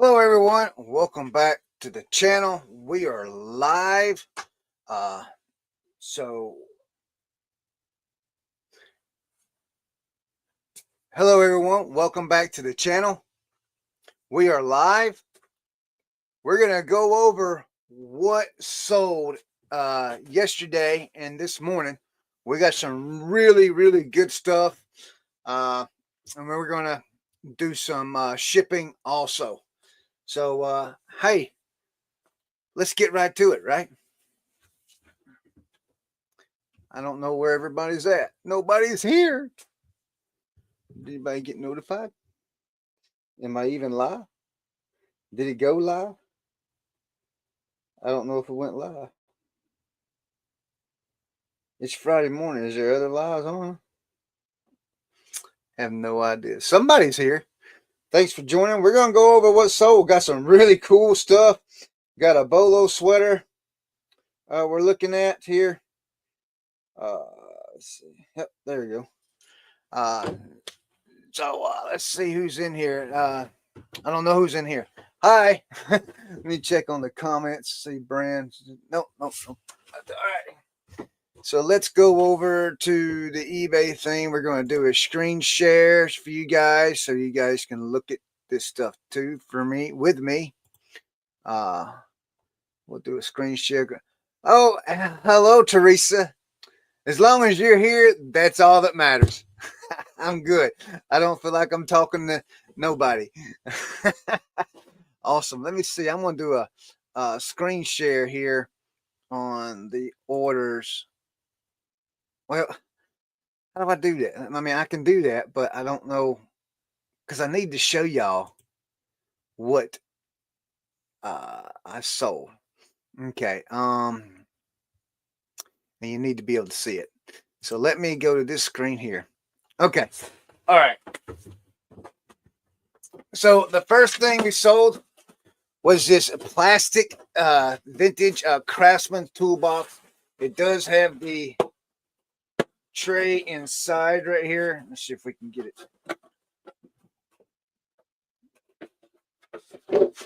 Hello everyone, welcome back to the channel. We are live. Uh so hello everyone, welcome back to the channel. We are live. We're gonna go over what sold yesterday and this morning. We got some really good stuff. And we're gonna do some shipping also. So hey, let's get right to it, right? I don't know where everybody's at. Nobody's here. Did anybody get notified? Am I even live? Did it go live? I don't know if it went live. It's Friday morning. Is there other lives on? I have no idea. Somebody's here. Thanks for joining. We're going to go over what's sold. Got some really cool stuff. Got a bolo sweater we're looking at here. Let's see. Yep, there you go. So let's see who's in here. I don't know who's in here. Hi. Let me check on the comments. See brands. Nope. All right. So let's go over to the eBay thing. We're going to do a screen share for you guys so you guys can look at this stuff too for me with me. We'll do a screen share. Oh, hello, Teresa. As long as you're here, that's all that matters. I'm good. I don't feel like I'm talking to nobody. Awesome. Let me see. I'm going to do a screen share here on the orders. Well, how do I do that? I mean, I can do that, but I don't know because I need to show y'all what I sold. Okay. And you need to be able to see it. So let me go to this screen here. Okay. All right. So the first thing we sold was this plastic vintage Craftsman toolbox. It does have the tray inside right here. Let's see if we can get it.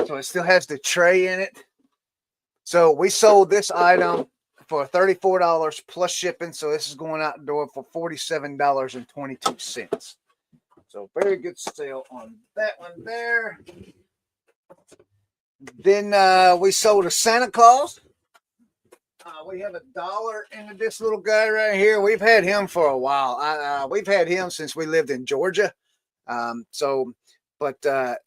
So it still has the tray in it. So we sold this item for $34 plus shipping. So this is going out the door for $47.22. So very good sale on that one there. Then we sold a Santa Claus. We have $1 into this little guy right here. We've had him for a while. We've had him since we lived in Georgia. But I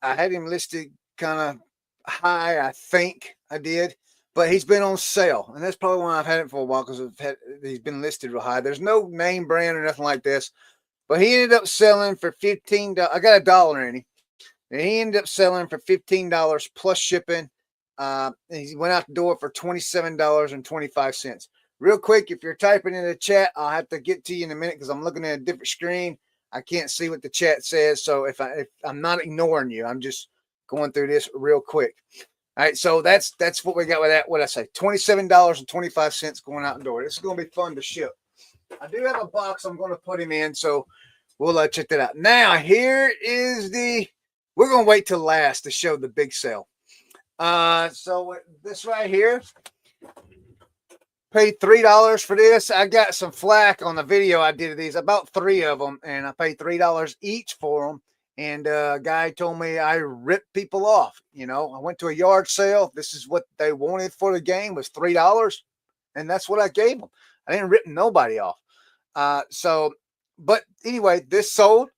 had him listed kind of high, I think I did. But he's been on sale, and that's probably why I've had it for a while because he's been listed real high. There's no name brand or nothing like this. But he ended up selling for $15. I got $1 in him. And he ended up selling for $15 plus shipping. He went out the door for $27.25. Real quick, if you're typing in the chat, I'll have to get to you in a minute because I'm looking at a different screen. I can't see what the chat says. So if I'm not ignoring you, I'm just going through this real quick. All right, so that's what we got with that. What I say, $27.25 going out the door. This is going to be fun to ship. I do have a box I'm going to put him in, so we'll check that out. Now, here is we're going to wait till last to show the big sale. So this right here, paid $3 for this. I got some flack on the video I did of these, about 3 of them, and I paid $3 each for them. And a guy told me I ripped people off. You know, I went to a yard sale. This is what they wanted for the game was $3, and that's what I gave them. I didn't rip nobody off. But anyway, this sold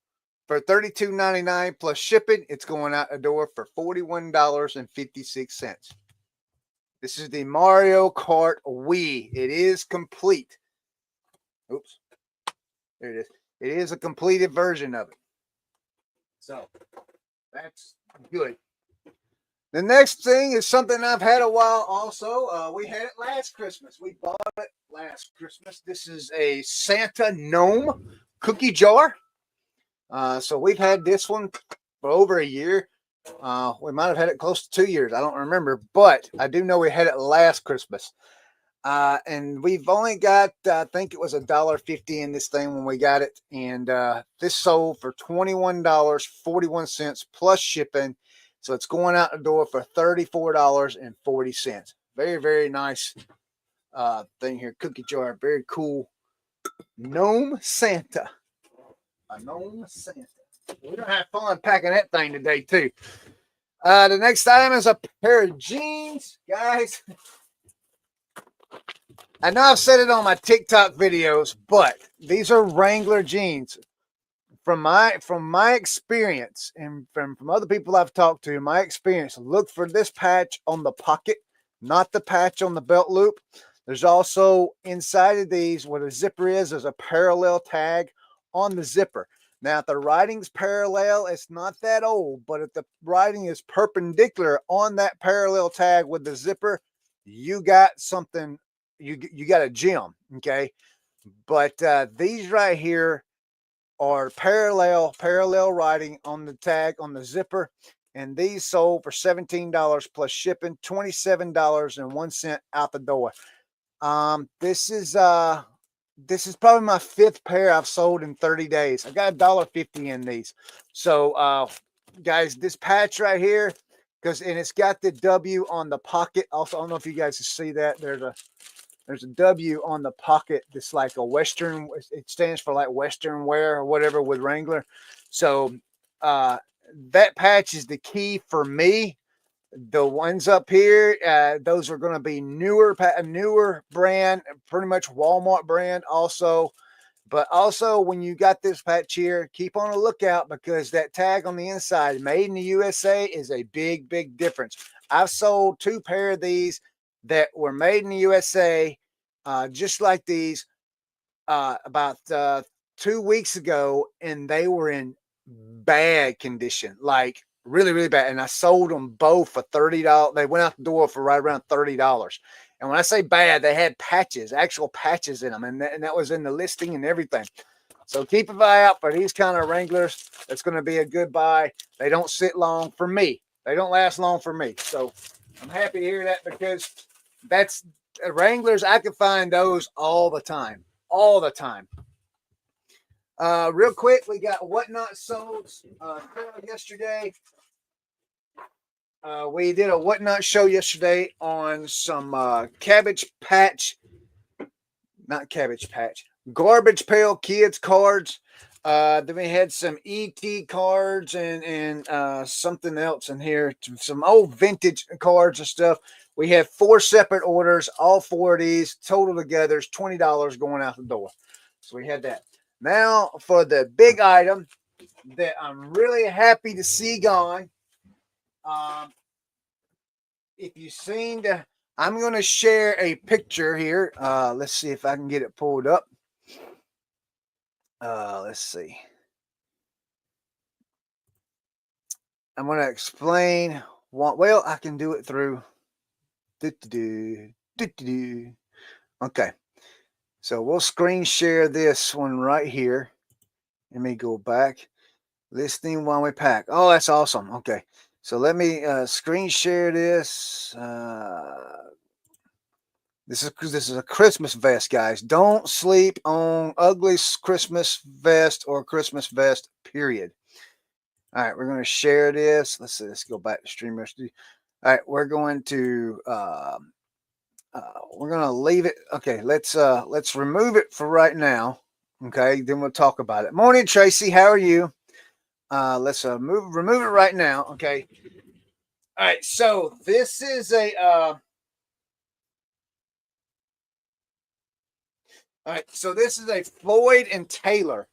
for $32.99 plus shipping. It's going out the door for $41.56. This is the Mario Kart Wii. It is complete. Oops. There it is. It is a completed version of it. So that's good. The next thing is something I've had a while also. We had it last Christmas. We bought it last Christmas. This is a Santa gnome cookie jar. So we've had this one for over a year. We might have had it close to 2 years. I don't remember, but I do know we had it last Christmas. And we've only got, I think it was $1.50 in this thing when we got it. And this sold for $21.41 plus shipping. So it's going out the door for $34.40. Very, very nice thing here. Cookie jar. Very cool. Gnome Santa. A gnome Santa. We're going to have fun packing that thing today, too. The next item is a pair of jeans, guys. I know I've said it on my TikTok videos, but these are Wrangler jeans. From my experience and from other people I've talked to, my experience, look for this patch on the pocket, not the patch on the belt loop. There's also inside of these, where the zipper is, there's a parallel tag on the zipper. Now, if the writing's parallel, it's not that old, but if the writing is perpendicular on that parallel tag with the zipper, you got something, you got a gem, okay? But these right here are parallel writing on the tag on the zipper, and these sold for $17 plus shipping, $27.01 out the door. This is probably my 5th pair I've sold in 30 days. I got $1.50 in these. So guys, this patch right here, and it's got the W on the pocket. Also, I don't know if you guys can see that. There's a W on the pocket that's like a Western. It stands for like Western wear or whatever with Wrangler. So that patch is the key for me. The ones up here, those are going to be newer brand, pretty much Walmart brand also. But also, when you got this patch here, keep on a lookout, because that tag on the inside, made in the USA, is a big, big difference. I've sold 2 pair of these that were made in the USA, just like these, about 2 weeks ago, and they were in bad condition, like really, really bad. And I sold them both for $30. They went out the door for right around $30. And when I say bad, they had patches, actual patches in them, and that was in the listing and everything. So keep an eye out for these kind of Wranglers. It's going to be a good buy. They don't sit long for me. They don't last long for me. So I'm happy to hear that, because that's Wranglers. I can find those all the time, all the time. Real quick, we got Whatnot sold yesterday. We did a Whatnot show yesterday on some Cabbage Patch, not Cabbage Patch, Garbage Pail Kids cards. Then we had some ET cards and something else in here, some old vintage cards and stuff. We had 4 separate orders, all 4 of these total together is $20 going out the door. So we had that. Now for the big item that I'm really happy to see gone. If you've seen I'm going to share a picture here. Let's see if I can get it pulled up. Let's see. I'm going to explain what, well, I can do it through. Okay. So we'll screen share this one right here. Let me go back. Listing while we pack. Oh, that's awesome. Okay. So let me screen share this. This is a Christmas vest, guys. Don't sleep on ugly Christmas vest or Christmas vest, period. All right, we're going to share this. Let's see. Let's go back to StreamYard. All right, we're going to leave it. Okay, let's remove it for right now. Okay, then we'll talk about it. Morning, Tracy. How are you? Let's remove it right now. Okay. All right. So this is a all right. So this is a Floyd and Taylor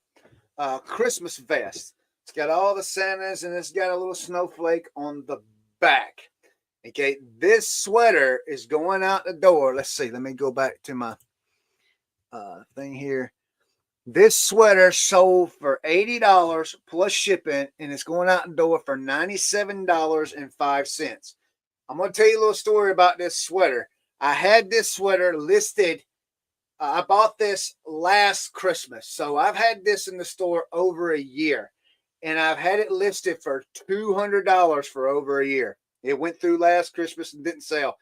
Christmas vest. It's got all the Santas and it's got a little snowflake on the back. Okay. This sweater is going out the door. Let's see. Let me go back to my thing here. This sweater sold for $80 plus shipping, and it's going out the door for $97.05. I'm going to tell you a little story about this sweater. I had this sweater listed. I bought this last Christmas. So I've had this in the store over a year, and I've had it listed for $200 for over a year. It went through last Christmas and didn't sell.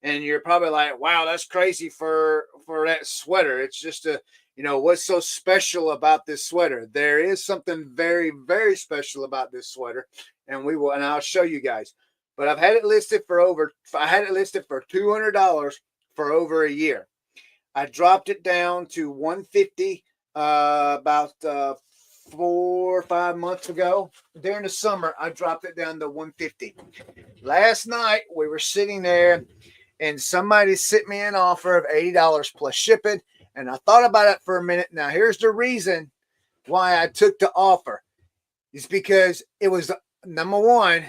And you're probably like, wow, that's crazy for that sweater. It's just You know, what's so special about this sweater? There is something very, very special about this sweater, and I'll show you guys. But I had it listed for $200 for over a year. I dropped it down to 150 about 4 or 5 months ago. During the summer, I dropped it down to 150. Last night, we were sitting there, and somebody sent me an offer of $80 plus shipping. And I thought about it for a minute. Now, here's the reason why I took the offer. It's because it was, number one,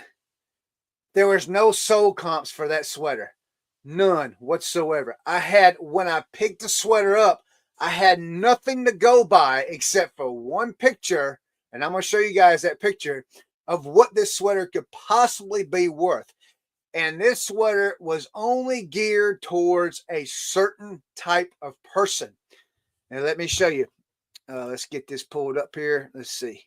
there was no sold comps for that sweater. None whatsoever. When I picked the sweater up, I had nothing to go by except for one picture. And I'm going to show you guys that picture of what this sweater could possibly be worth. And this sweater was only geared towards a certain type of person. Now, let me show you. Let's get this pulled up here. Let's see.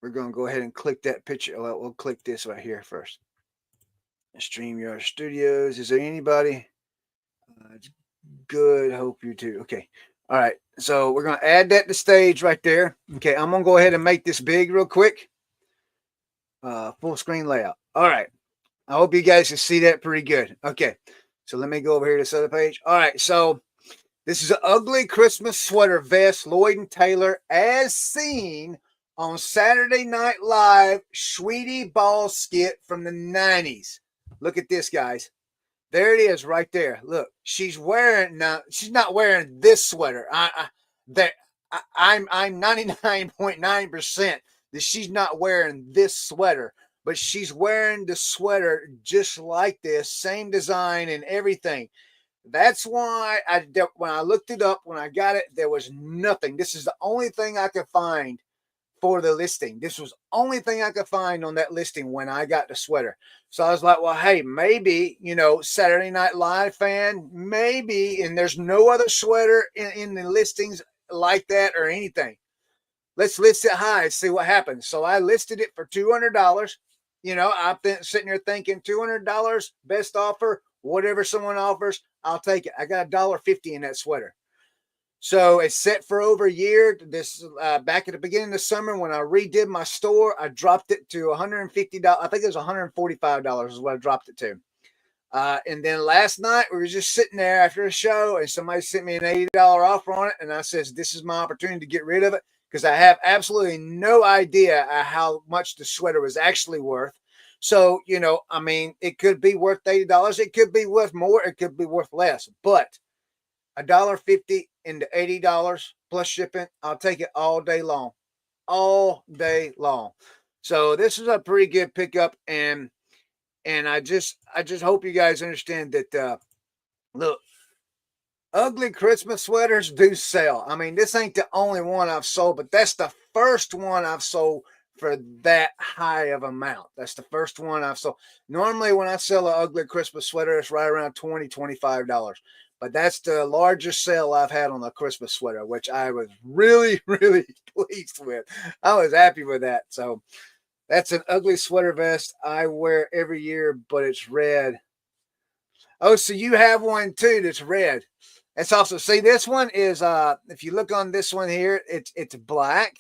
We're going to go ahead and click that picture. We'll click this right here first. StreamYard Studios. Is there anybody? Good. Hope you too. Okay. All right. So we're going to add that to stage right there. Okay. I'm going to go ahead and make this big real quick. Full screen layout. All right. I hope you guys can see that pretty good. Okay. So let me go over here to this other page. All right. So this is an ugly Christmas sweater vest, Lloyd and Taylor, as seen on Saturday Night Live, Sweetie Ball skit from the 90s. Look at this, guys. There it is right there. Look, she's not wearing this sweater. I'm 99.9% that she's not wearing this sweater, but she's wearing the sweater just like this, same design and everything. That's why when I looked it up, when I got it, there was nothing. This is the only thing I could find for the listing. This was the only thing I could find on that listing when I got the sweater. So I was like, well, hey, maybe, Saturday Night Live fan, maybe, and there's no other sweater in the listings like that or anything. Let's list it high and see what happens. So I listed it for $200. I've been sitting here thinking $200, best offer, whatever someone offers, I'll take it. I got $1.50 in that sweater. So it's set for over a year. This back at the beginning of the summer when I redid my store, I dropped it to $150. I think it was $145 is what I dropped it to. And then last night we were just sitting there after a show, and somebody sent me an $80 offer on it, and I says, "This is my opportunity to get rid of it because I have absolutely no idea how much the sweater was actually worth." So it could be worth $80. It could be worth more. It could be worth less, but $1.50 into $80 plus shipping, I'll take it all day long. So this is a pretty good pickup, and I just hope you guys understand that look, ugly Christmas sweaters do sell. I mean, this ain't the only one I've sold, but that's the first one I've sold for that high of amount. That's the first one I've sold. Normally when I sell an ugly Christmas sweater, it's right around $20-$25. But that's the largest sale I've had on a Christmas sweater, which I was really, really pleased with. I was happy with that. So that's an ugly sweater vest I wear every year, but it's red. Oh, so you have one too that's red. That's also, see, this one is, if you look on this one here, it's black.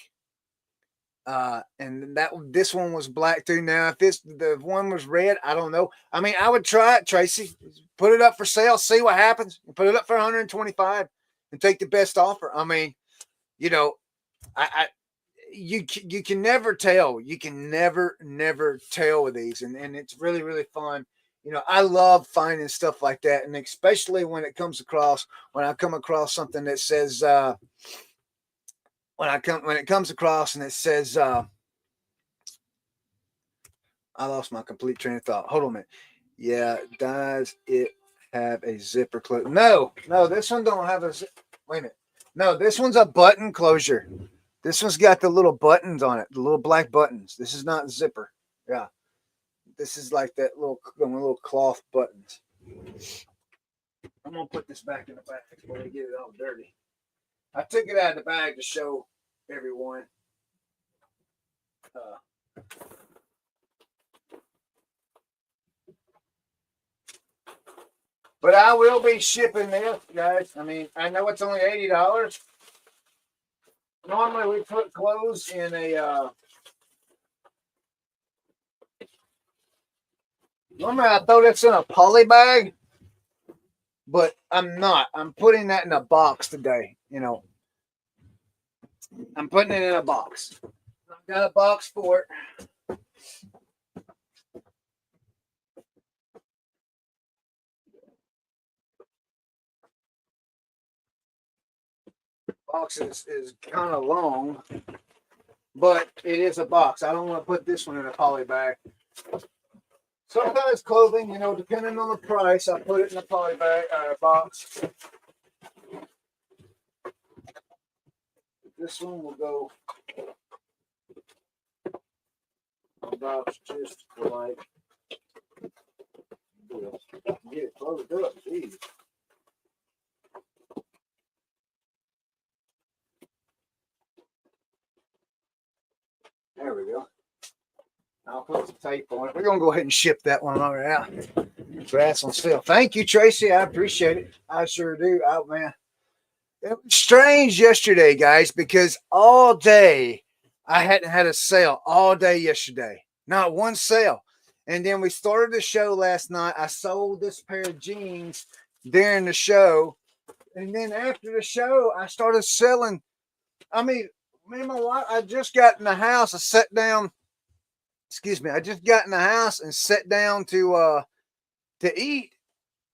And this one was black too. Now, if the one was red, I don't know. I mean, I would try it, Tracy. Put it up for sale, see what happens. Put it up for 125 and take the best offer. I mean, you can never tell. You can never tell with these, and it's really, really fun. I love finding stuff like that, and especially when I come across something that says when it comes across and it says I lost my complete train of thought. Hold on a minute. Yeah, does it have a zipper close? No, this one don't have a zip. Wait a minute. No, this one's a button closure. This one's got the little buttons on it, the little black buttons. This is not zipper. Yeah. This is like that little cloth buttons. I'm going to put this back in the bag before they get it all dirty. I took it out of the bag to show everyone. But I will be shipping this, guys. I mean, I know it's only $80. Normally we put clothes in a normally I throw this in a poly bag, but I'm not. I'm putting that in a box today. You know, I'm putting it in a box. I've got a box for it. Box is kind of long, but it is a box. I don't want to put this one in a poly bag. Sometimes clothing, you know, depending on the price, I put it in a poly bag box. This one will go box just like this. Get it closed up, geez. There we go. I'll put some tape on it. We're gonna go ahead and ship that one over out. Grass on sale. Thank you, Tracy. I appreciate it. I sure do. Oh man. It was strange yesterday, guys, because all day I hadn't had a sale all day yesterday. Not one sale. And then we started the show last night. I sold this pair of jeans during the show. And then after the show, I started selling. I mean, me and my wife, I just got in the house. I sat down. Excuse me. I just got in the house and sat down to eat,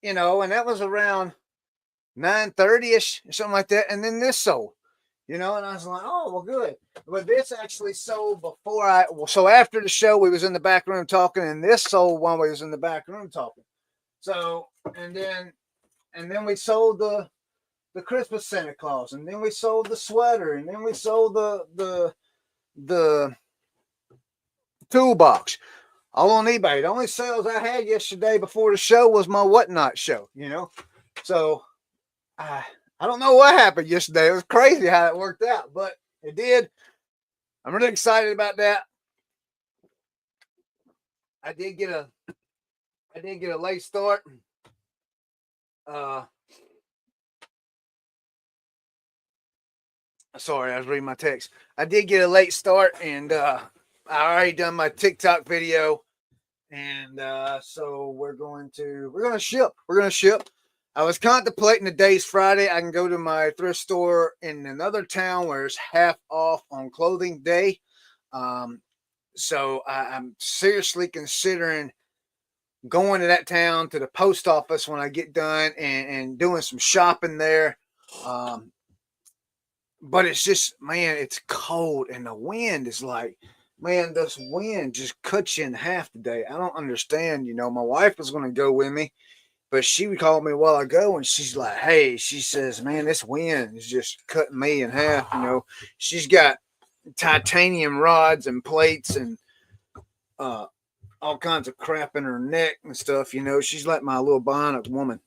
you know, and that was around 9:30ish or something like that. And then this sold, you know, and I was like, oh, well, good. But this actually sold before so after the show, we was in the back room talking, and this sold while we was in the back room talking. So, and then we sold the Christmas Santa Claus, and then we sold the sweater, and then we sold the toolbox. All on eBay. The only sales I had yesterday before the show was my whatnot show, you know. So I don't know what happened yesterday. It was crazy how it worked out, but it did. I'm really excited about that. I did get a late start. Sorry, I was reading my text. I did get a late start, and I already done my TikTok video, and so we're gonna ship. We're gonna ship. I was contemplating the day's Friday. I can go to my thrift store in another town where it's half off on clothing day. So I'm seriously considering going to that town to the post office when I get done and doing some shopping there. But it's just, man, it's cold and the wind is like, man, this wind just cuts you in half today. I don't understand. You know, my wife was going to go with me, but she called me a while ago and she's like, hey, she says, man, this wind is just cutting me in half. You know, she's got titanium rods and plates and all kinds of crap in her neck and stuff. You know, she's like my little bionic woman.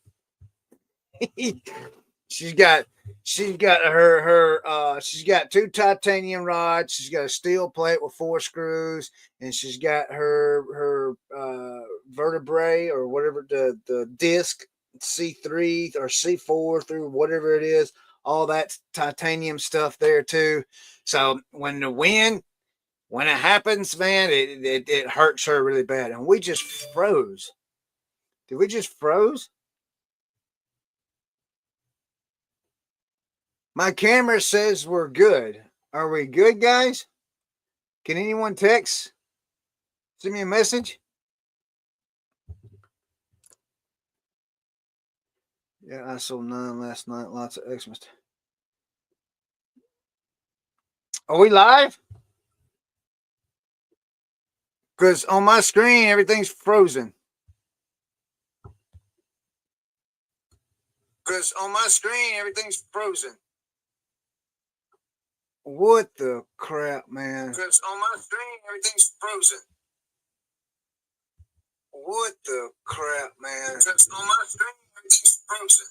She's got she's got two titanium rods, she's got a steel plate with 4 screws, and she's got her vertebrae or whatever, the disc C3 or C4 through whatever it is, all that titanium stuff there too. So when it happens, man, it hurts her really bad. And we just froze. Did we just froze? My camera says we're good. Are we good, guys? Can anyone text? Send me a message? Yeah, I sold 9 last night. Lots of Xmas. Are we live? Because on my screen, everything's frozen. Because on my screen, everything's frozen. What the crap, man? Because on my screen, everything's frozen. What the crap, man? Because on my screen, everything's frozen.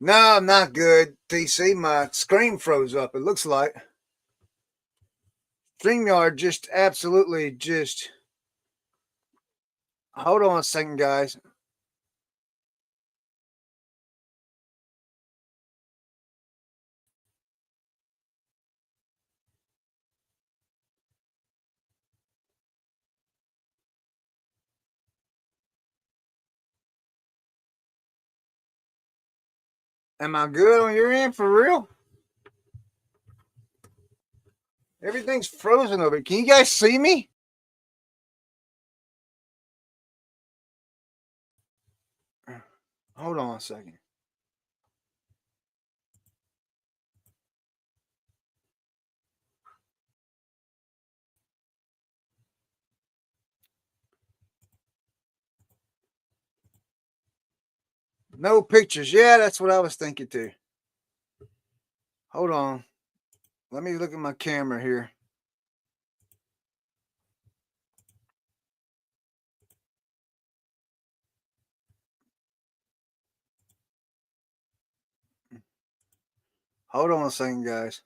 No, I'm not good, TC. My screen froze up, it looks like. StreamYard just absolutely just... Hold on a second, guys. Am I good on your end for real? Everything's frozen over. Can you guys see me? Hold on a second. No pictures. Yeah, that's what I was thinking too. Hold on. Let me look at my camera here. Hold on a second, guys.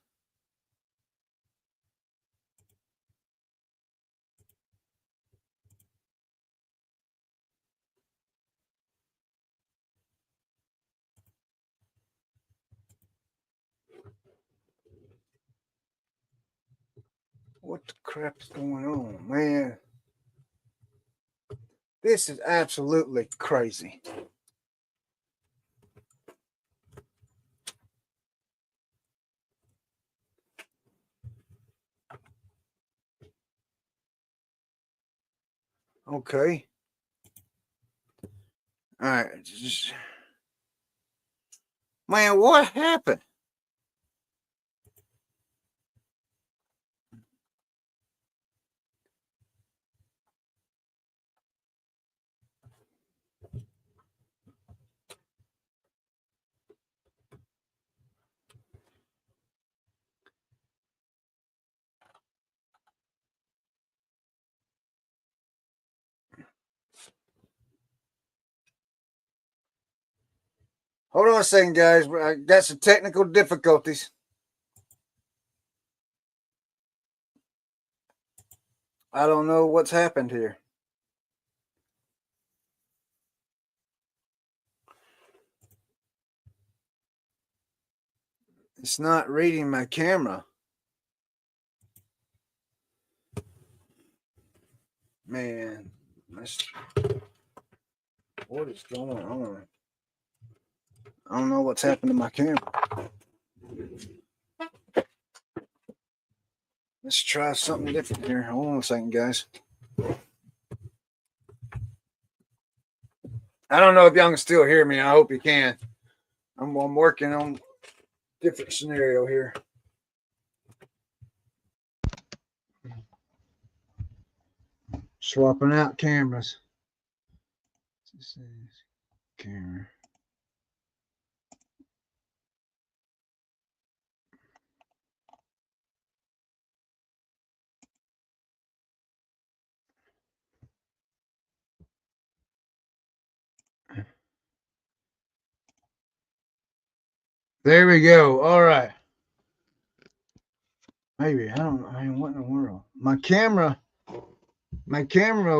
What the crap is going on, man? This is absolutely crazy. Okay. All right. Man, what happened? Hold on a second, guys. I got some technical difficulties. I don't know what's happened here. It's not reading my camera. Man, what is going on? I don't know what's happened to my camera. Let's try something different here. Hold on a second, guys. I don't know if y'all can still hear me. I hope you can. I'm working on a different scenario here. Swapping out cameras. This is camera. There we go. All right. Maybe I don't. I mean, what in the world? My camera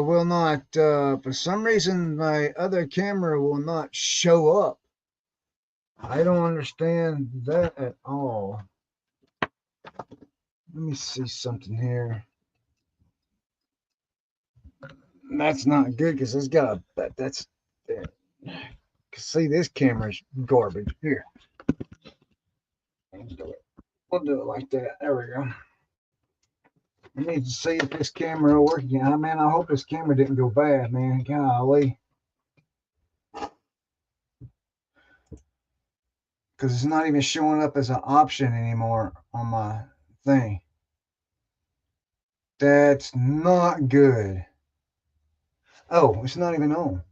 will not. For some reason, my other camera will not show up. I don't understand that at all. Let me see something here. That's not good because it's got a. That's. See, this camera's garbage. Here. We'll do it like that. There we go. I need to see if this camera will work again. Man, I hope this camera didn't go bad, man. Golly. Because it's not even showing up as an option anymore on my thing. That's not good. Oh, it's not even on.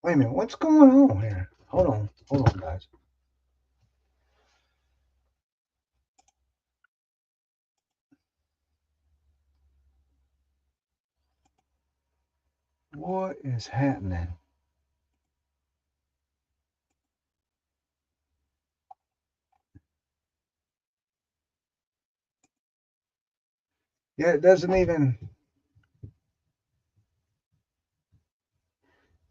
Wait a minute. What's going on here? Hold on, guys. What is happening? Yeah, it doesn't even.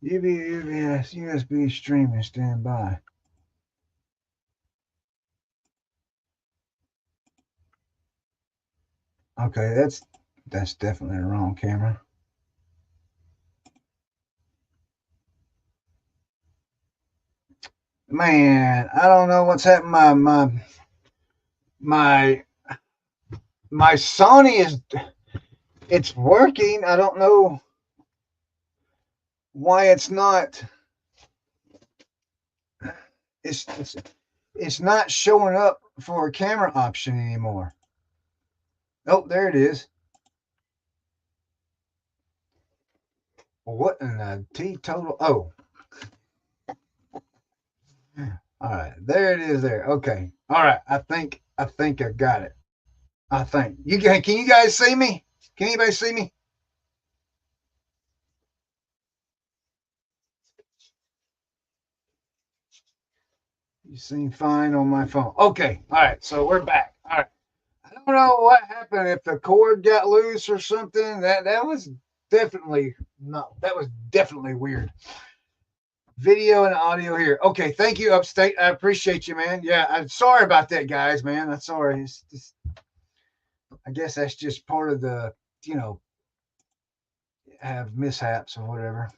UBS, USB streaming standby. Okay, that's definitely the wrong camera. Man, I don't know what's happened. My my Sony it's working. I don't know why it's not. It's it's it's not showing up for a camera option anymore. Oh, there it is. What in the teetotal? Oh, all right, there it is. There. Okay. All right. I think I got it. I think can you guys see me? Can anybody see me? You seem fine on my phone. Okay. All right. So we're back. All right. I don't know what happened if the cord got loose or something. That was definitely no. That was definitely weird. Video and audio here. Okay. Thank you, Upstate. I appreciate you, man. Yeah. I'm sorry about that, guys, man. I'm sorry. It's just, I guess that's just part of the, you know, have mishaps or whatever.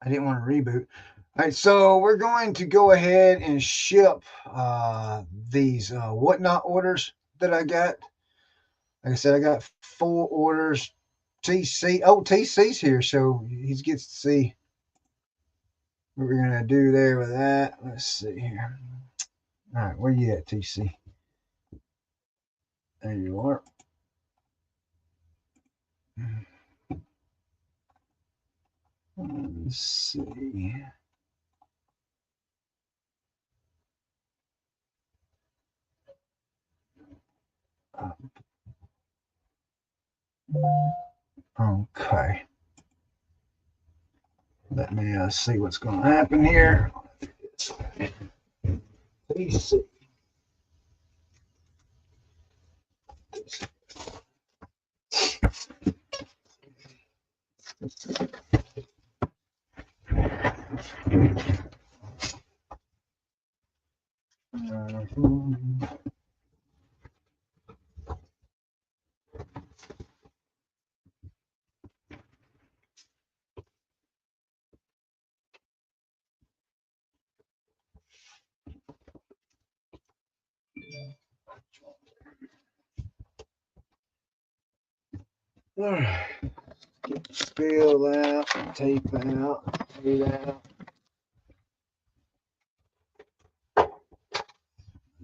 I didn't want to reboot. All right, so we're going to go ahead and ship these whatnot orders that I got. Like I said, I got 4 orders. TC, oh, TC's here, so he gets to see what we're gonna do there with that. Let's see here. All right, where you at, TC? There you are. Let's see. Okay. Let me see what's going to happen here. TC. Spill out, tape out, tape out.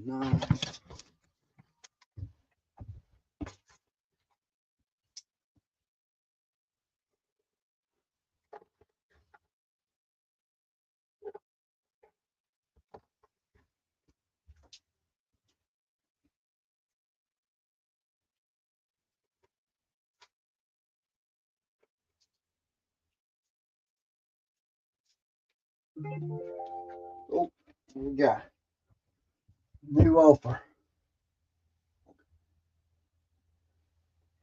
Nice. Oh, we got new offer.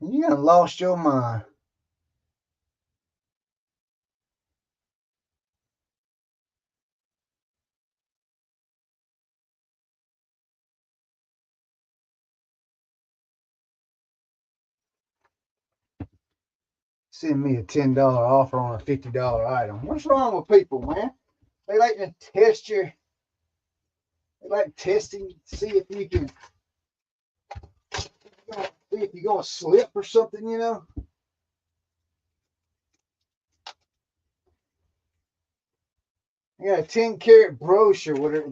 You done lost your mind. Send me a $10 offer on a $50 item. What's wrong with people, man? They like to test your. They like testing, see if you can, see if you're gonna slip or something, you know. I got a 10-carat brooch or whatever,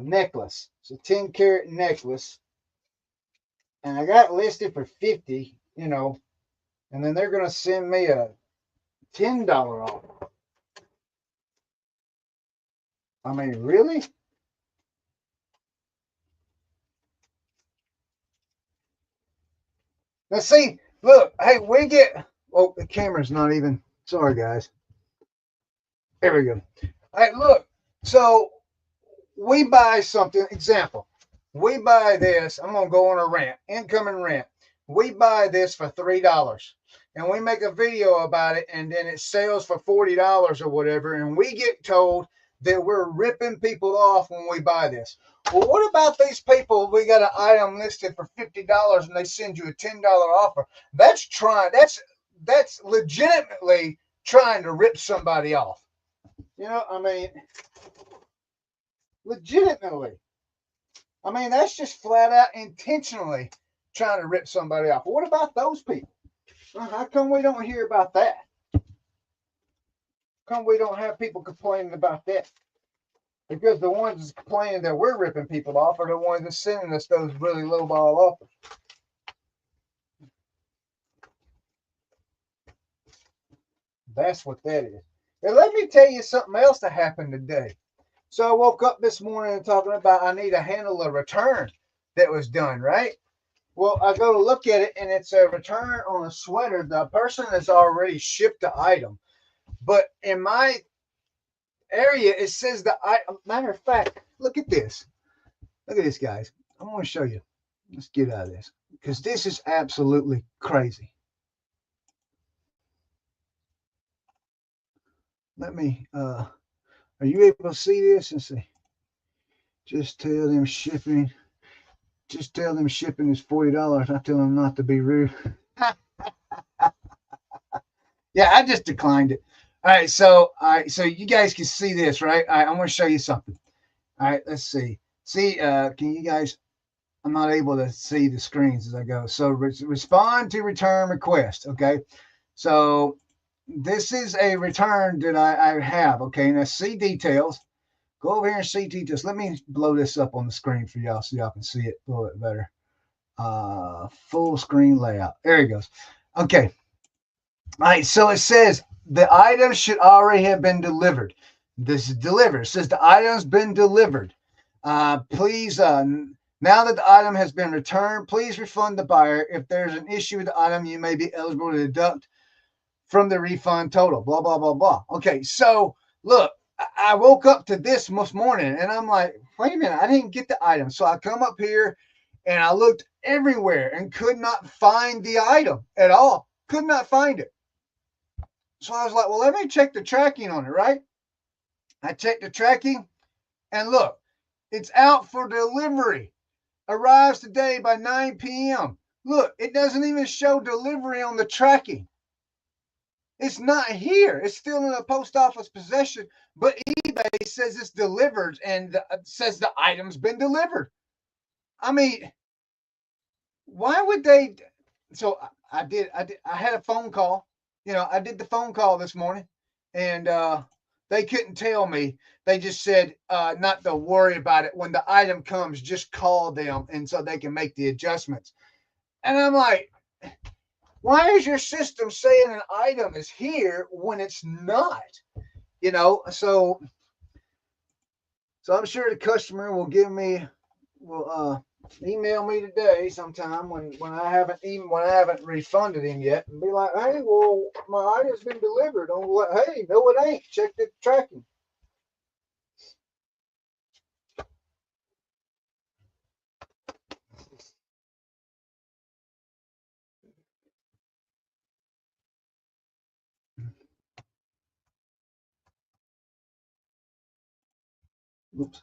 necklace. It's a 10-carat necklace, and I got it listed for 50, you know, and then they're gonna send me a $10 offer. I mean, really? Now see, look, hey, we get. Oh, the camera's not even. Sorry, guys. There we go. All right, look. So we buy something. Example. We buy this. I'm gonna go on a rant. Incoming rant. We buy this for $3, and we make a video about it, and then it sells for $40 or whatever, and we get told that we're ripping people off when we buy this. Well, what about these people? We got an item listed for $50 and they send you a $10 offer. That's legitimately trying to rip somebody off. I mean, legitimately. I mean, that's just flat out intentionally trying to rip somebody off. What about those people? How come we don't hear about that? How come we don't have people complaining about that? Because the ones complaining that we're ripping people off are the ones that sending us those really lowball offers. That's what that is. And let me tell you something else that happened today. So I woke up this morning and talking about I need to handle a return that was done, right? Well, I go to look at it and it's a return on a sweater. The person has already shipped the item. But in my area, it says matter of fact, look at this. Look at this, guys. I want to show you. Let's get out of this because this is absolutely crazy. Let me, are you able to see this and see? Just tell them shipping is $40. I tell them not to be rude. Yeah, I just declined it. All right, so you guys can see this, right? All right, I'm going to show you something. All right, let's see. See, can you guys? I'm not able to see the screens as I go. So respond to return request. Okay, so this is a return that I have. Okay, now see details. Go over here and see details. Let me blow this up on the screen for y'all so y'all can see it a little bit better. Full screen layout. There it goes. Okay. All right, so it says the item should already have been delivered. This is delivered. It says the item's been delivered. Please, now that the item has been returned, please refund the buyer. If there's an issue with the item, you may be eligible to deduct from the refund total. Blah, blah, blah, blah. Okay, so look, I woke up to this morning and I'm like, wait a minute, I didn't get the item. So I come up here and I looked everywhere and could not find the item at all. Could not find it. So I was like, well, let me check the tracking on it, right? I checked the tracking and look, it's out for delivery. Arrives today by 9 p.m. Look, it doesn't even show delivery on the tracking. It's not here. It's still in the post office possession, but eBay says it's delivered and says the item's been delivered. I mean, why would they? So I had a phone call. I did the phone call this morning, and they couldn't tell me. They just said not to worry about it. When the item comes, just call them, and so they can make the adjustments. And I'm like, why is your system saying an item is here when it's not? So I'm sure the customer will email me today sometime when I haven't refunded him yet and be like, hey, well, my item's been delivered. Hey, no, it ain't. Check the tracking. Oops.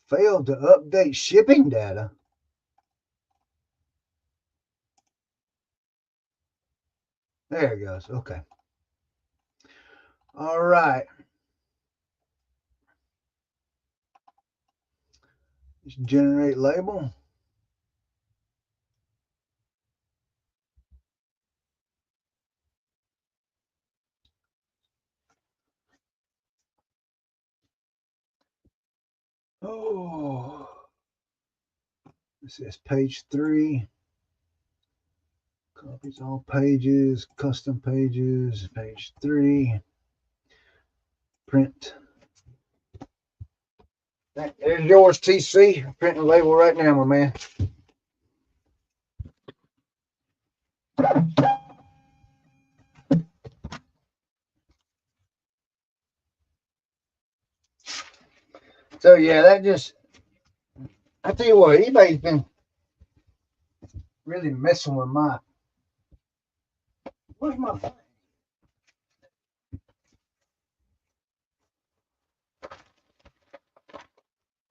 Failed to update shipping data. There it goes. Okay. All right. Just generate label. Oh, this is page 3. Copies all pages, custom pages, page 3. Print. There's yours, TC. I'm printing the label right now, my man. So yeah, that just, I tell you what, eBay's been really messing with my, where's my thing?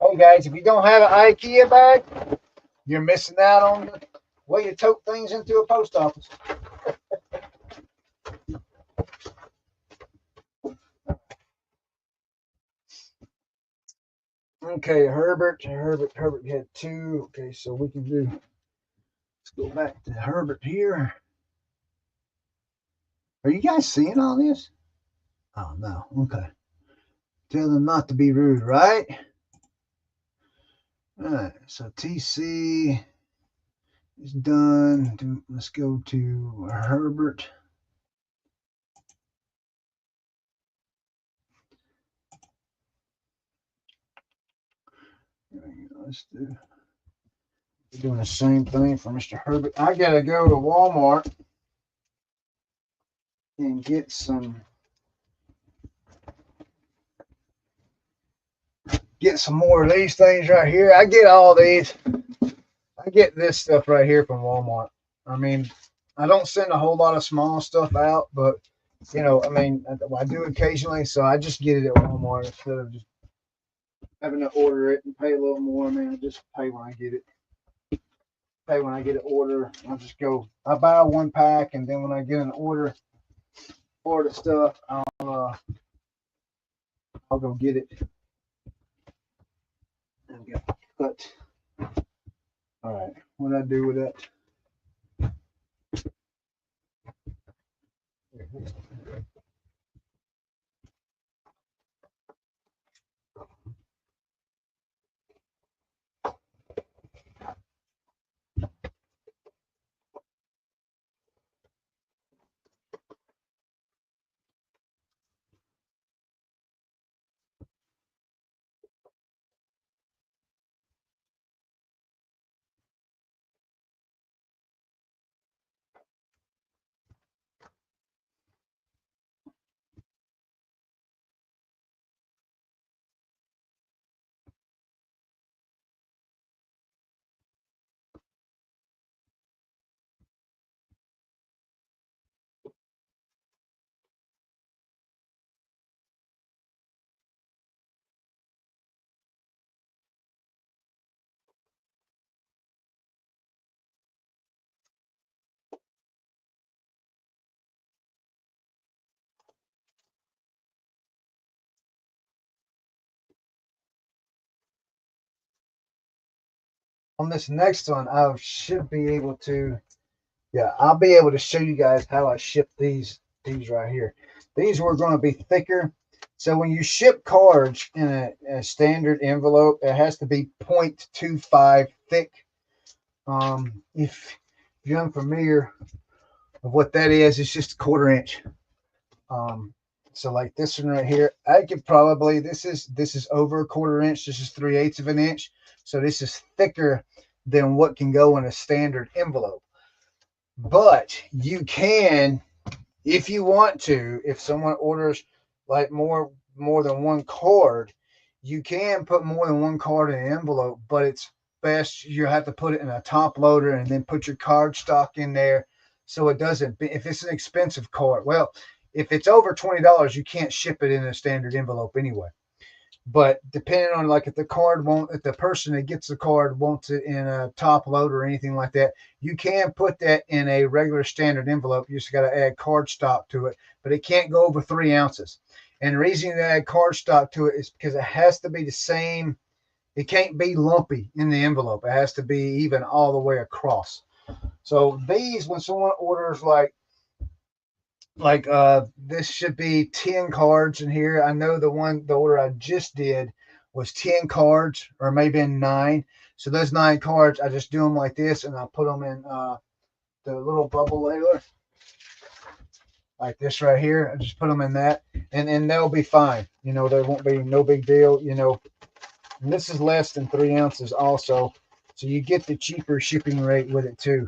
Hey guys, if you don't have an IKEA bag, you're missing out on the way you tote things into a post office. Okay, Herbert had two. Okay, so we can do, let's go back to Herbert here. Are you guys seeing all this? Oh, no. Okay. Tell them not to be rude, right? All right, so TC is done. Let's go to Herbert. Let's do, we're doing the same thing for Mr. Herbert. I gotta go to Walmart and get some more of these things right here. I get all these. I get this stuff right here from Walmart. I mean, I don't send a whole lot of small stuff out, but you know, I mean, I do occasionally, so I just get it at Walmart instead of just having to order it and pay a little more. I mean, I just pay when I get it. Pay when I get an order. I'll just go. I buy one pack, and then when I get an order for the stuff, I'll go get it. And get cut. All right, what did I do with that? On this next one, I should be able to, yeah, I'll be able to show you guys how I ship these right here. These were going to be thicker. So when you ship cards in a standard envelope, it has to be 0.25 thick. If you're unfamiliar of what that is, it's just a 1/4 inch. So like this one right here, I could probably, this is over a 1/4 inch. This is 3/8 of an inch. So this is thicker than what can go in a standard envelope. But you can, if you want to, if someone orders like more than one card, you can put more than one card in an envelope, but it's best you have to put it in a top loader and then put your card stock in there so it doesn't, if it's an expensive card, well, if it's over $20, you can't ship it in a standard envelope anyway. But depending on, like, if the person that gets the card wants it in a top load or anything like that, you can put that in a regular standard envelope. You just got to add card stock to it, but it can't go over 3 ounces. And the reason you add card stock to it is because it has to be the same. It can't be lumpy in the envelope. It has to be even all the way across. So these, when someone orders this should be 10 cards in here. I know the order I just did was 10 cards, or maybe 9. So those 9 cards, I just do them like this, and I put them in the little bubble ladler like this right here. I just put them in that, and they'll be fine. You know, there won't be no big deal. You know, and this is less than 3 ounces also, so you get the cheaper shipping rate with it too.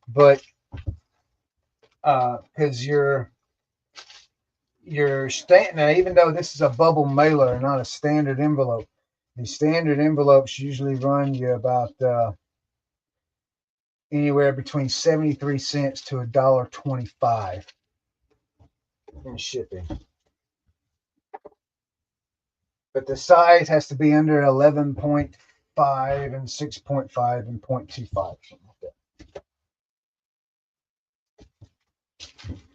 But because your now, even though this is a bubble mailer, not a standard envelope, the standard envelopes usually run you about anywhere between 73 cents to $1.25 in shipping. But the size has to be under 11.5 and 6.5 and 0.25, something like that.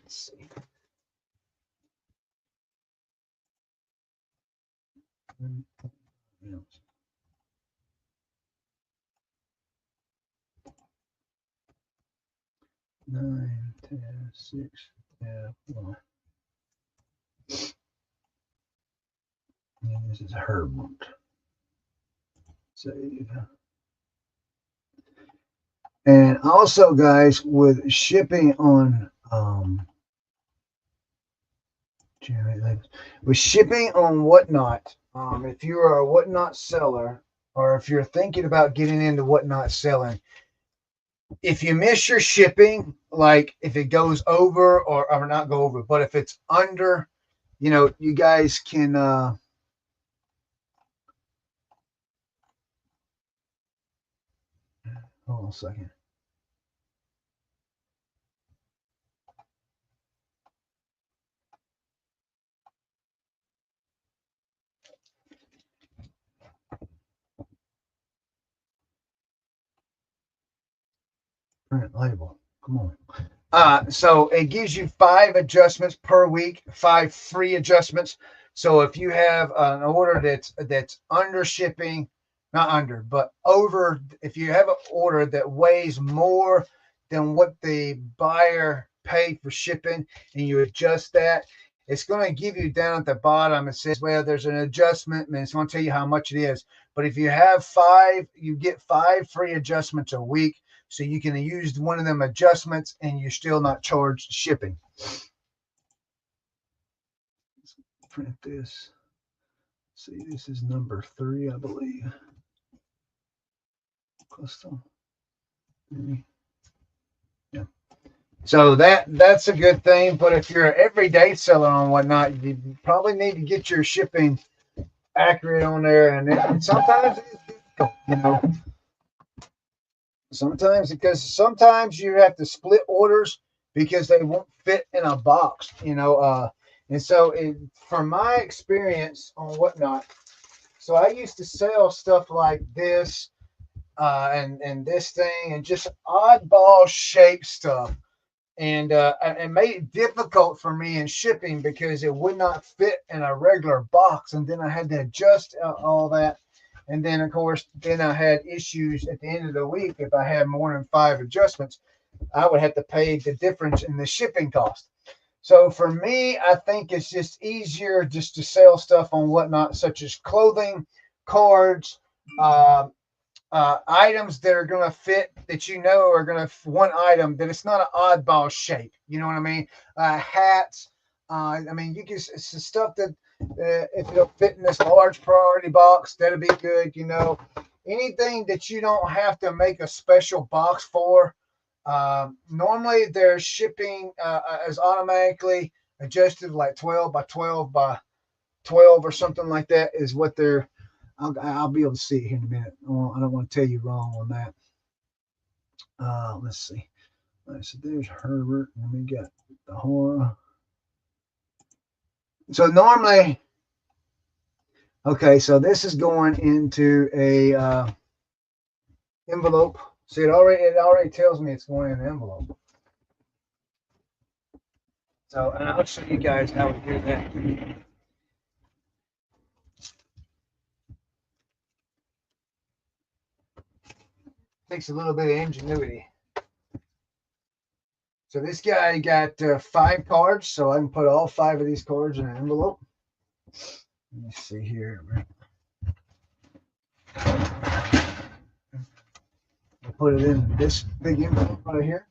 Let's see. Nine, 10, 6, yeah, 1. And this is Herbert. Save. And also, guys, with shipping on with shipping on Whatnot, if you are a Whatnot seller, or if you're thinking about getting into Whatnot selling, if you miss your shipping, like if it goes over or not go over, but if it's under, you guys can hold on a second. Print label. Come on. So it gives you 5 adjustments per week, 5 free adjustments. So if you have an order that's under shipping, not under, but over, if you have an order that weighs more than what the buyer paid for shipping, and you adjust that, it's going to give you down at the bottom. It says, well, there's an adjustment, and it's going to tell you how much it is. But if you have 5, you get 5 free adjustments a week. So you can use one of them adjustments and you're still not charged shipping. Let's print this. See, this is number 3, I believe. Custom. Yeah. So that's a good thing. But if you're an everyday seller on Whatnot, you probably need to get your shipping accurate on there. And sometimes it's difficult, Sometimes you have to split orders because they won't fit in a box, and so from my experience on Whatnot, so I used to sell stuff like this and this thing and just oddball shaped stuff, and it made it difficult for me in shipping because it would not fit in a regular box, and then I had to adjust all that. And then, of course, I had issues at the end of the week. If I had more than 5 adjustments, I would have to pay the difference in the shipping cost. So for me, I think it's just easier just to sell stuff on Whatnot, such as clothing, cards, items that are going to fit, that are going to one item that it's not an oddball shape. You know what I mean? Hats. You can, it's the stuff that if it'll fit in this large priority box, that'll be good. Anything that you don't have to make a special box for. Normally their shipping is automatically adjusted, like 12 by 12 by 12 or something like that is what they're. I'll be able to see it here in a minute. I don't want to tell you wrong on that. Let's see. All right, so there's Herbert, and we got the horror. So normally, okay, so this is going into a envelope. See, it already tells me it's going in an envelope. So, and I'll show you guys how we do that. Takes a little bit of ingenuity. So this guy got 5 cards, so I can put all 5 of these cards in an envelope. Let me see here. I'll put it in this big envelope right here.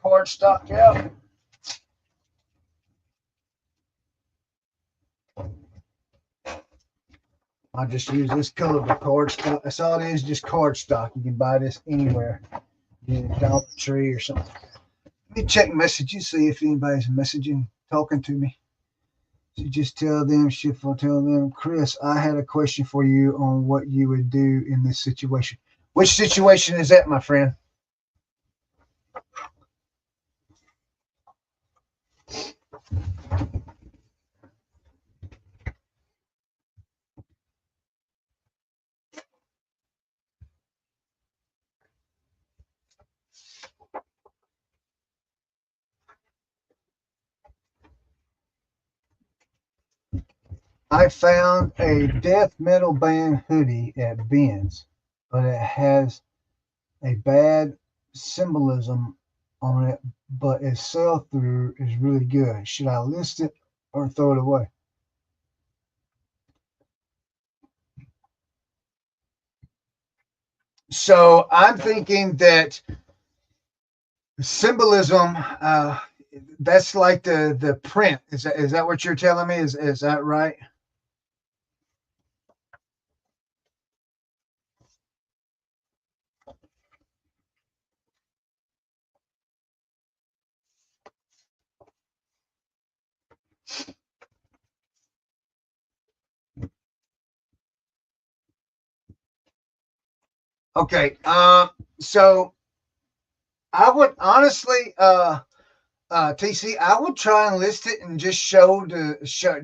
Card stock out. I'll just use this color for card stock. That's all it is, just card stock. You can buy this anywhere, Dollar Tree or something. Let me check messages, see if anybody's messaging, talking to me. So just tell them, shift will tell them, Chris, I had a question for you on what you would do in this situation. Which situation is that, my friend? I found a death metal band hoodie at Ben's, but it has a bad symbolism on it, but its sell through is really good. Should I list it or throw it away? So I'm thinking that symbolism, that's like the print. Is that what you're telling me? Is that right? Okay. So I would honestly, TC, I would try and list it and just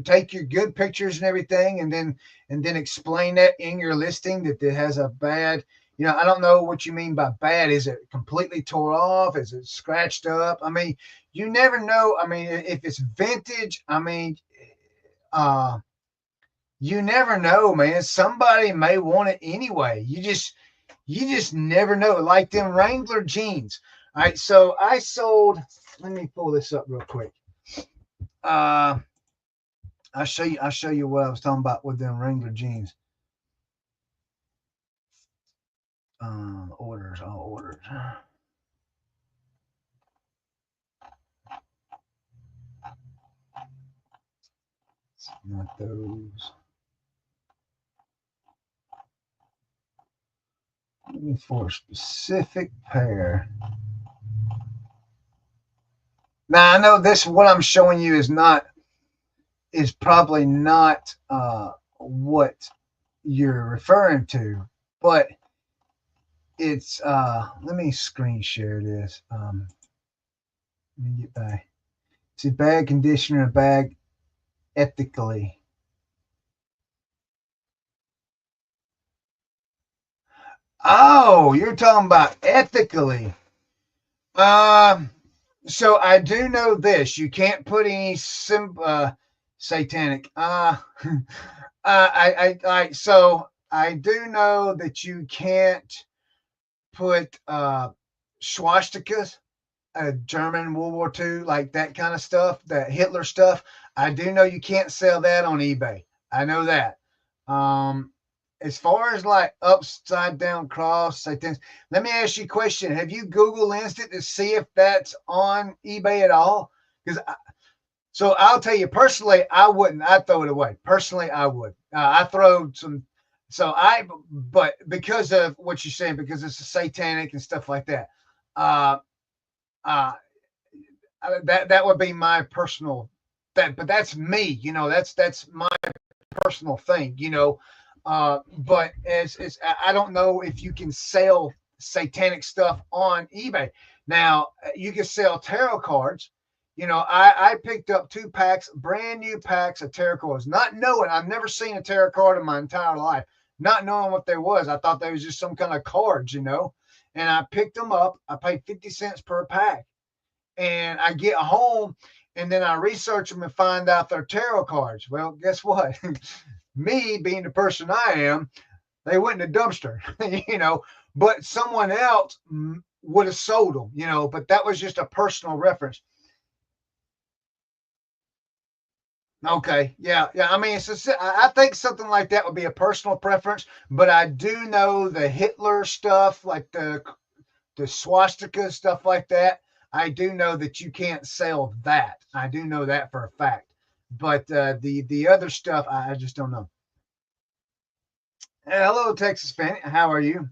take your good pictures and everything, and then explain that in your listing that it has a bad. I don't know what you mean by bad. Is it completely tore off? Is it scratched up? I mean, you never know. I mean, if it's vintage, I mean, uh, you never know, man. Somebody may want it anyway. You just never know. Like them Wrangler jeans. All right, so I sold. Let me pull this up real quick. Uh, I'll show you. I'll show you what I was talking about with them Wrangler jeans. Orders, all orders. Not those. Looking for a specific pair. Now I know this. What I'm showing you is probably not what you're referring to, but it's let me screen share this. Let me get back. It's a bag conditioner, a bag ethically. Oh, you're talking about ethically. Um, so I do know this. You can't put any satanic. So I do know that you can't put swastikas, German World War II, like that kind of stuff, that Hitler stuff. I do know you can't sell that on eBay. I know that. Um, as far as like upside down cross, say things, let me ask you a question. Have you Google Lensed it to see if that's on eBay at all? Because so I'll tell you personally, I wouldn't. I'd throw it away. Personally, I would. I throw some. But because of what you're saying, because it's a satanic and stuff like that. Uh, uh, that would be my personal but that's me, that's my personal thing, but as I don't know if you can sell satanic stuff on eBay. Now you can sell tarot cards. I picked up 2 packs, brand new packs of tarot cards, not knowing. I've never seen a tarot card in my entire life, not knowing what they was. I thought they was just some kind of cards, and I picked them up. I paid 50 cents per pack, and I get home and then I research them and find out they're tarot cards. Well, guess what? Me being the person I am, they went in the dumpster, but someone else would have sold them, but that was just a personal reference. Okay. Yeah. Yeah. I mean, I think something like that would be a personal preference, but I do know the Hitler stuff, like the swastika, stuff like that. I do know that you can't sell that. I do know that for a fact. But the other stuff, I just don't know. Hey, hello, Texas fan. How are you?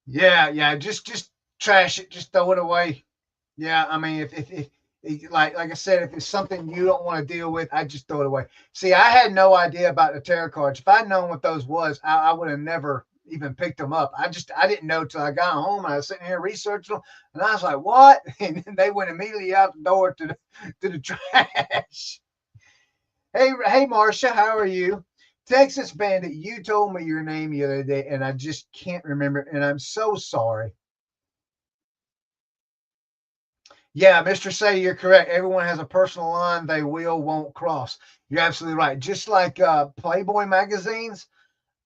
Yeah, yeah. Just trash it. Just throw it away. Yeah, I mean, like I said, if it's something you don't want to deal with, I just throw it away. See, I had no idea about the tarot cards. If I'd known what those was, I would have never even picked them up. I didn't know till I got home and I was sitting here researching them, and I was like, "What?" And then they went immediately out the door to the trash. Hey, Marcia, how are you? Texas Bandit, you told me your name the other day, and I just can't remember, and I'm so sorry. Yeah, Mr. Say, you're correct. Everyone has a personal line they won't cross. You're absolutely right. Just like Playboy magazines,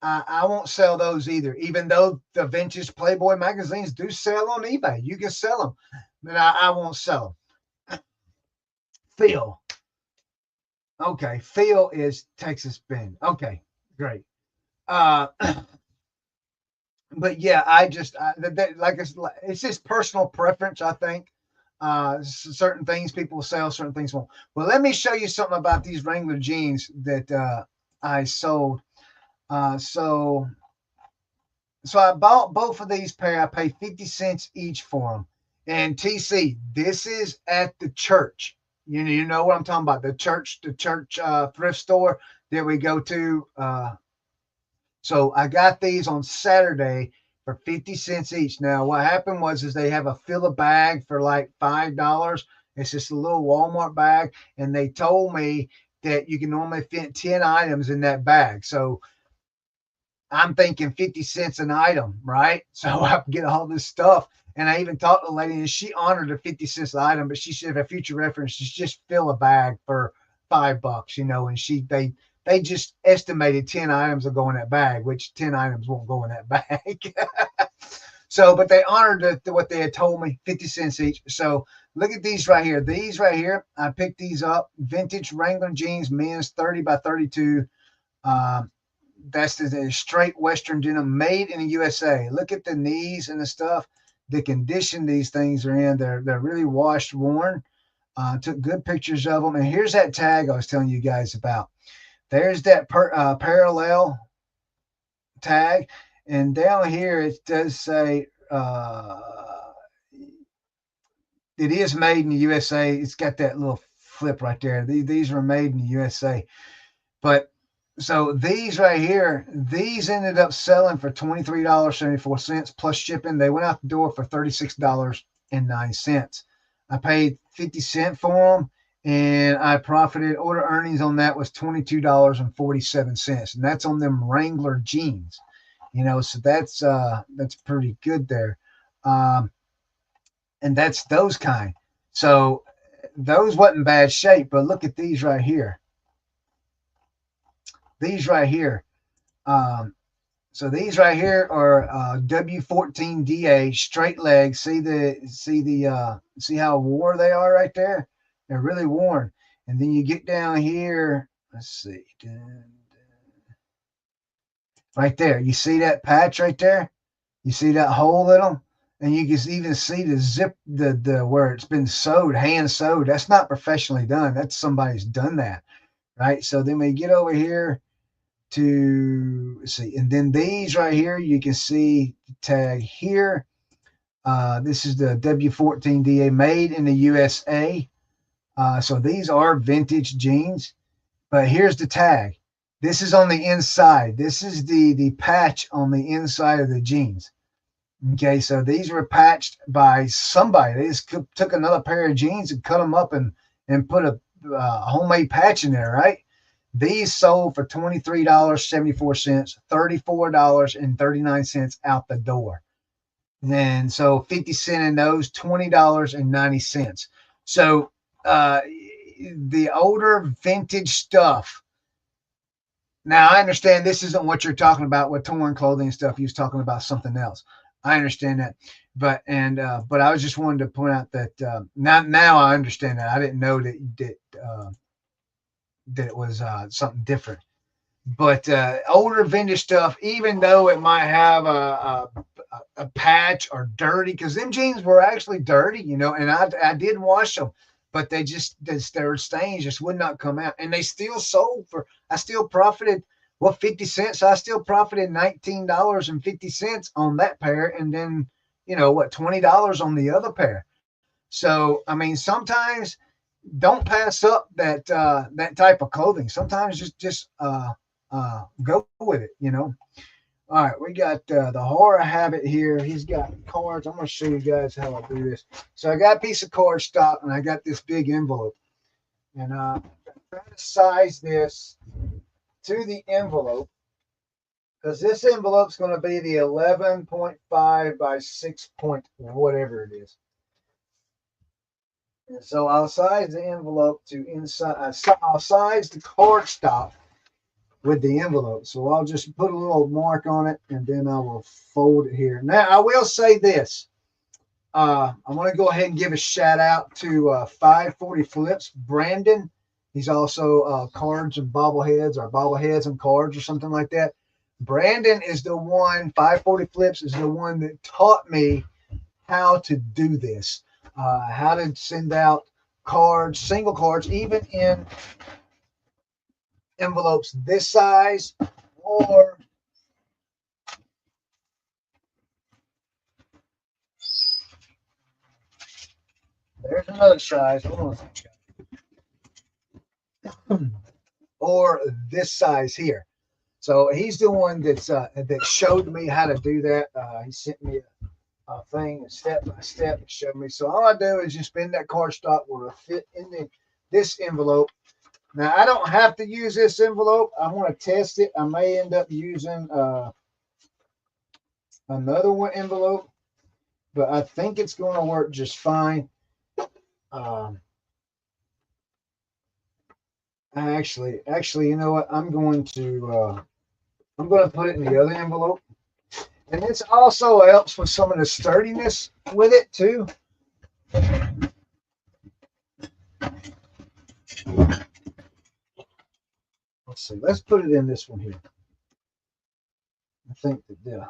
I won't sell those either, even though the vintage Playboy magazines do sell on eBay. You can sell them, but I won't sell them. Phil. Okay. Phil is Texas Bend. Okay. Great. Uh, but yeah, like it's just personal preference, I think. Certain things people sell, certain things won't. Well, let me show you something about these Wrangler jeans that I sold. Uh, so, so I bought both of these pair. I paid 50 cents each for them. And TC, this is at the church. You know what I'm talking about? The church thrift store that we go to. So I got these on Saturday for 50 cents each. Now, what happened was is they have a fill a bag for like $5. It's just a little Walmart bag, and they told me that you can normally fit 10 items in that bag. So I'm thinking 50 cents an item, right? So I get all this stuff. And I even talked to the lady, and she honored the 50 cents an item, but she said, for future reference, just fill a bag for $5, and they just estimated 10 items will go in that bag, which 10 items won't go in that bag. So, but they honored what they had told me, 50 cents each. So look at these right here. These right here, I picked these up. Vintage Wrangler jeans, men's 30 by 32. Um, that's the straight Western denim made in the USA. Look at the knees and the stuff. The condition these things are in. They're really washed, worn. Took good pictures of them. And here's that tag I was telling you guys about. There's that parallel tag. And down here it does say it is made in the USA. It's got that little flip right there. These were made in the USA. But so these right here, these ended up selling for $23.74 plus shipping. They went out the door for $36.09. I paid 50 cents for them, and I profited. Order earnings on that was $22.47, and that's on them Wrangler jeans. So that's pretty good there. Um, and that's those kind. So those wasn't bad shape, but look at these right here. These right here. Um, so these right here are W14DA straight legs. See how worn they are right there? They're really worn. And then you get down here. Let's see. Right there. You see that patch right there? You see that hole in them? And you can even see the zip, the where it's been sewed, hand sewed. That's not professionally done. That's somebody's done that, right? So then we get over here to see, and then these right here, you can see the tag here. This is the W14DA made in the USA. So these are vintage jeans, but here's the tag. This is on the inside. This is the patch on the inside of the jeans. Okay, so these were patched by somebody. They just took another pair of jeans and cut them up and put a homemade patch in there, right? These sold for $23.74, $34.39 out the door. And so 50 cents in those, $20.90. So the older vintage stuff. Now I understand this isn't what you're talking about with torn clothing and stuff. He was talking about something else. I understand that, but I was just wanting to point out that now I understand that. I didn't know that it was something different. But older vintage stuff, even though it might have a patch or dirty, because them jeans were actually dirty, and I did wash them, but their stains just would not come out, and they still sold for. I still profited 50 cents. I still profited $19.50 on that pair, and then $20 on the other pair. So I mean, sometimes don't pass up that type of clothing. Sometimes just go with it. You know. All right, we got the horror habit here. He's got cards. I'm going to show you guys how I do this. So I got a piece of card stock and I got this big envelope. And I'm trying to size this to the envelope because this envelope's going to be the 11.5 by 6 point whatever it is. And so I'll size the envelope to inside. I'll size the card stock with the envelope. So I'll just put a little mark on it and then I will fold it here. Now I will say this. I want to go ahead and give a shout out to 540 Flips, Brandon. He's also cards and bobbleheads or bobbleheads and cards or something like that. Brandon is the one, 540 Flips is the one that taught me how to do this, how to send out cards, single cards, even in envelopes this size or there's another size. Or this size here. So he's the one that showed me how to do that. He sent me a thing step by step and showed me. So all I do is just bend that cardstock where it'll fit in this envelope. Now I don't have to use this envelope. I want to test it. I may end up using another one envelope, but I think it's going to work just fine. Actually, you know what? I'm going to put it in the other envelope, and this also helps with some of the sturdiness with it too. Let's see. Let's put it in this one here. I think that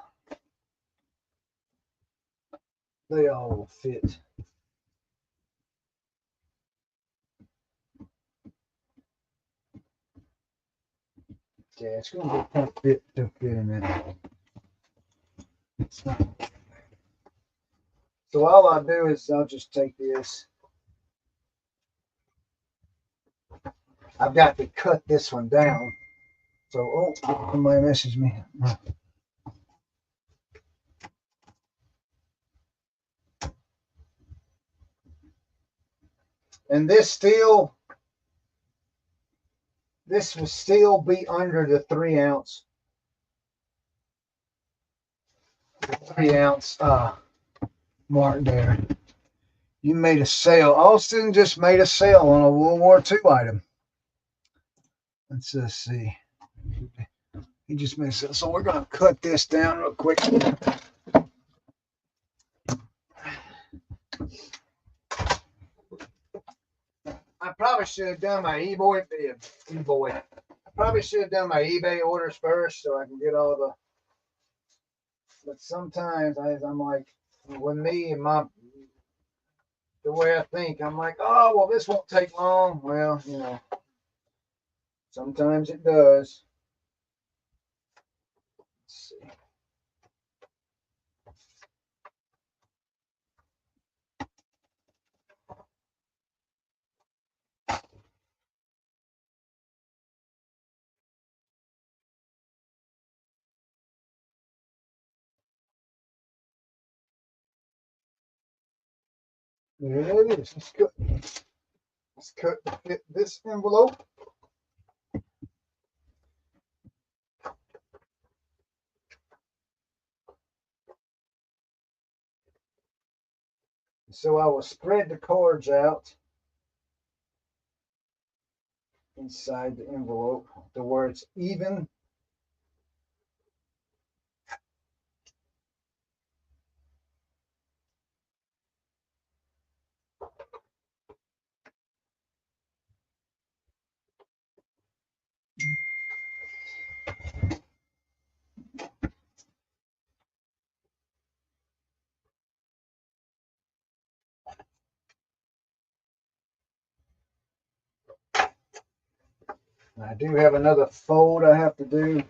they all will fit. Yeah, it's going to be kind of fit in there. It's not. So all I do is I'll just take this. I've got to cut this one down. So, oh, somebody messaged me. And this will still be under the 3 ounce. 3 ounce mark there. You made a sale. Austin just made a sale on a World War II item. Let's just see. He just made a sale. So we're going to cut this down real quick. I probably should have done my eBay. I probably should have done my eBay orders first so I can get all the. But sometimes I'm like, with me and the way I think, I'm like, oh, well, this won't take long. Well, you know, sometimes it does. Let's see. There it is. Let's cut to fit this envelope. So I will spread the cards out inside the envelope to where it's even. I do have another fold I have to do.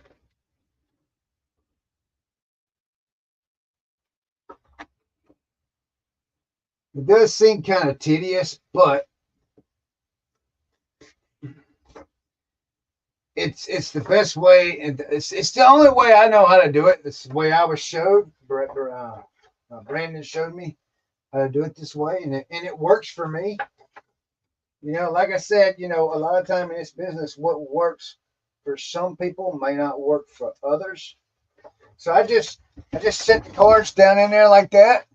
It does seem kind of tedious, but it's the best way, and it's the only way I know how to do it. It's the way I was showed. Brandon showed me how to do it this way, and it works for me. Like I said, a lot of time in this business, what works for some people may not work for others. So I just set the cards down in there like that,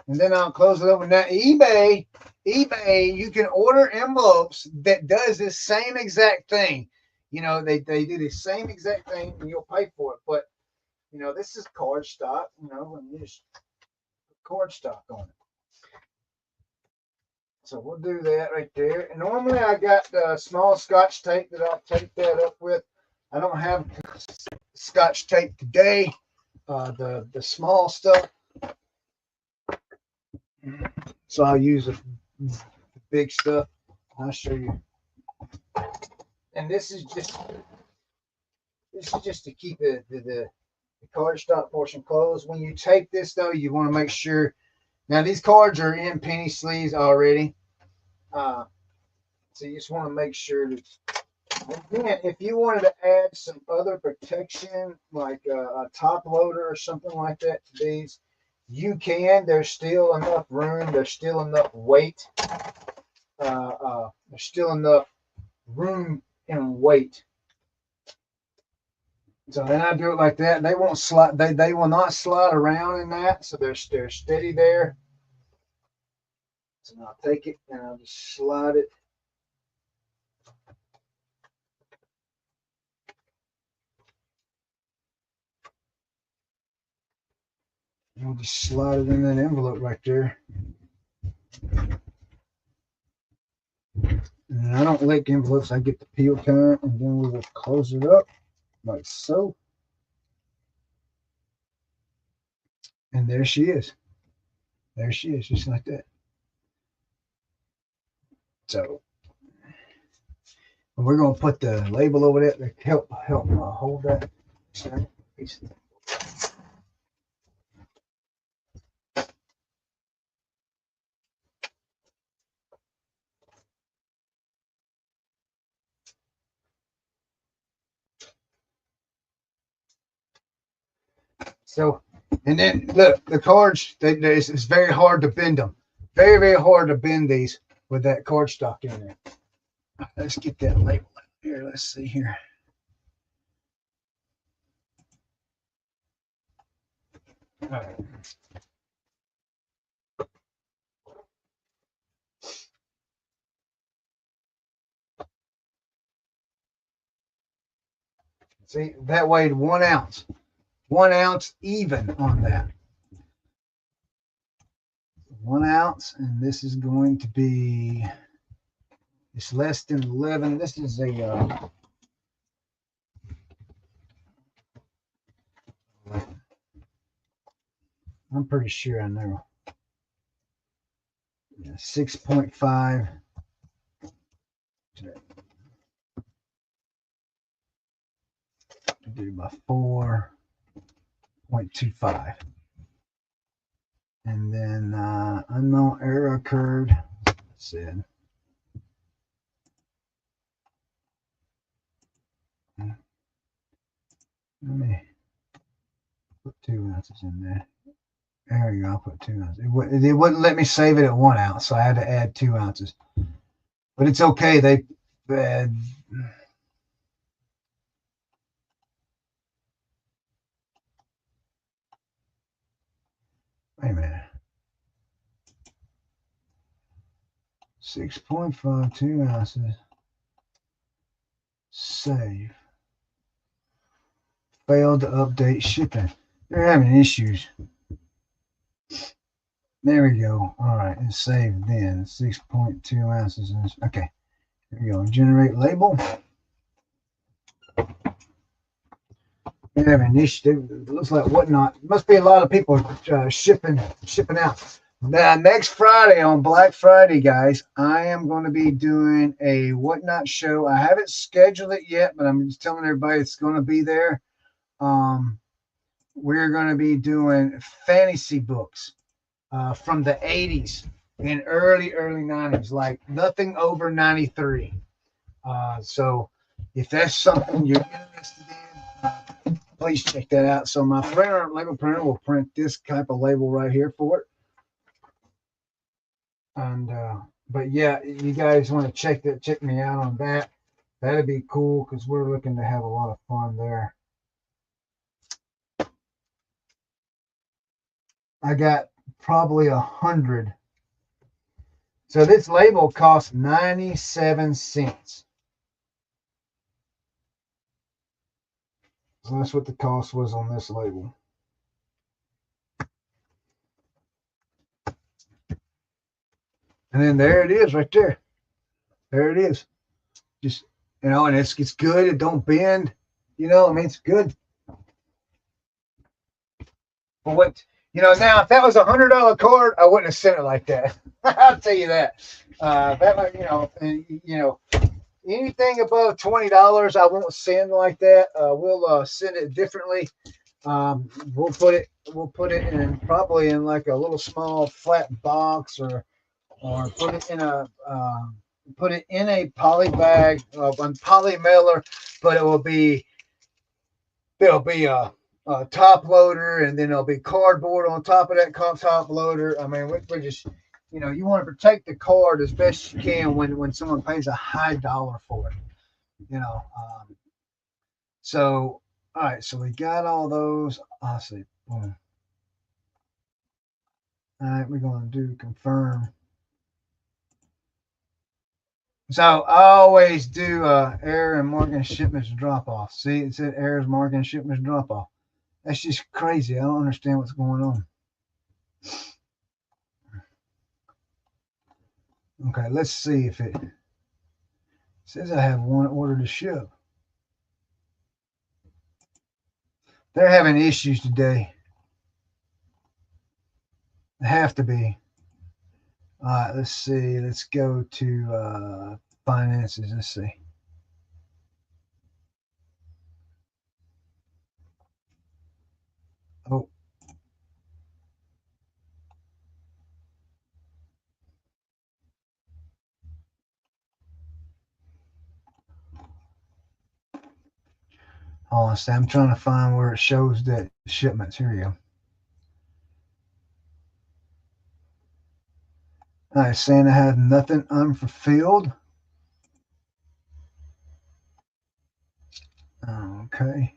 and then I'll close it over. Now eBay, you can order envelopes that does this same exact thing. They do the same exact thing, and you'll pay for it. But this is card stock. And you just put card stock on it. So we'll do that right there. And normally I got small Scotch tape that I'll tape that up with. I don't have Scotch tape today. The small stuff. So I'll use the big stuff. I'll show you. And this is just to keep the cardstock portion closed. When you tape this though, you want to make sure. Now these cards are in penny sleeves already. So you just want to make sure that. Again, if you wanted to add some other protection, like a top loader or something like that to these, you can. There's still enough room. There's still enough weight. There's still enough room and weight. So then I do it like that. They won't slide. They will not slide around in that. So they're steady there. So I'll take it and I'll just slide it. And we'll just slide it in that envelope right there. And I don't lick envelopes. I get the peel time, and then we will close it up like so. And there she is. There she is, just like that. So we're going to put the label over that to help hold that. So, and then look, the cards, it's very hard to bend them. Very, very hard to bend these with that cardstock in there. Let's get that label out here. Let's see here. All right. See, that weighed 1 ounce. 1 ounce even on that. 1 ounce, and this is going to be, it's less than 11. This is a I'm pretty sure I know. Yeah, 6.5. Divided by 4.25. And then unknown error occurred. Said. Let me put 2 ounces in there. There you go. I'll put 2 ounces. It wouldn't let me save it at 1 ounce, so I had to add 2 ounces. But it's okay. Wait a minute. 6.5, 2 ounces. Save. Failed to update shipping. They're having issues. There we go. All right, it's saved then. 6.2 ounces. Okay, here we go. Generate label. They're having issues. It looks like whatnot. Must be a lot of people shipping out. Now, next Friday on Black Friday, guys, I am going to be doing a whatnot show. I haven't scheduled it yet, but I'm just telling everybody it's going to be there. We're going to be doing fantasy books from the 80s. in early 90s, like nothing over 93. So if that's something you're interested in, please check that out. So my printer, label printer, will print this type of label right here for it. And but yeah, you guys want to check me out on that. That'd be cool because we're looking to have a lot of fun there. I got probably 100. So this label costs 97 cents. So that's what the cost was on this label. And then there it is right there. There it is. Just, and it's good. It don't bend. It's good. But what, now if that was $100 card, I wouldn't have sent it like that. I'll tell you that. That might, anything above $20, I won't send like that. We'll send it differently. We'll put it in probably in like a little small flat box, or put it in a poly bag, on poly mailer, but it'll be a top loader, and then there'll be cardboard on top of that top loader. I mean, we're just, you want to protect the card as best you can when someone pays a high dollar for it, So, all right, so we got all those. I'll see. Boom. All right, we're going to do confirm. So I always do error and marking shipments drop off. See, it said errors marking shipments drop off. That's just crazy. I don't understand what's going on. Okay, let's see if it says I have one order to ship. They're having issues today. They have to be. All right, let's see. Let's go to finances. Let's see. Oh. Hold on, I'm trying to find where it shows that shipments. Here you go. All right, saying I have nothing unfulfilled. Okay.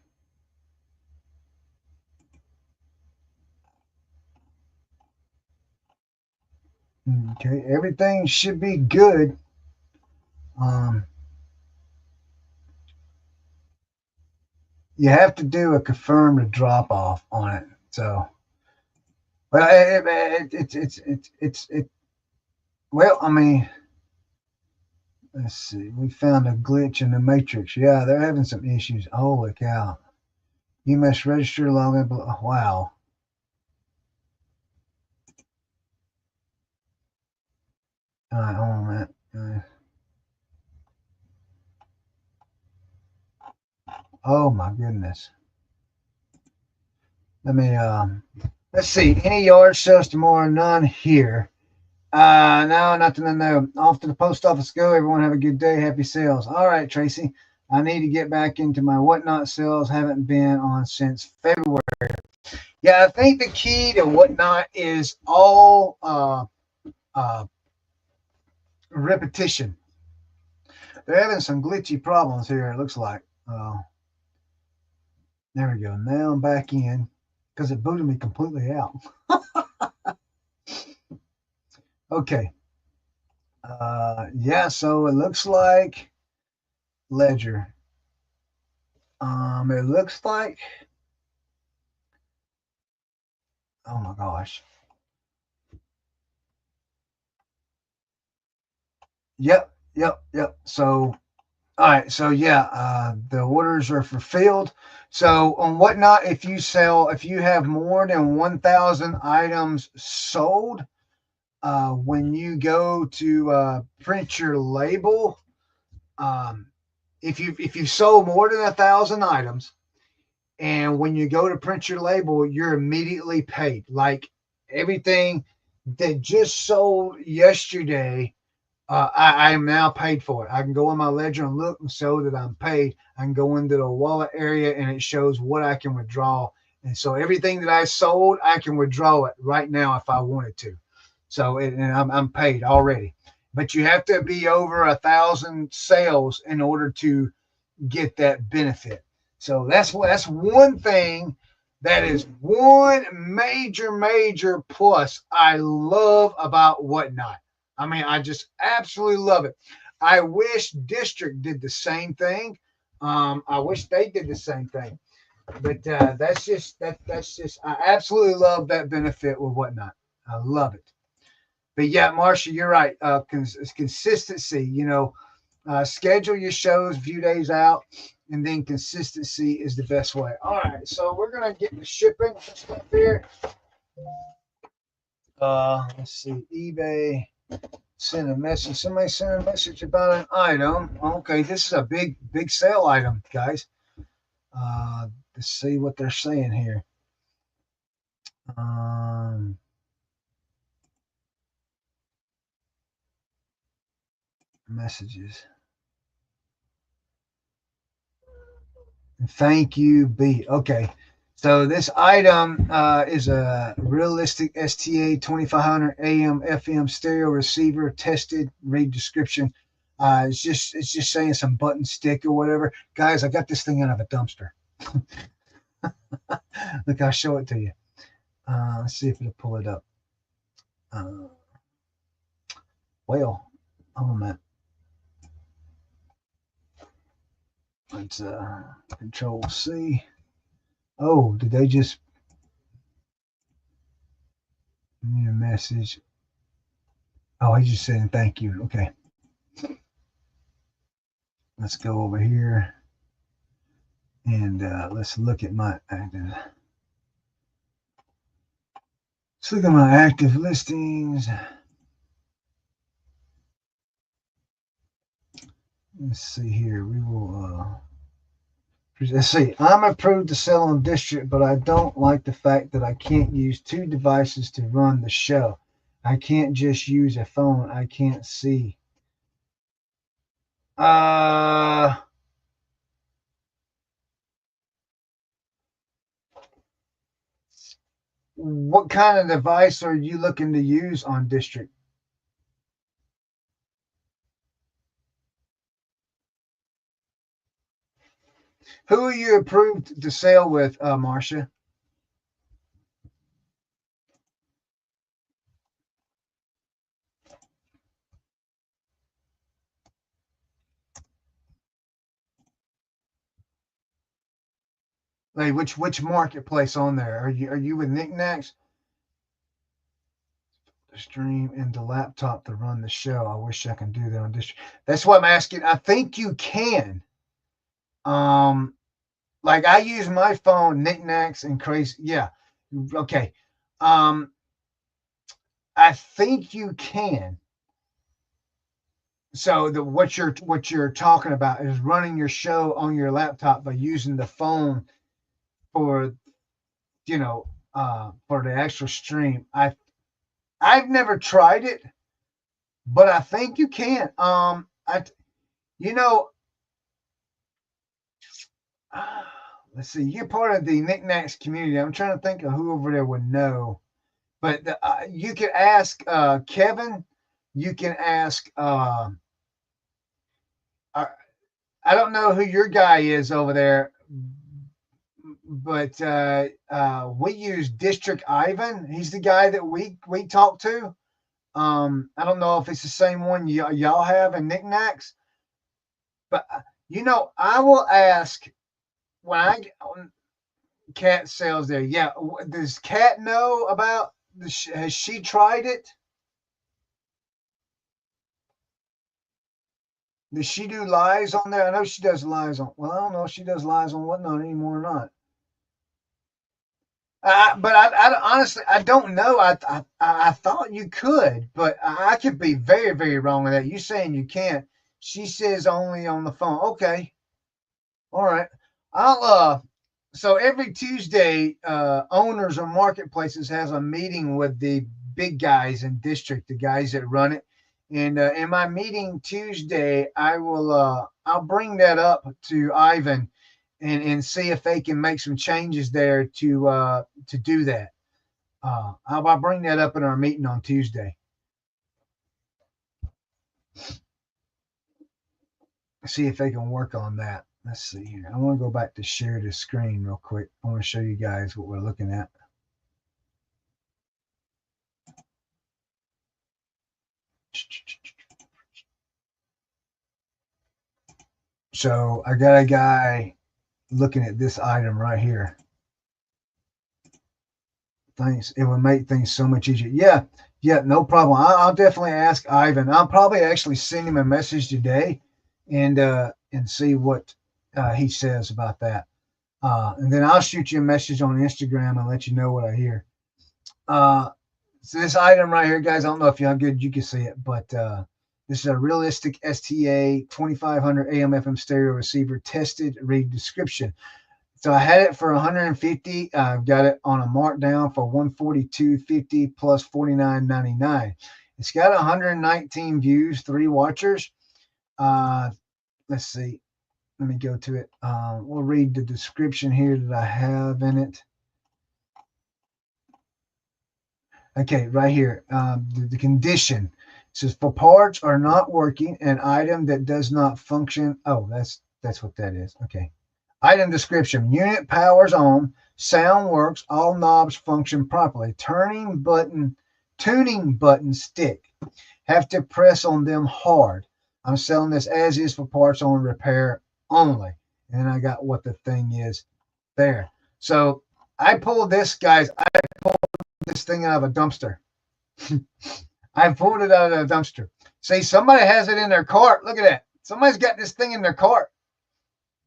Okay, everything should be good. You have to do a confirm to drop off on it. So, well, it's well, I mean, let's see. We found a glitch in the matrix. Yeah, they're having some issues. Holy cow! You must register login. Wow. All right, hold on a minute. Oh my goodness. Let me let's see. Any yard sales tomorrow? None here. No, nothing to know. Off to the post office go. Everyone have a good day. Happy sales. All right, Tracy. I need to get back into my whatnot sales. Haven't been on since February. Yeah, I think the key to whatnot is all repetition. They're having some glitchy problems here, it looks like. There we go. Now I'm back in because it booted me completely out. Okay. Yeah, so it looks like ledger. It looks like, oh my gosh. Yep. So, all right. So yeah, the orders are fulfilled. So on whatnot, if you have more than 1,000 items sold, when you go to print your label, if you sold more than 1,000 items, and when you go to print your label, you're immediately paid. Like everything, that just sold yesterday. I am now paid for it. I can go in my ledger and look and show that I'm paid. I can go into the wallet area and it shows what I can withdraw. And so everything that I sold, I can withdraw it right now if I wanted to. So and I'm paid already. But you have to be over 1,000 sales in order to get that benefit. So that's one thing. That is one major plus I love about Whatnot. I mean, I just absolutely love it. I wish District did the same thing. I wish they did the same thing. But that's just I absolutely love that benefit with Whatnot. I love it. But yeah, Marsha, you're right. Consistency. Schedule your shows a few days out, and then consistency is the best way. All right, so we're gonna get the shipping stuff here. Let's see, eBay. Send a message. Somebody sent a message about an item. Okay, this is a big sale item, guys. Let's see what they're saying here. Um, Messages. Thank you, B. Okay. So this item is a realistic STA 2500 AM FM stereo receiver tested. Read description. It's just saying some button stick or whatever. Guys, I got this thing out of a dumpster. Look, I'll show it to you. Let's see if it'll pull it up. Uh, well, hold on a minute. Let's Control C. Oh, did they just need a message? Oh, he's just saying thank you. Okay. Let's go over here and let's look at my active. Let's look at my active listings. Let's see here. We will. Let's see. I'm approved to sell on District, but I don't like the fact that I can't use two devices to run the show. I can't just use a phone. I can't see. Uh, what kind of device are you looking to use on District? Who are you approved to sell with, Marcia? Like which marketplace on there? Are you with Knickknacks? The stream and the laptop to run the show. I wish I can do that on District. That's what I'm asking. I think you can. Um, like I use my phone, Knickknacks and crazy. Yeah. Okay. Um, I think you can. So what you're talking about is running your show on your laptop by using the phone for you know for the actual stream. I've never tried it, but I think you can. I you know let's see. You're part of the Knickknacks community. I'm trying to think of who over there would know, but you can ask Kevin. You can ask. I, I don't know who your guy is over there, but we use District Ivan. He's the guy that we talk to. I don't know if it's the same one y'all have in Knickknacks, but I will ask when I Cat sales there. Yeah, does Cat know about? Has she tried it? Does she do lives on there? I know she does lives on. Well, I don't know if she does lives on Whatnot anymore or not. But I honestly I don't know. I thought you could, but I could be very wrong with that. You saying you can't? She says only on the phone. Okay, all right. I'll So every Tuesday, owners of marketplaces has a meeting with the big guys in district, the guys that run it. And in my meeting Tuesday, I'll bring that up to Ivan and see if they can make some changes there to do that. I'll bring that up in our meeting on Tuesday. See if they can work on that. Let's see here. I want to go back to share the screen real quick. I want to show you guys what we're looking at. So I got a guy looking at this item right here. Thanks. It would make things so much easier. Yeah, no problem. I'll definitely ask Ivan. I'll probably actually send him a message today and see what he says about that. And then I'll shoot you a message on Instagram and let you know what I hear. So this item right here, guys, I don't know if how good you can see it, but this is a realistic STA 2500 AM FM stereo receiver tested. Read description. So I had it for 150. I've got it on a markdown for 142.50 plus 49.99. It's got 119 views, 3 watchers. Let's see. Let me go to it. We'll read the description here that I have in it. Okay, right here. The condition. It says for parts are not working, an item that does not function. Oh, that's what that is. Okay. Item description. Unit powers on. Sound works. All knobs function properly. Tuning button stick. Have to press on them hard. I'm selling this as is for parts on repair only. And then I got what the thing is there. So I pulled this, guys. I pulled this thing out of a dumpster. I pulled it out of a dumpster. See, somebody has it in their cart. Look at that. Somebody's got this thing in their cart.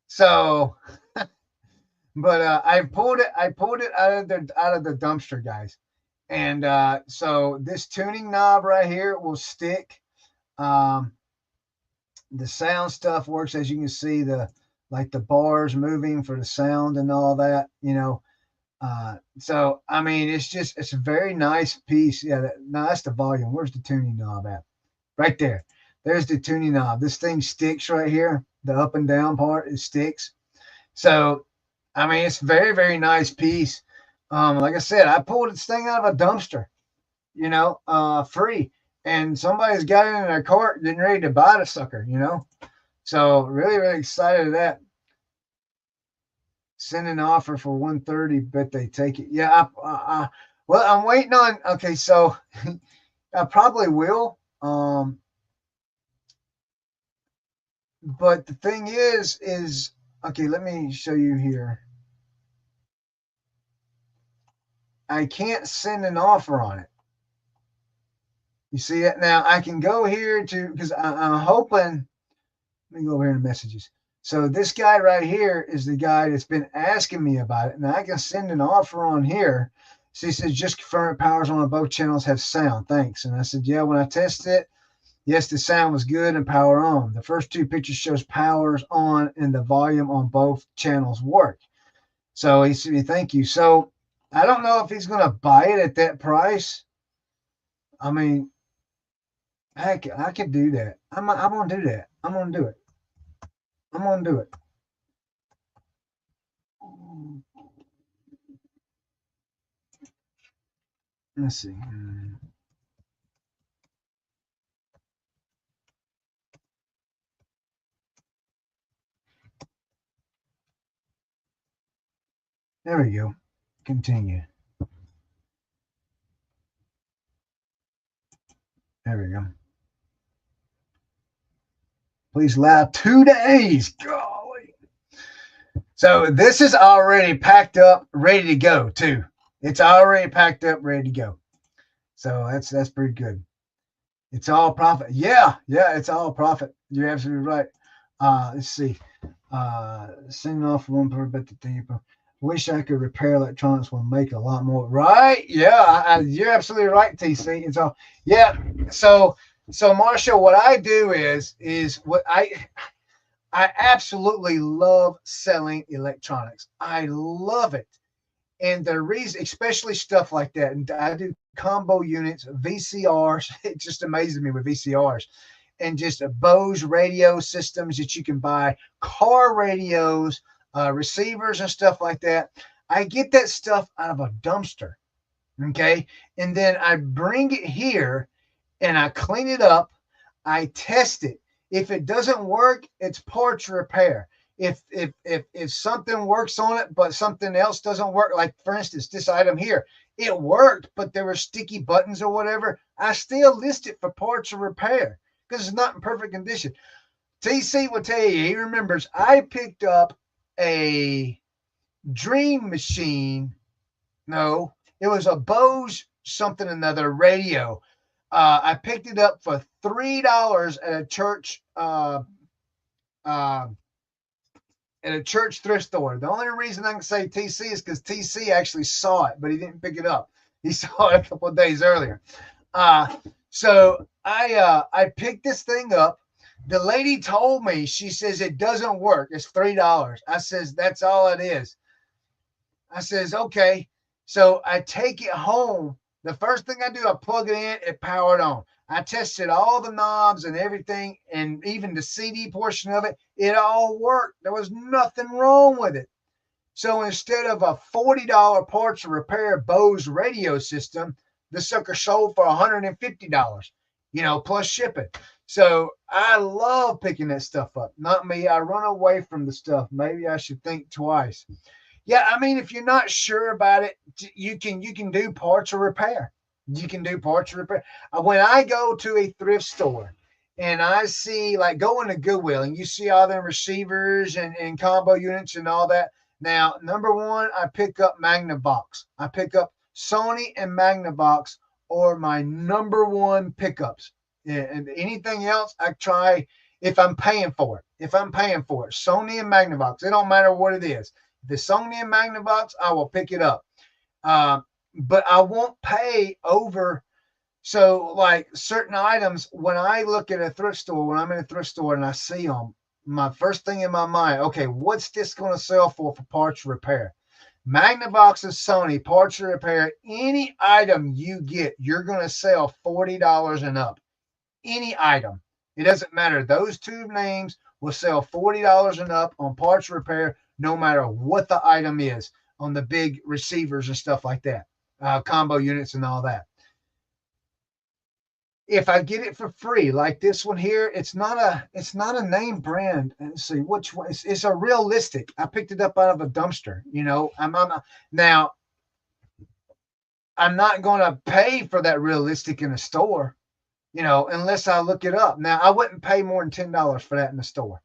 So, but I pulled it out of the dumpster, guys. And so this tuning knob right here will stick. The sound stuff works, as you can see, the bars moving for the sound and all that, so I mean, it's a very nice piece. Yeah, that's the volume. Where's the tuning knob at? Right there. There's the tuning knob. This thing sticks right here. The up and down part, it sticks. So I mean, it's very, very nice piece. Like I said, I pulled this thing out of a dumpster, free. And somebody's got it in their cart getting ready to buy the sucker, So really, really excited at that. Send an offer for 130, bet they take it. Yeah, well, I'm waiting on. Okay, so I probably will. But the thing is okay. Let me show you here. I can't send an offer on it. You see it now? I can go here because I'm hoping. Let me go over here to messages. So this guy right here is the guy that's been asking me about it. Now I can send an offer on here. So he says, just confirm powers on both channels have sound. Thanks. And I said, yeah, when I tested it, yes, the sound was good and power on. The first 2 pictures shows powers on and the volume on both channels work. So he said, thank you. So I don't know if he's going to buy it at that price. I mean, heck, I could do that. I'm going to do that. I'm going to do it. I'm going to do it. Let's see. There we go. Continue. There we go. Please allow 2 days. Golly. So this is already packed up, ready to go too. It's already packed up, ready to go. So that's pretty good. It's all profit. Yeah, it's all profit. You're absolutely right. Let's see. Sending off one per bet the thing. Wish I could repair electronics will make a lot more. Right? Yeah, you're absolutely right, TC. It's all So Marshall, what I do is what I absolutely love selling electronics. I love it. And the reason, especially stuff like that, and I do combo units, VCRs. It just amazes me with VCRs and just Bose radio systems that you can buy, car radios, receivers, and stuff like that. I get that stuff out of a dumpster. Okay. And then I bring it here and I clean it up. I test it. If it doesn't work, it's parts repair. If something works on it, but something else doesn't work, like for instance, this item here, it worked, but there were sticky buttons or whatever, I still list it for parts of repair because it's not in perfect condition. TC will tell you, he remembers I picked up a Dream Machine. No, it was a Bose something another radio. I picked it up for $3 uh, at a church thrift store. The only reason I can say TC is because TC actually saw it, but he didn't pick it up. He saw it a couple of days earlier. So I picked this thing up. The lady told me, she says it doesn't work. It's $3. I says that's all it is. I says okay. So I take it home. The first thing I do, I plug it in, it powered on. I tested all the knobs and everything, and even the CD portion of it. It all worked. There was nothing wrong with it. So instead of a $40 parts repair Bose radio system, the sucker sold for $150, plus shipping. So I love picking that stuff up. Not me. I run away from the stuff. Maybe I should think twice. Yeah, I mean, if you're not sure about it, you can do parts of repair. You can do parts of repair. When I go to a thrift store and I see, like, go into Goodwill and you see all them receivers and combo units and all that. Now, number one, I pick up Magnavox. I pick up Sony and Magnavox or my number one pickups. And anything else, I try if I'm paying for it. Sony and Magnavox. It don't matter what it is. The Sony and Magnavox, I will pick it up. But I won't pay over. So, like certain items, when I look at a thrift store, when I'm in a thrift store and I see them, my first thing in my mind, okay, what's this going to sell for parts repair? Magnavox and Sony, parts repair, any item you get, you're going to sell $40 and up. Any item. It doesn't matter. Those two names will sell $40 and up on parts repair, no matter what the item is, on the big receivers and stuff like that, combo units and all that. If I get it for free, like this one here, it's not a name brand. Let's see which one. It's a realistic. I picked it up out of a dumpster. Now I'm not going to pay for that realistic in a store, unless I look it up. Now I wouldn't pay more than $10 for that in the store.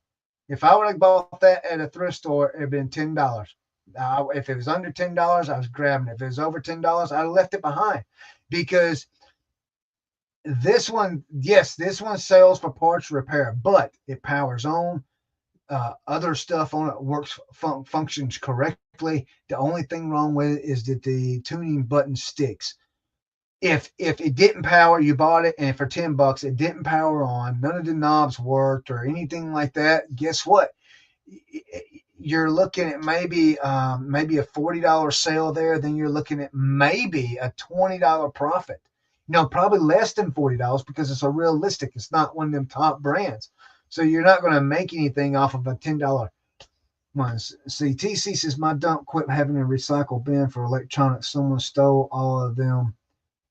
If I would have bought that at a thrift store, it'd been $10. If it was under $10, I was grabbing it. If it was over $10, I'd have left it behind, because this one sells for parts repair, but it powers on. Other stuff on it works, functions correctly. The only thing wrong with it is that the tuning button sticks. If it didn't power, you bought it, and for $10 it didn't power on, none of the knobs worked or anything like that, guess what? You're looking at maybe a $40 sale there. Then you're looking at maybe a $20 profit. Probably less than $40 because it's a realistic. It's not one of them top brands. So you're not going to make anything off of a $10 one. See, TC says, my dump quit having a recycle bin for electronics. Someone stole all of them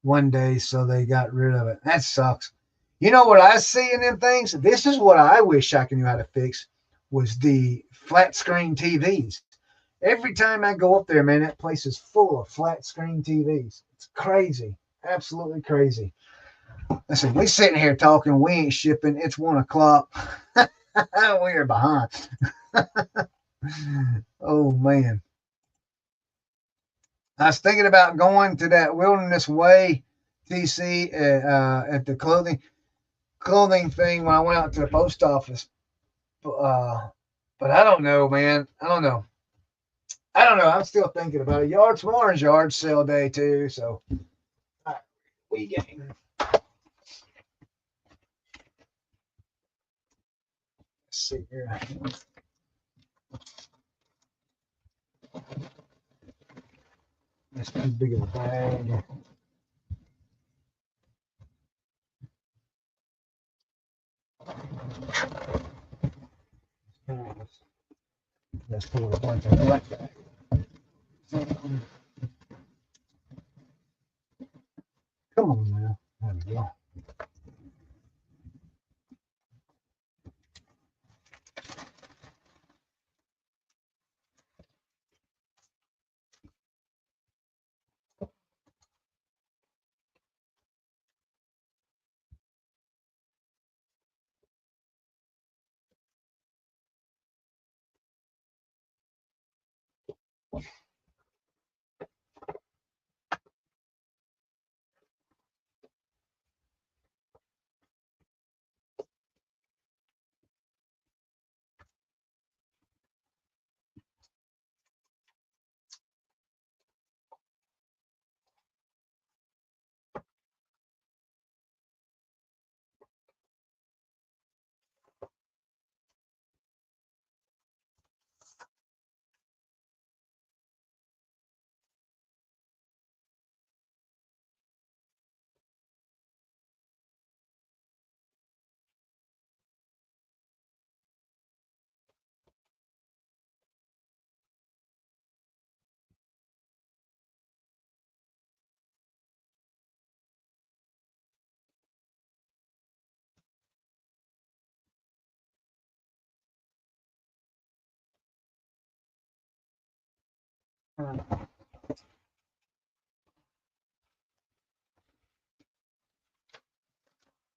one day, so they got rid of it. That sucks. You know what I see in them things? This is what I wish I knew how to fix, was the flat screen TVs. Every time I go up there, man, that place is full of flat screen TVs. It's crazy. Absolutely crazy. Listen, we sitting here talking. We ain't shipping. It's 1:00. We're behind. Oh, man. I was thinking about going to that Wilderness Way, TC, at the clothing thing when I went out to the post office. But I don't know, man. I don't know. I'm still thinking about it. Tomorrow's yard sale day too, so we getting. Let's see here. That's too big of a bag. store a bunch of black bag. Come on now. There we go.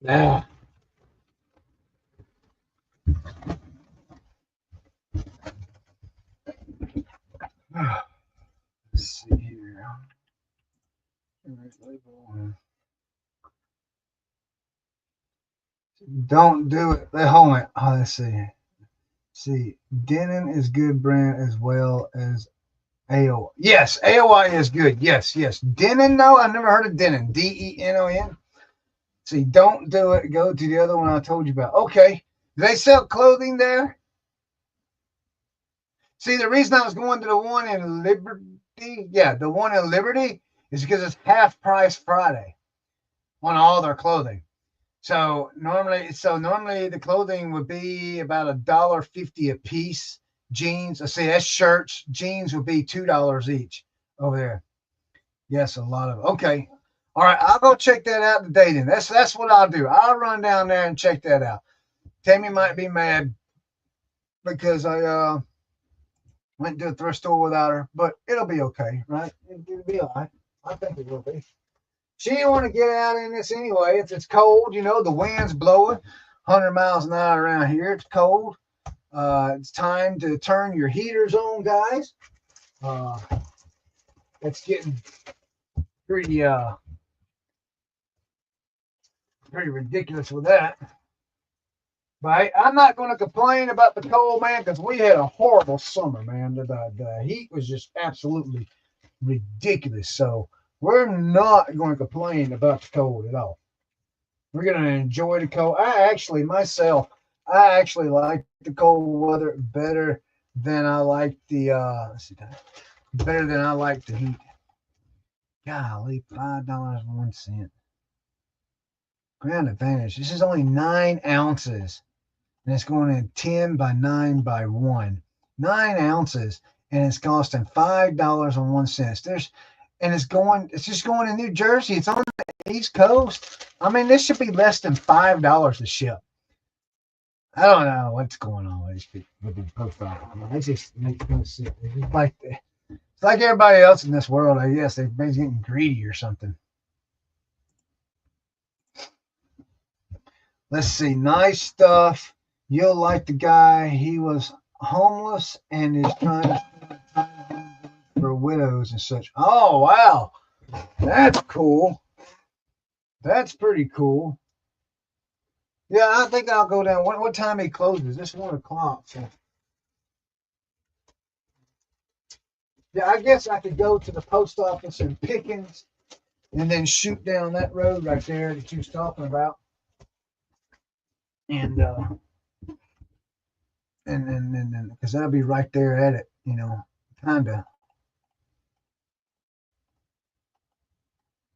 Now, let's see here. Don't do it. Hold on. Oh, let's see. See, Denon is good brand as well as AOI. Yes, AOI is good. Yes, yes. Denon, no, I've never heard of Denon. Denon. See, don't do it. Go to the other one I told you about. Okay. Do they sell clothing there? See, the reason I was going to the one in Liberty, the one in Liberty, is because it's half price Friday on all their clothing. So normally the clothing would be about $1.50 a piece. Jeans, I see that's shirts. Jeans would be $2 each over there. Yes, a lot of okay. All right, I'll go check that out today. Then that's what I'll do. I'll run down there and check that out. Tammy might be mad because I went to a thrift store without her, but it'll be okay, right? It'll be all right. I think it will be. She didn't want to get out in this anyway. It's cold, the wind's blowing 100 miles an hour around here. It's cold. It's time to turn your heaters on, guys. It's getting pretty ridiculous with that. But I'm not going to complain about the cold, man, because we had a horrible summer, man. The heat was just absolutely ridiculous. So we're not going to complain about the cold at all. We're going to enjoy the cold. I actually like the cold weather better than I like the heat. Golly, $5.01. Ground advantage. This is only 9 ounces. And it's going in 10 by 9 by 1. 9 ounces. And it's costing $5.01. It's just going to New Jersey. It's on the East Coast. I mean, this should be less than $5 to ship. I don't know what's going on with these people with the profile. I mean, they just make no sense. It's like everybody else in this world, I guess. They're getting greedy or something. Let's see. Nice stuff. You'll like the guy. He was homeless and is trying to for widows and such. Oh, wow. That's cool. That's pretty cool. Yeah, I think I'll go down. What time he closes? It's 1 o'clock. So. Yeah, I guess I could go to the post office in Pickens and then shoot down that road right there that you was talking about. And because that'll be right there at it, kind of.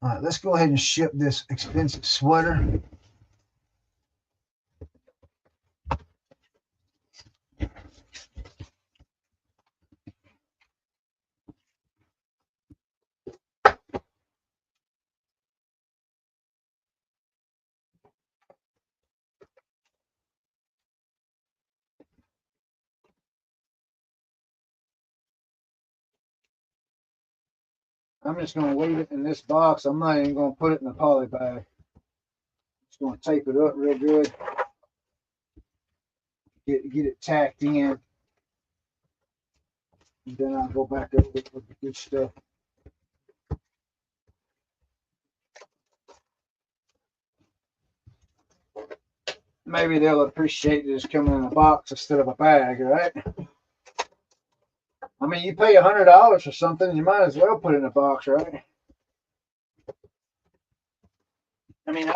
All right, let's go ahead and ship this expensive sweater. I'm just going to leave it in this box. I'm not even going to put it in a poly bag. Just going to tape it up real good. Get it tacked in. And then I'll go back over it with the good stuff. Maybe they'll appreciate it as coming in a box instead of a bag, right? I mean, you pay $100 for something, you might as well put it in a box, right? I mean,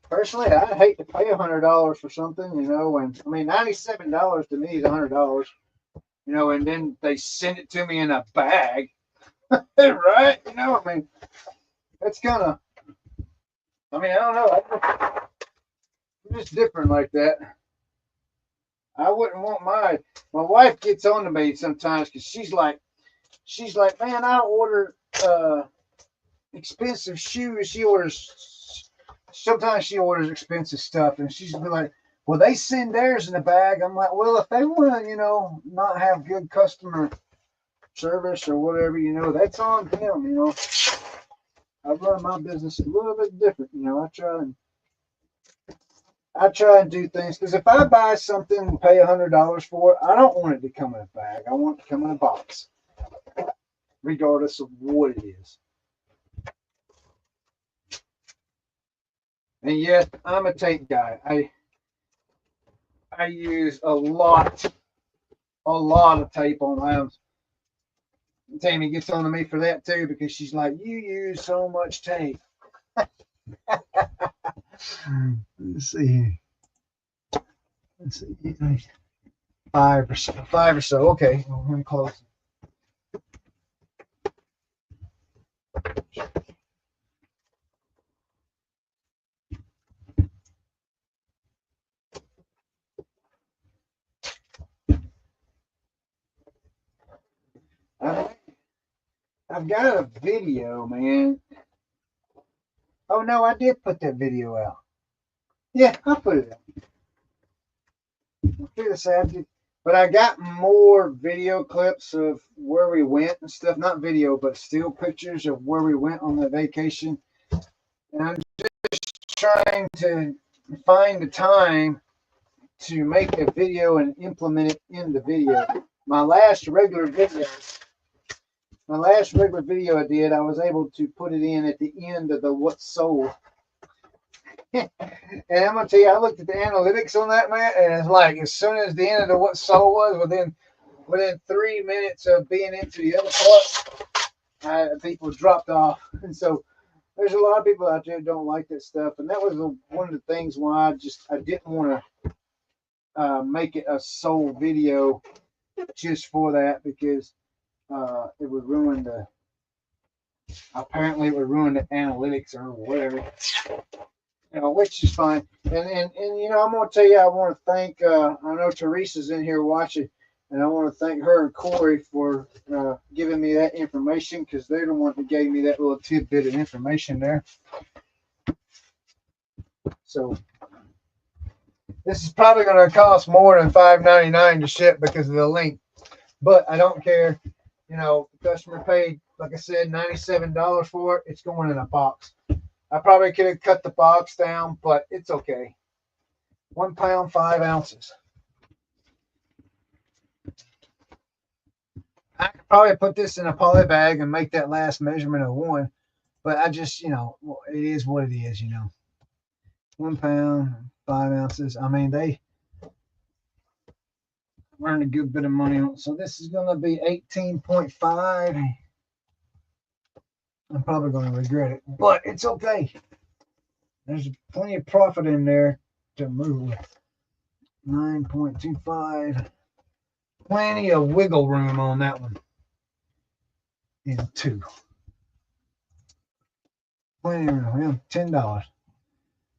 personally, I'd hate to pay $100 for something, you know, and I mean, $97 to me is $100, you know, and then they send it to me in a bag, right? You know, I mean, that's kind of, I mean, I don't know. I'm just different like that. I wouldn't want my wife gets on to me sometimes because she's like, man, I order expensive shoes. Sometimes she orders expensive stuff, and she's be like, well, they send theirs in a bag. I'm like, well, if they want to, you know, not have good customer service or whatever, you know, that's on them, you know. I run my business a little bit different, you know. I try and do things because if I buy something and pay $100 for it, I don't want it to come in a bag. I want it to come in a box, regardless of what it is. And yet, I'm a tape guy. I use a lot of tape on items. Tammy gets on to me for that too because she's like, you use so much tape. Let's see here. Let's see. Five or so. Okay, well, I'm close. I've got a video, man. Oh no, I did put that video out. Yeah, I put it out. I figured to say I did, but I got more video clips of where we went and stuff. Not video, but still pictures of where we went on the vacation. And I'm just trying to find the time to make a video and implement it in the video. My last regular video I did, I was able to put it in at the end of the what sold. And I'm gonna tell you, I looked at the analytics on that, man, and it's like as soon as the end of the what sold was, within 3 minutes of being into the other part, people dropped off. And so there's a lot of people out there who don't like that stuff, and that was one of the things why I didn't want to make it a sold video just for that, because it would ruin the analytics or whatever, you know, which is fine. And you know, I'm gonna tell you, I want to thank I know Teresa's in here watching, and I want to thank her and Corey for giving me that information, because they're the one that gave me that little tidbit of information there. So this is probably going to cost more than $5.99 to ship because of the link, but I don't care. You know, the customer paid, like I said, $97 for it. It's going in a box. I probably could have cut the box down, but it's okay. 1 pound, 5 ounces. I could probably put this in a poly bag and make that last measurement of 1, but I just, you know, it is what it is, you know. 1 pound, 5 ounces. I mean, they earned a good bit of money on it. So this is going to be 18.5. I'm probably going to regret it, but it's okay. There's plenty of profit in there to move with. 9.25. Plenty of wiggle room on that one. In 2. Plenty of room. $10.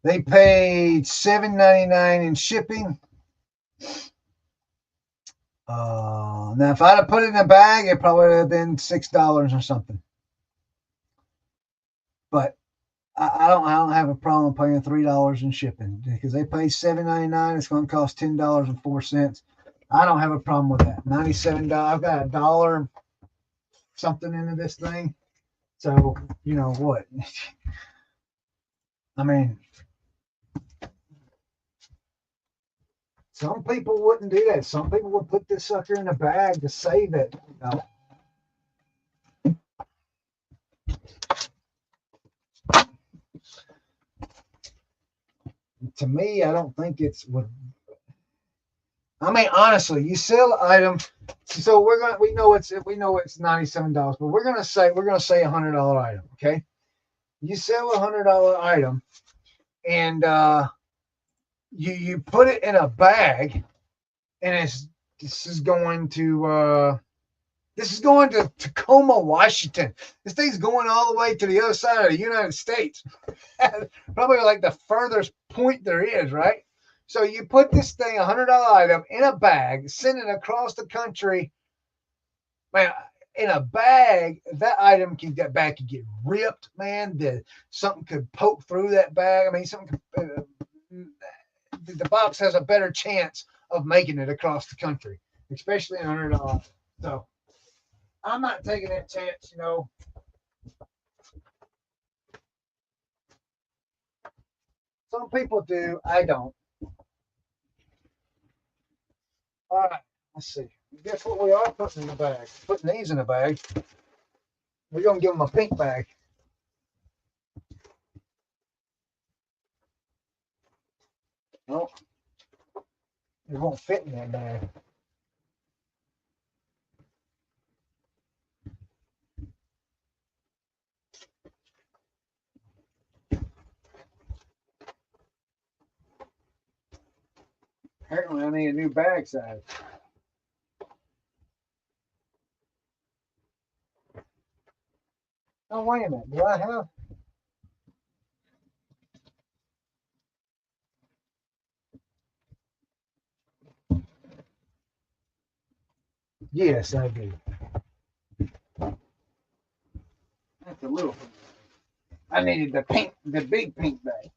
They paid $7.99 in shipping. Now, if I'd have put it in a bag, it probably would have been $6 or something. But I don't have a problem paying $3 in shipping, because they pay $7.99. It's going to cost $10.04. I don't have a problem with that. $97. I've got $1 something into this thing. So, you know what? I mean, some people wouldn't do that. Some people would put this sucker in a bag to save it. You know? To me, I don't think it's what. I mean, honestly, you sell an item. So we know it's $97, but we're gonna say $100 item. Okay, you sell $100 item, and you put it in a bag, and this is going to Tacoma, Washington. This thing's going all the way to the other side of the United States. Probably like the furthest point there is, right? So you put this thing, $100 item, in a bag, send it across the country. Man, in a bag, that bag could get ripped, man. Something could poke through that bag. I mean, the box has a better chance of making it across the country, especially in $100. So I'm not taking that chance, you know. Some people do. I don't. All right. Let's see. Guess what we are putting in the bag? Putting these in the bag. We're going to give them a pink bag. No, it won't fit in that bag. Apparently, I need a new bag size. Oh, wait a minute. Do I have? Yes, I do. That's a little. I needed the big pink bag.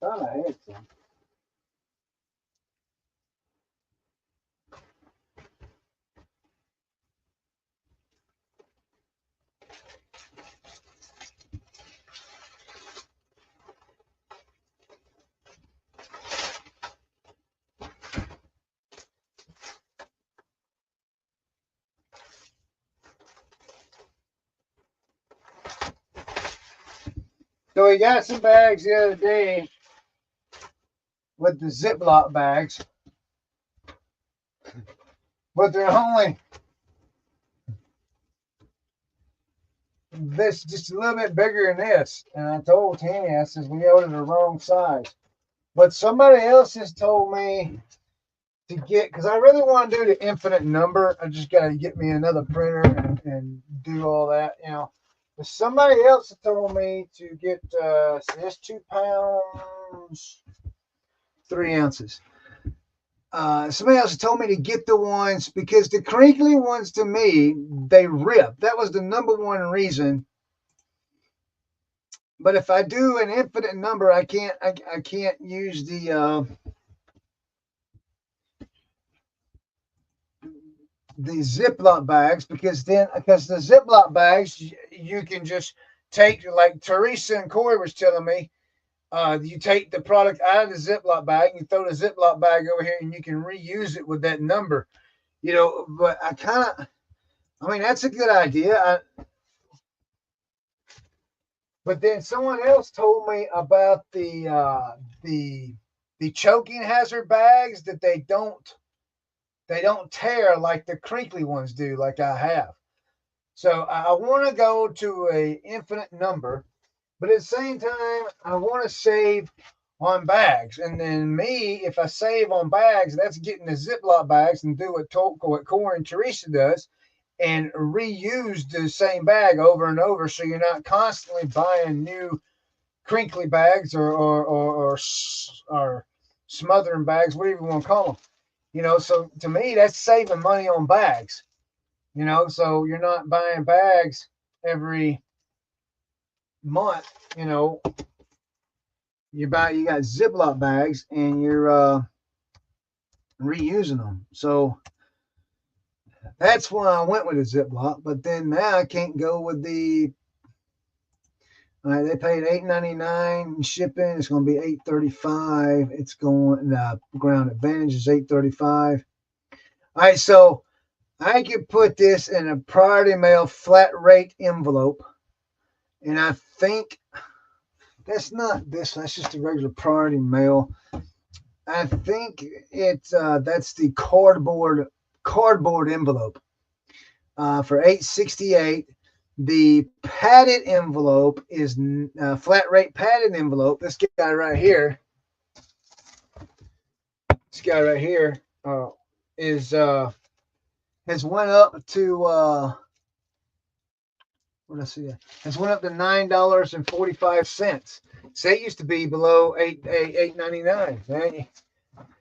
Thought I had some. So we got some bags the other day with the Ziploc bags, but they're only this just a little bit bigger than this. And I told Tammy, I says we ordered the wrong size. But somebody else has told me to get, because I really want to do the infinite number. I just got to get me another printer and do all that, you know. But somebody else has told me to get this 2 pounds, 3 ounces. Somebody else told me to get the ones because the crinkly ones to me, they rip. That was the number one reason. But if I do an infinite number, I can't use the Ziploc bags because the Ziploc bags you can just take, like Teresa and Corey was telling me, you take the product out of the Ziploc bag and you throw the Ziploc bag over here and you can reuse it with that number, you know. But I mean, that's a good idea. But then someone else told me about the choking hazard bags that they don't tear like the crinkly ones do, like I have. So I want to go to a infinite number, but at the same time, I want to save on bags. And then if I save on bags, that's getting the Ziploc bags and do what Corey and Teresa does and reuse the same bag over and over. So you're not constantly buying new crinkly bags or smothering bags, whatever you want to call them. You know, so to me, that's saving money on bags. You know, so you're not buying bags every month. You know, you got Ziploc bags and you're reusing them. So That's why I went with a Ziploc. But then now I can't go with the. All right, they paid $8.99 shipping. It's going to be $8.35. It's going. Ground Advantage is $8.35. All right, so I could put this in a Priority Mail flat rate envelope, and I think that's not this. That's just a regular Priority Mail. I think it's that's the cardboard envelope for $8.68. The padded envelope is flat rate padded envelope. This guy right here, is has went up to what did I see? Has went up to $9.45. So it used to be below $8.99.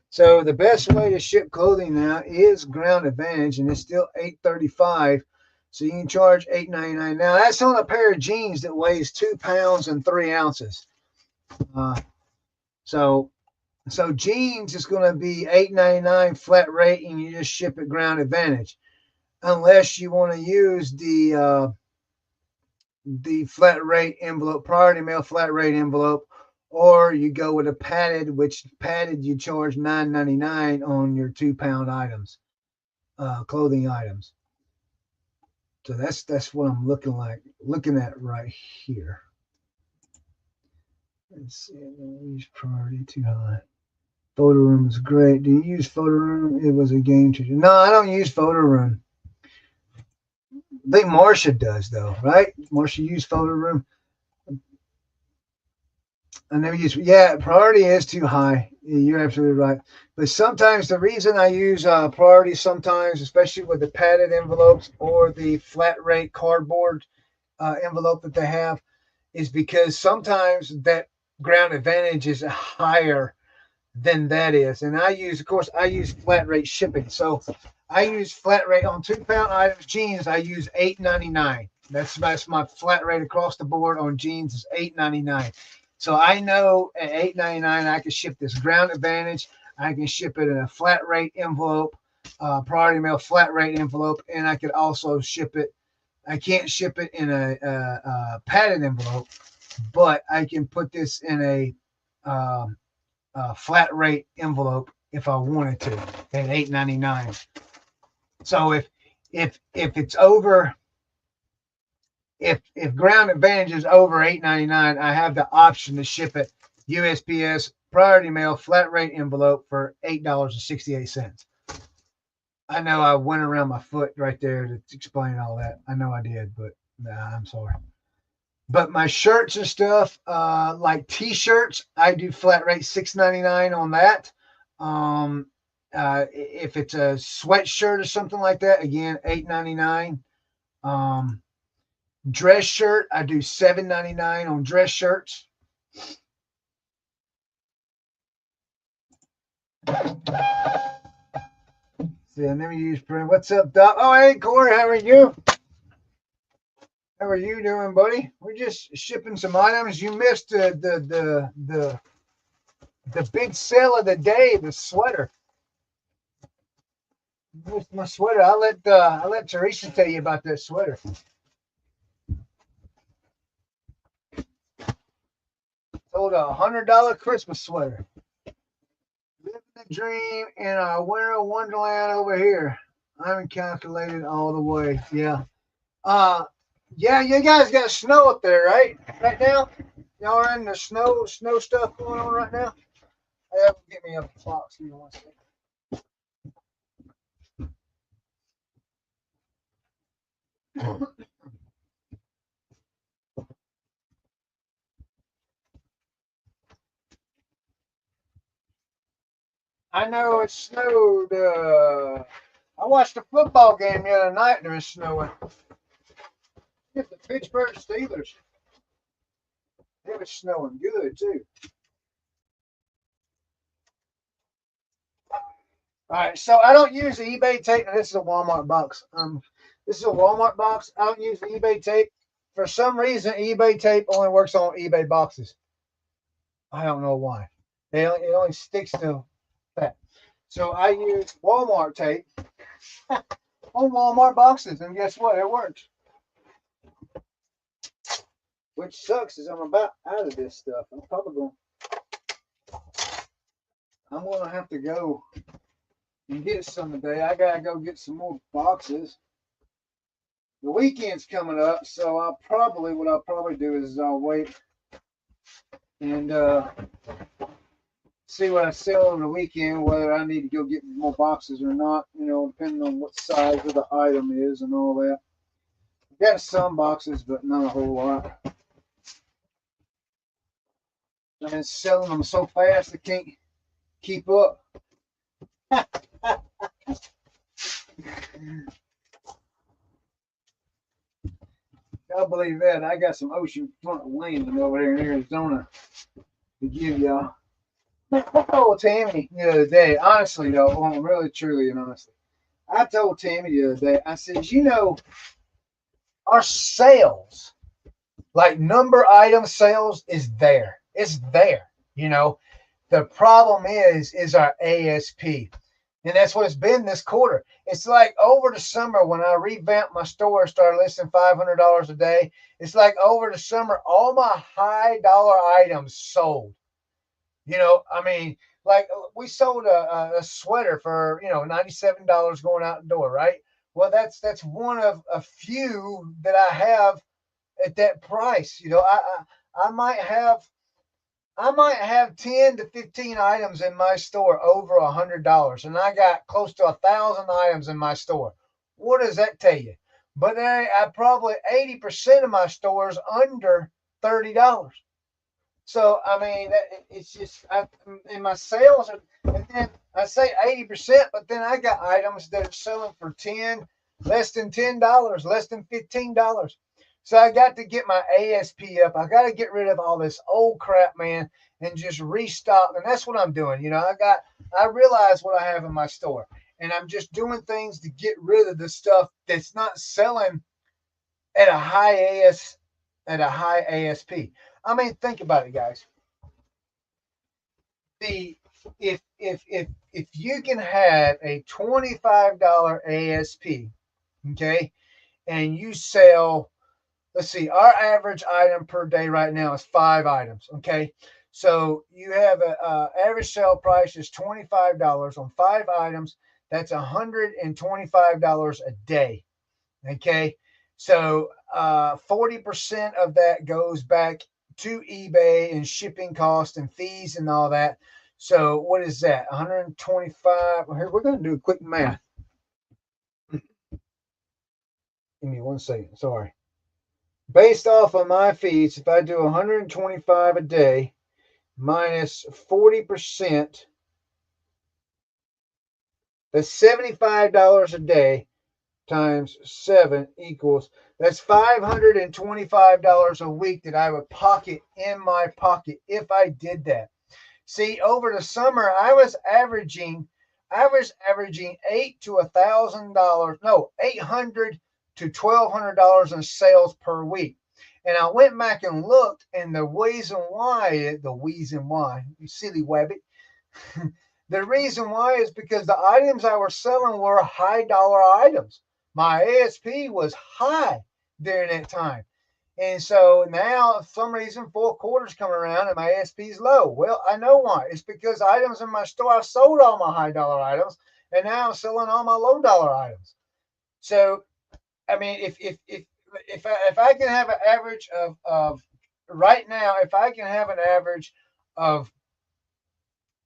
So the best way to ship clothing now is Ground Advantage, and it's still $8.35. So you can charge $8.99. Now that's on a pair of jeans that weighs 2 pounds and 3 ounces. So jeans is going to be $8.99 flat rate, and you just ship it Ground Advantage, unless you want to use the flat rate envelope, Priority Mail flat rate envelope, or you go with a padded, which padded you charge $9.99 on your 2 pound items, clothing items. So that's what I'm looking at right here. Let's see, use priority too high. Photo room is great. Do you use photo room? It was a game changer. No, I don't use photo room. I think Marcia does though, right? Marcia use photo room. I never use. Yeah, priority is too high. You're absolutely right. But sometimes the reason I use priority sometimes, especially with the padded envelopes or the flat rate cardboard envelope that they have, is because sometimes that Ground Advantage is higher than that is. And I use flat rate shipping. So I use flat rate on 2 pound items, jeans. I use $8.99. That's my flat rate across the board on jeans is $8.99. So I know at $8.99 I can ship this Ground Advantage. I can ship it in a flat rate envelope, Priority Mail flat rate envelope, and I could also ship it. I can't ship it in a padded envelope, but I can put this in a flat rate envelope if I wanted to at $8.99. So if it's over, if Ground Advantage is over $8.99, I have the option to ship it USPS Priority Mail flat rate envelope for $8.68. I know I went around my foot right there to explain all that. I know I did, but nah, I'm sorry. But my shirts and stuff, like T-shirts, I do flat rate $6.99 on that. If it's a sweatshirt or something like that, again $8.99. Dress shirt, I do $7.99 on dress shirts. See, I never use print. What's up, Doc? Oh, hey, Corey, how are you? How are you doing, buddy? We're just shipping some items. You missed the big sale of the day, the sweater. You missed my sweater. I let Teresa tell you about that sweater. Sold a $100 Christmas sweater. Living the dream in our winter wonderland over here. I'm calculated all the way. Yeah. Yeah, you guys got snow up there, right? Right now? Y'all are in the snow stuff going on right now? Hey, get me a box here one second. I know it snowed. I watched a football game the other night and it was snowing. It's the Pittsburgh Steelers. It was snowing good too. All right, so I don't use the eBay tape. This is a Walmart box. This is a Walmart box. I don't use the eBay tape. For some reason, eBay tape only works on eBay boxes. I don't know why. It only sticks to that. So I use Walmart tape. on Walmart boxes, and guess what? It works. Which sucks is I'm about out of this stuff. I'm gonna have to go and get some today. I gotta go get some more boxes. The weekend's coming up, so what I'll probably do is I'll wait and see what I sell on the weekend, whether I need to go get more boxes or not, depending on what size of the item is and all that. I've got some boxes, but not a whole lot. I've been selling them so fast I can't keep up. Y'all believe that? I got some oceanfront land over there in Arizona to give y'all. I told Tammy the other day, honestly though, really, truly, and honestly, I told Tammy the other day, I said, our sales, like number item sales, is there. It's there. The problem is our ASP. And that's what it's been this quarter. It's like over the summer when I revamped my store, started listing $500 a day. It's like over the summer, all my high dollar items sold. Like we sold a sweater for, $97 going out the door, right? Well, that's one of a few that I have at that price. I might have 10 to 15 items in my store over $100, and I got close to 1,000 items in my store. What does that tell you? But I probably 80% of my store is under $30. So it's just in my sales, and then I say 80%, but then I got items that are selling for less than $10, less than $15. So I got to get my ASP up. I got to get rid of all this old crap, man, and just restock. And that's what I'm doing. I realize what I have in my store, and I'm just doing things to get rid of the stuff that's not selling at a high ASP. Think about it, guys. If you can have a $25 ASP, okay, and you sell, let's see, our average item per day right now is 5 items, okay. So you have a average sale price is $25 on 5 items. That's $125 a day, okay. So 40% of that goes back to eBay and shipping costs and fees and all that. So what is that? 125. Here, we're going to do a quick math. Give me 1 second. Sorry. Based off of my fees, if I do 125 a day minus 40%, that's $75 a day times 7 equals, that's $525 a week that I would pocket in my pocket if I did that. See, over the summer, I was averaging $800 to $1,200 in sales per week. And I went back and looked, and the reason why, you silly wabbit, the reason why is because the items I was selling were high dollar items. My ASP was high during that time. And so now, for some reason, 4 quarters come around and my ASP is low. Well, I know why. It's because items in my store, I sold all my high dollar items, and now I'm selling all my low dollar items. So, if I can have an average of right now, if I can have an average of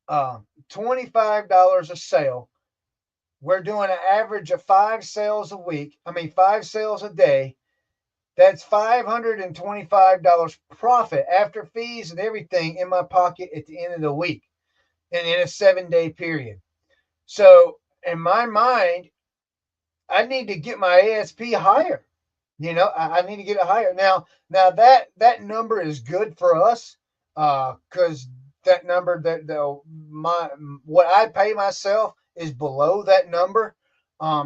$25 a sale, we're doing an average of 5 sales a week. 5 sales a day. That's $525 profit after fees and everything in my pocket at the end of the week and in a 7-day period. So in my mind, I need to get my ASP higher. I need to get it higher. Now that number is good for us because that number what I pay myself is below that number.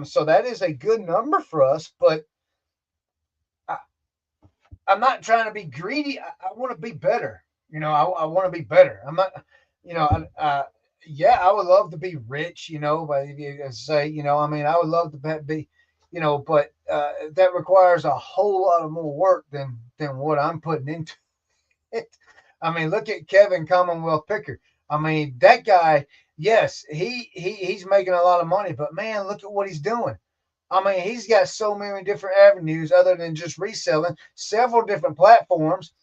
So that is a good number for us, but I'm not trying to be greedy. I want to be better. I want to be better. I'm not, yeah, I would love to be rich, but say, I would love to be, but that requires a whole lot of more work than what I'm putting into it. I mean, look at Kevin Commonwealth Picker. I mean, that guy, yes, he's making a lot of money, but man, look at what he's doing. I mean, he's got so many different avenues other than just reselling, several different platforms,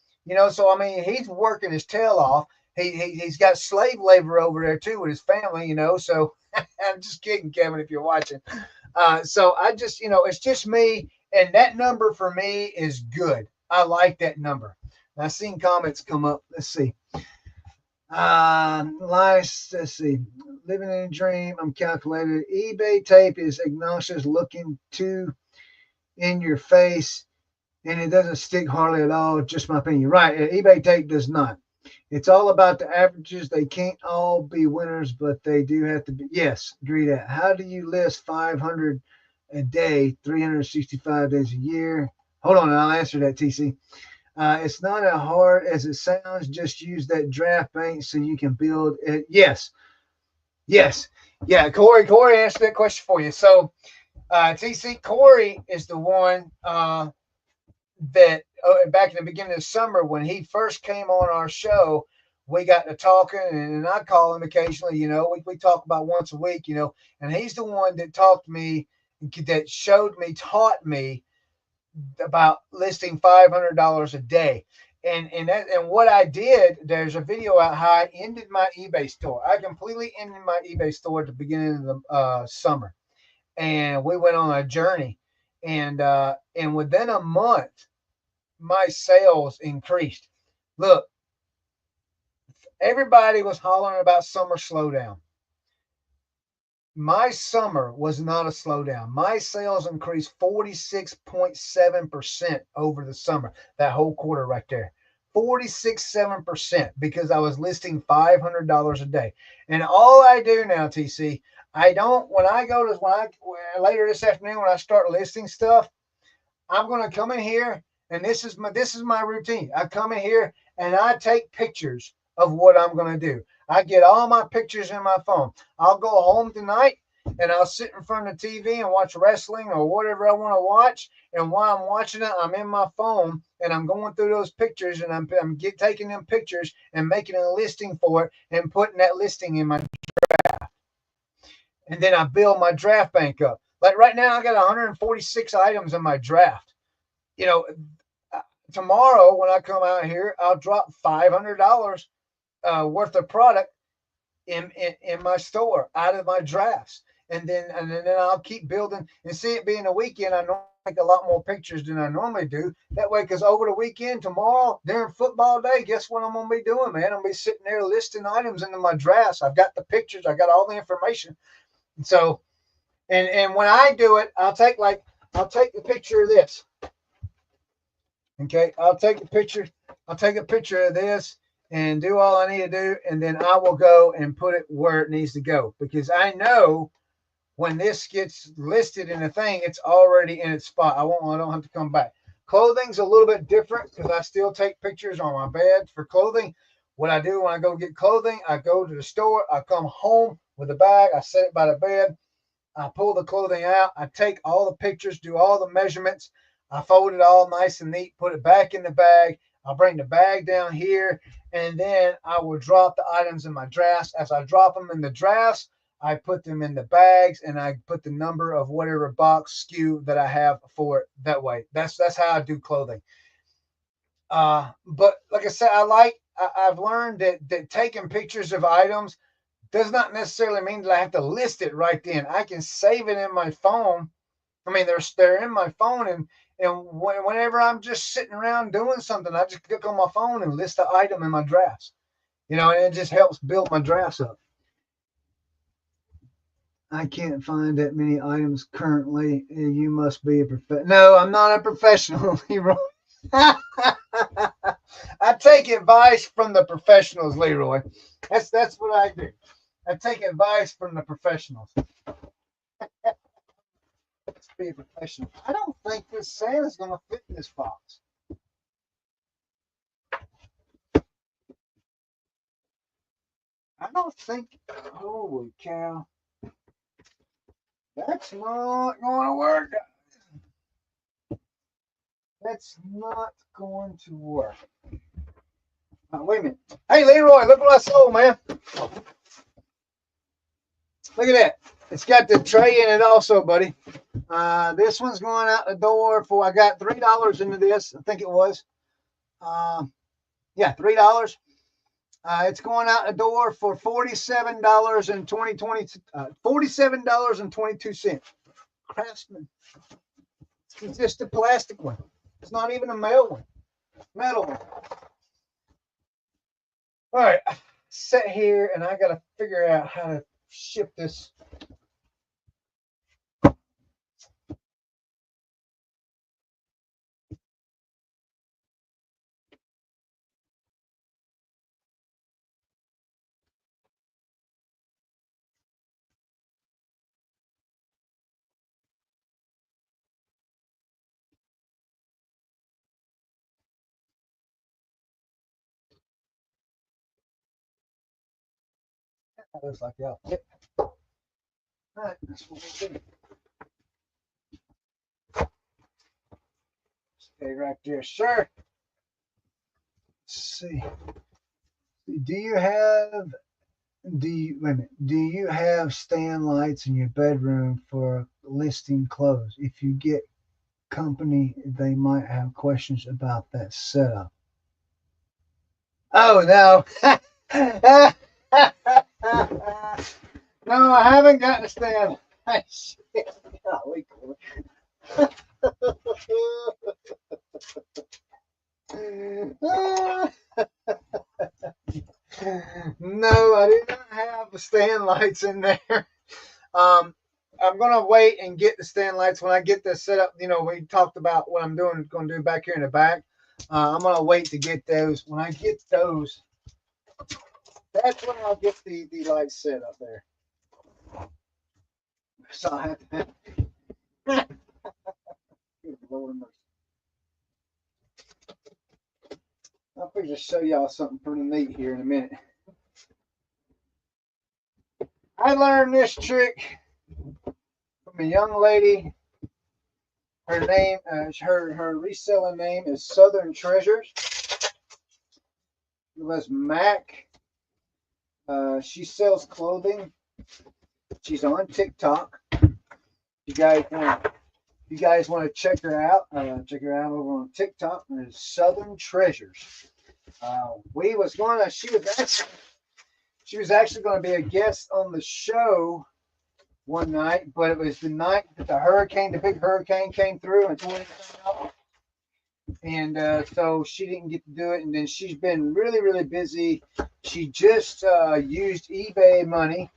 So, I mean, he's working his tail off. He's got slave labor over there too with his family, So I'm just kidding, Kevin, if you're watching. So I just, it's just me. And that number for me is good. I like that number. And I've seen comments come up. Let's see. Let's see. Living in a dream. I'm calculated. eBay tape is obnoxious, looking too in your face, and it doesn't stick hardly at all. Just my opinion. Right. eBay tape does not. It's all about the averages. They can't all be winners, but they do have to be. Yes, agree that. How do you list 500 a day, 365 days a year? Hold on, I'll answer that, TC. It's not as hard as it sounds. Just use that draft bank so you can build it. Yes, yes, yeah. Corey answered that question for you. So, TC, Corey is the one that back in the beginning of summer when he first came on our show, we got to talking, and I call him occasionally. We talk about once a week. And he's the one that taught me, taught me about listing $500 a day. And what I did, there's a video out how I ended my eBay store. I completely ended my eBay store at the beginning of the summer, and we went on a journey, and within a month my sales increased. Look, everybody was hollering about summer slowdown. My summer was not a slowdown. My sales increased 46.7% over the summer, that whole quarter right there. 46.7% because I was listing $500 a day. And all I do now, TC, I don't, when I later this afternoon, when I start listing stuff, I'm going to come in here, and this is my routine. I come in here and I take pictures of what I'm going to do. I get all my pictures in my phone. I'll go home tonight and I'll sit in front of the TV and watch wrestling or whatever I want to watch. And while I'm watching it, I'm in my phone and I'm going through those pictures, and I'm taking them pictures and making a listing for it and putting that listing in my draft. And then I build my draft bank up. Like right now, I got 146 items in my draft. You know, tomorrow when I come out here, I'll drop $500 worth of product in my store out of my drafts, and then I'll keep building. And see, it being a weekend, I normally take a lot more pictures than I normally do. That way, because over the weekend, tomorrow during football day, guess what I'm gonna be doing, man? I'm gonna be sitting there listing items into my drafts. I've got the pictures, I got all the information. And so, and when I do it, I'll take the picture of this. Okay, I'll take a picture of this and do all I need to do, and then I will go and put it where it needs to go, because I know when this gets listed in a thing, it's already in its spot. I don't have to come back. Clothing's a little bit different because I still take pictures on my bed for clothing. What I do when I go get clothing, I go to the store, I come home with a bag, I set it by the bed, I pull the clothing out, I take all the pictures, do all the measurements, I fold it all nice and neat, put it back in the bag. I'll bring the bag down here, and then I will drop the items in my drafts. As I drop them in the drafts, I put them in the bags, and I put the number of whatever box SKU that I have for it that way. That's how I do clothing. But like I said, I've learned that taking pictures of items does not necessarily mean that I have to list it right then. I can save it in my phone. I mean, they're in my phone, and whenever I'm just sitting around doing something, I just click on my phone and list the item in my drafts. And it just helps build my drafts up. I can't find that many items currently. You must be a professional. No, I'm not a professional, Leroy. I take advice from the professionals, Leroy. That's what I do. I take advice from the professionals. Let's be a professional. I don't think this Santa's going to fit in this box. I don't think. Holy cow. That's not going to work. That's not going to work. Wait a minute. Hey, Leroy, look what I sold, man. Look at that. It's got the tray in it also, buddy. This one's going out the door for, I got $3 into this. I think it was. Yeah, $3. It's going out the door for $47 and $47.22. Craftsman. It's just a plastic one. It's not even a metal one. Metal one. All right, sit here and I gotta figure out how to ship this. That looks like the outfit. All right, that's what we do. Stay right there, sir. Let's see. Do you have wait a minute? Do you have stand lights in your bedroom for listing clothes? If you get company, they might have questions about that setup. Oh no. No, I haven't gotten a stand. Golly. No, I do not have the stand lights in there. I'm gonna wait and get the stand lights when I get this set up. You know, we talked about what I'm doing, going to do back here in the back. I'm gonna wait to get those. When I get those, that's when I'll get the lights set up there. So I have to. Good Lord mercy. I'll probably just show y'all something pretty neat here in a minute. I learned this trick from a young lady. Her name, her reselling name is Southern Treasures. It was Mac. She sells clothing. She's on TikTok. You guys want to check her out? Check her out over on TikTok. It's Southern Treasures. She was actually going to be a guest on the show one night, but it was the night that the big hurricane came through and tore everything up. And so she didn't get to do it. And then she's been really, really busy. She just used eBay money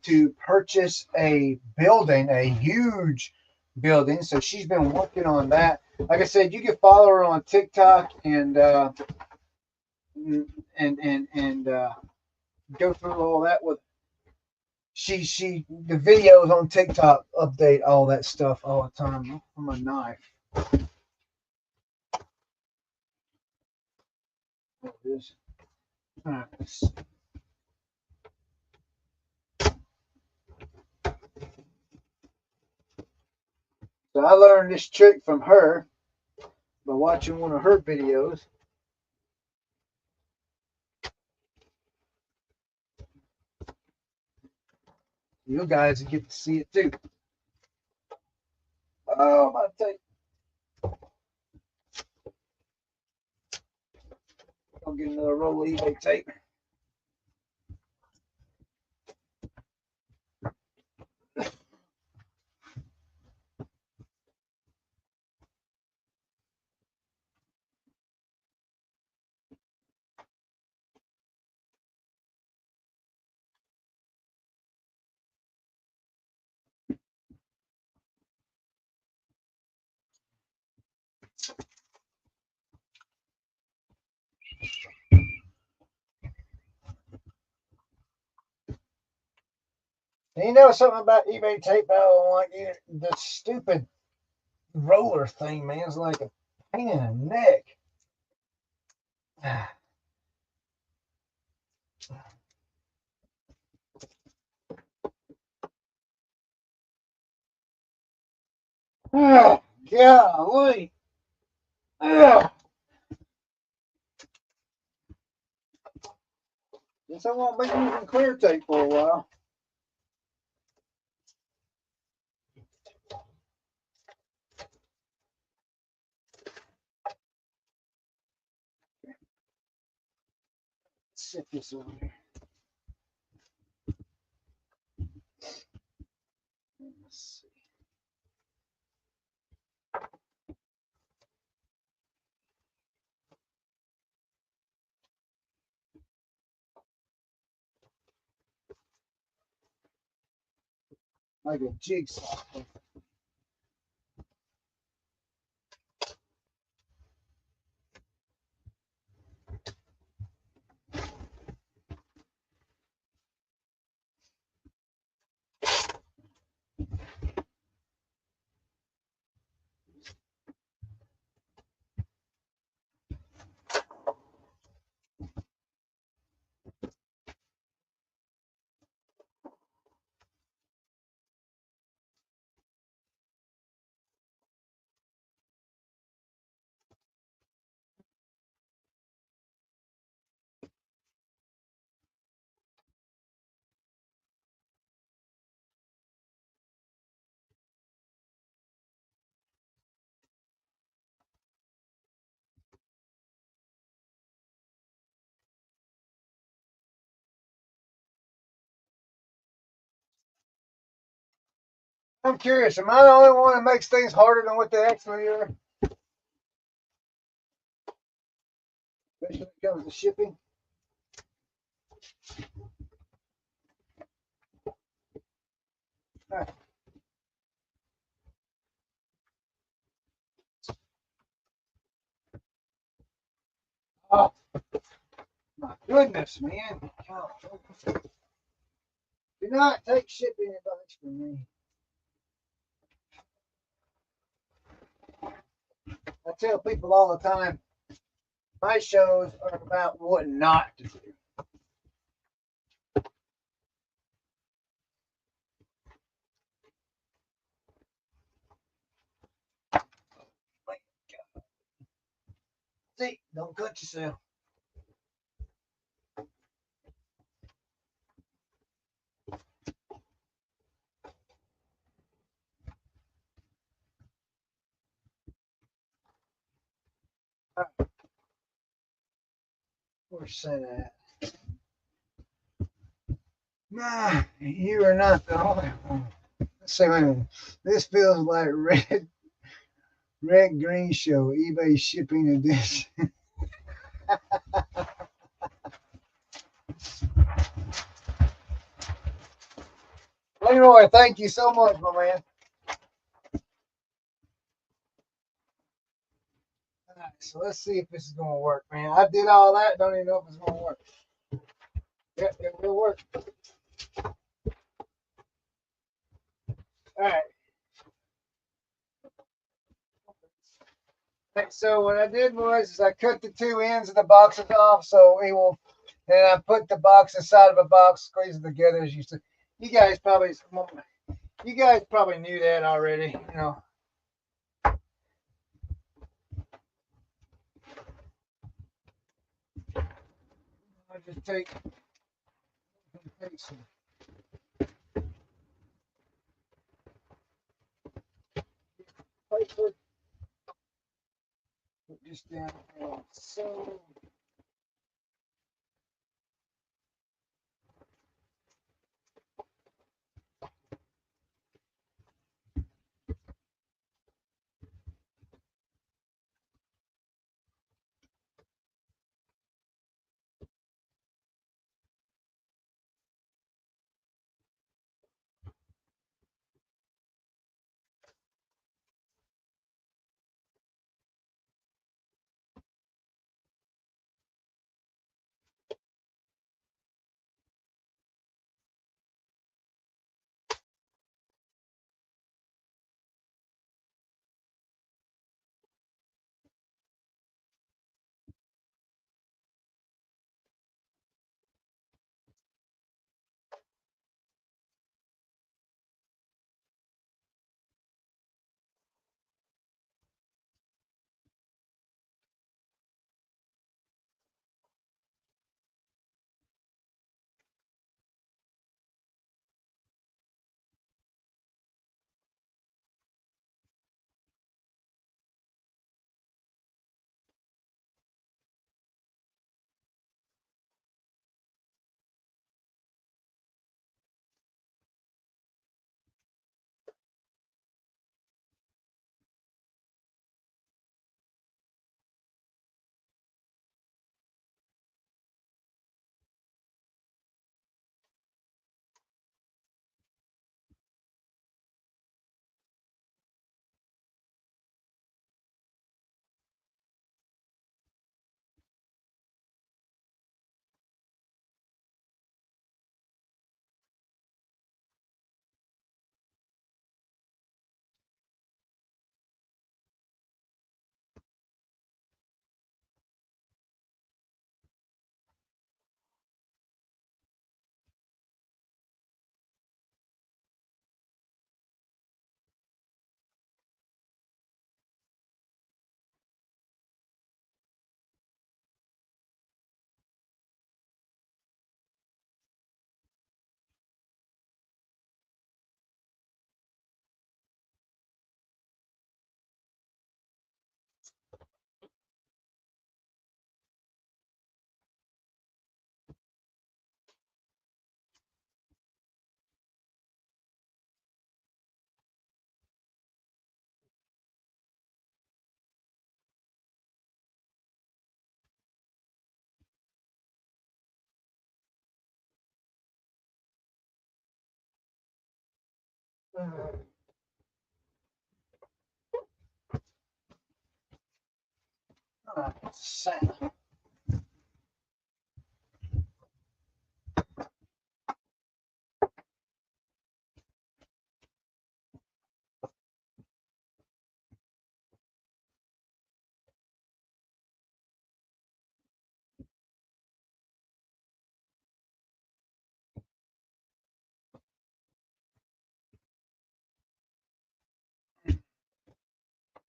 to purchase a building, a huge building. So she's been working on that. Like I said, you can follow her on TikTok and go through all that with the videos on TikTok update all that stuff all the time. From a knife. There it is. All right. So I learned this trick from her by watching one of her videos. You guys get to see it too. Oh my tape. I'll get another roll of eBay tape. And you know something about eBay tape I don't like either? The stupid roller thing, man. It's like a pain in the neck. Oh, golly. Ugh. Guess I won't be using clear tape for a while. Set this over here. Let's see. Like a jigsaw. I'm curious, am I the only one that makes things harder than what they actually are? Especially when it comes to shipping. Right. Oh, my goodness, man. Do not take shipping advice from me. I tell people all the time, my shows are about what not to do. See, don't cut yourself. Where's Santa at? Nah, you are not the only one. Let's see, wait a minute. This feels like red green show, eBay shipping edition. Leroy, thank you so much, my man. All right, so let's see if this is gonna work, man. I did all that, don't even know if it's gonna work. Yep, it will work. All right. So what I did was I cut the two ends of the boxes off, so it will. Then I put the box inside of a box, squeeze it together as you see. You guys probably knew that already. You know. I just take some paper, put this down here. So.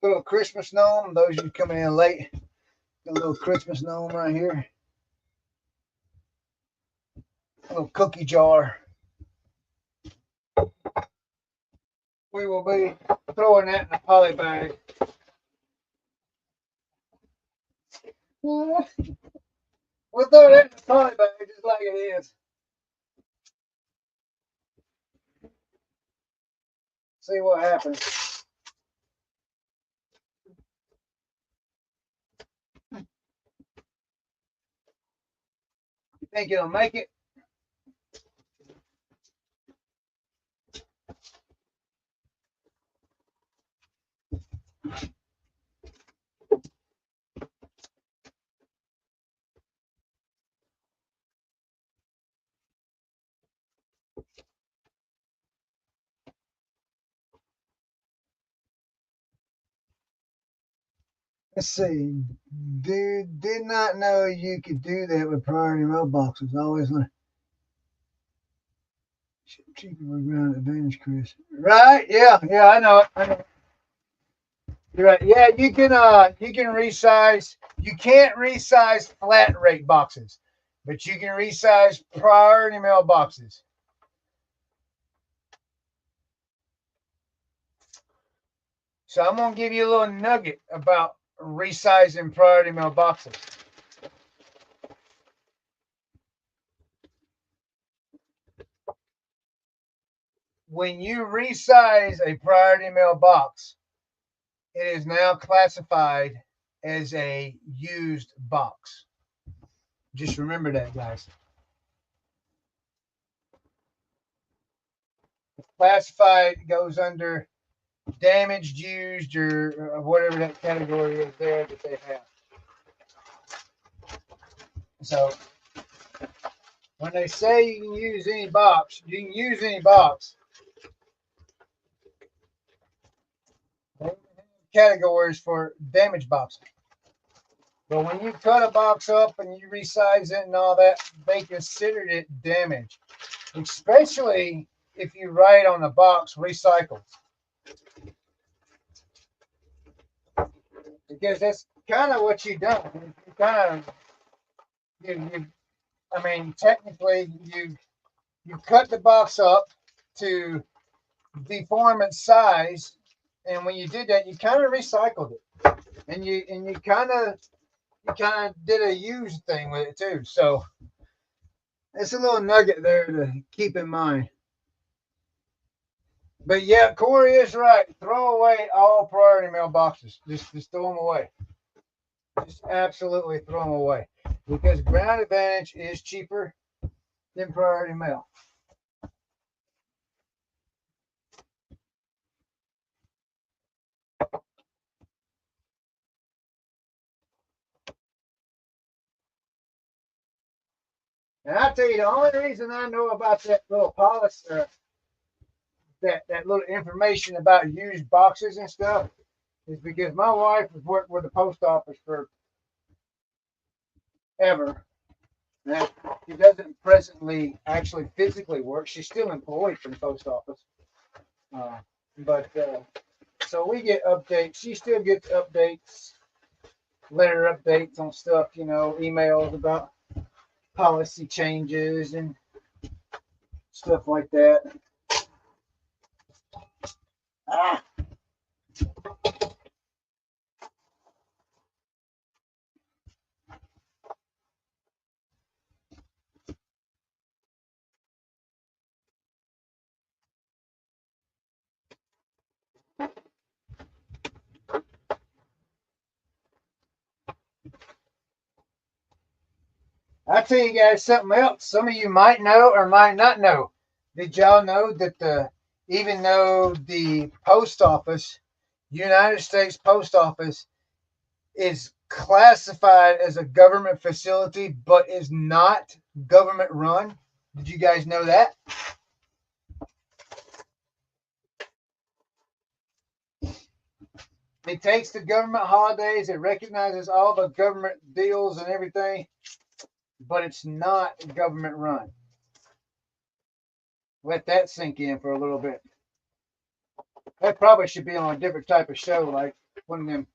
Little Christmas gnome. Those of you coming in late, got a little Christmas gnome right here. A little cookie jar. We will be throwing that in a poly bag. We'll throw that in a poly bag just like it is. See what happens. You think it'll make it? Let's see. Did not know you could do that with priority mailboxes. Always learn. Cheaper with ground advantage, Chris. Right? Yeah, I know it. I know it. You're right. Yeah, you can resize. You can't resize flat rate boxes, but you can resize priority mailboxes. So I'm gonna give you a little nugget about resizing priority mailboxes. When you resize a priority mailbox, it is now classified as a used box. Just remember that, guys. Classified goes under damaged, used, or whatever that category is there that they have. So when they say you can use any box, you can use any box. Categories for damaged boxes. But when you cut a box up and you resize it and all that, they considered it damaged, especially if you write on the box recycled. Because that's kind of what you done. You kind of, I mean, technically, you cut the box up to deform its size, and when you did that, you kind of recycled it, and you kind of did a used thing with it too. So it's a little nugget there to keep in mind. But yeah, Corey is right. Throw away all priority mailboxes. Just throw them away. Just absolutely throw them away, because ground advantage is cheaper than priority mail. And I tell you, the only reason I know about that little policy, that little information about used boxes and stuff, is because my wife has worked with the post office for ever. Now, she doesn't presently actually physically work. She's still employed for the post office. But so we get updates. She still gets updates, letter updates on stuff, emails about policy changes and stuff like that. Ah. I'll tell you guys something else. Some of you might know or might not know. Did y'all know that even though the post office, United States Post Office, is classified as a government facility, but is not government run. Did you guys know that? It takes the government holidays, it recognizes all the government deals and everything, but it's not government run. Let that sink in for a little bit. That probably should be on a different type of show, like one of them.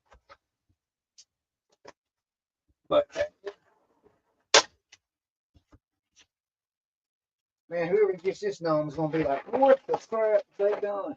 But man, whoever gets this gnome is gonna be like, what the crap they done?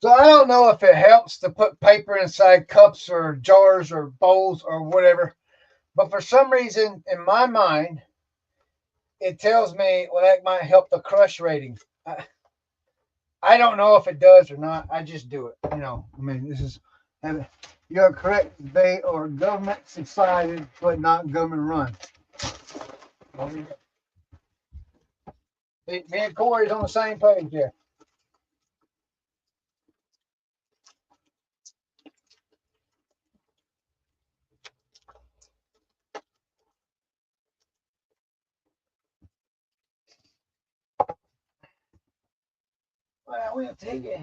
So I don't know if it helps to put paper inside cups or jars or bowls or whatever, but for some reason in my mind, it tells me, well, that might help the crush rating. I don't know if it does or not. I just do it. I mean, this is, you're correct. They are government society, but not government run. Me and Corey's on the same page here. Well, we'll take it.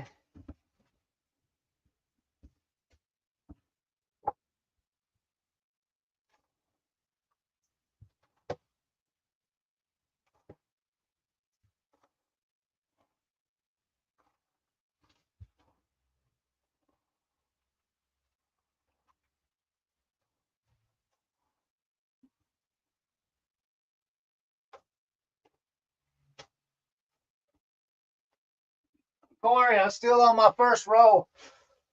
Corey, I'm still on my first roll.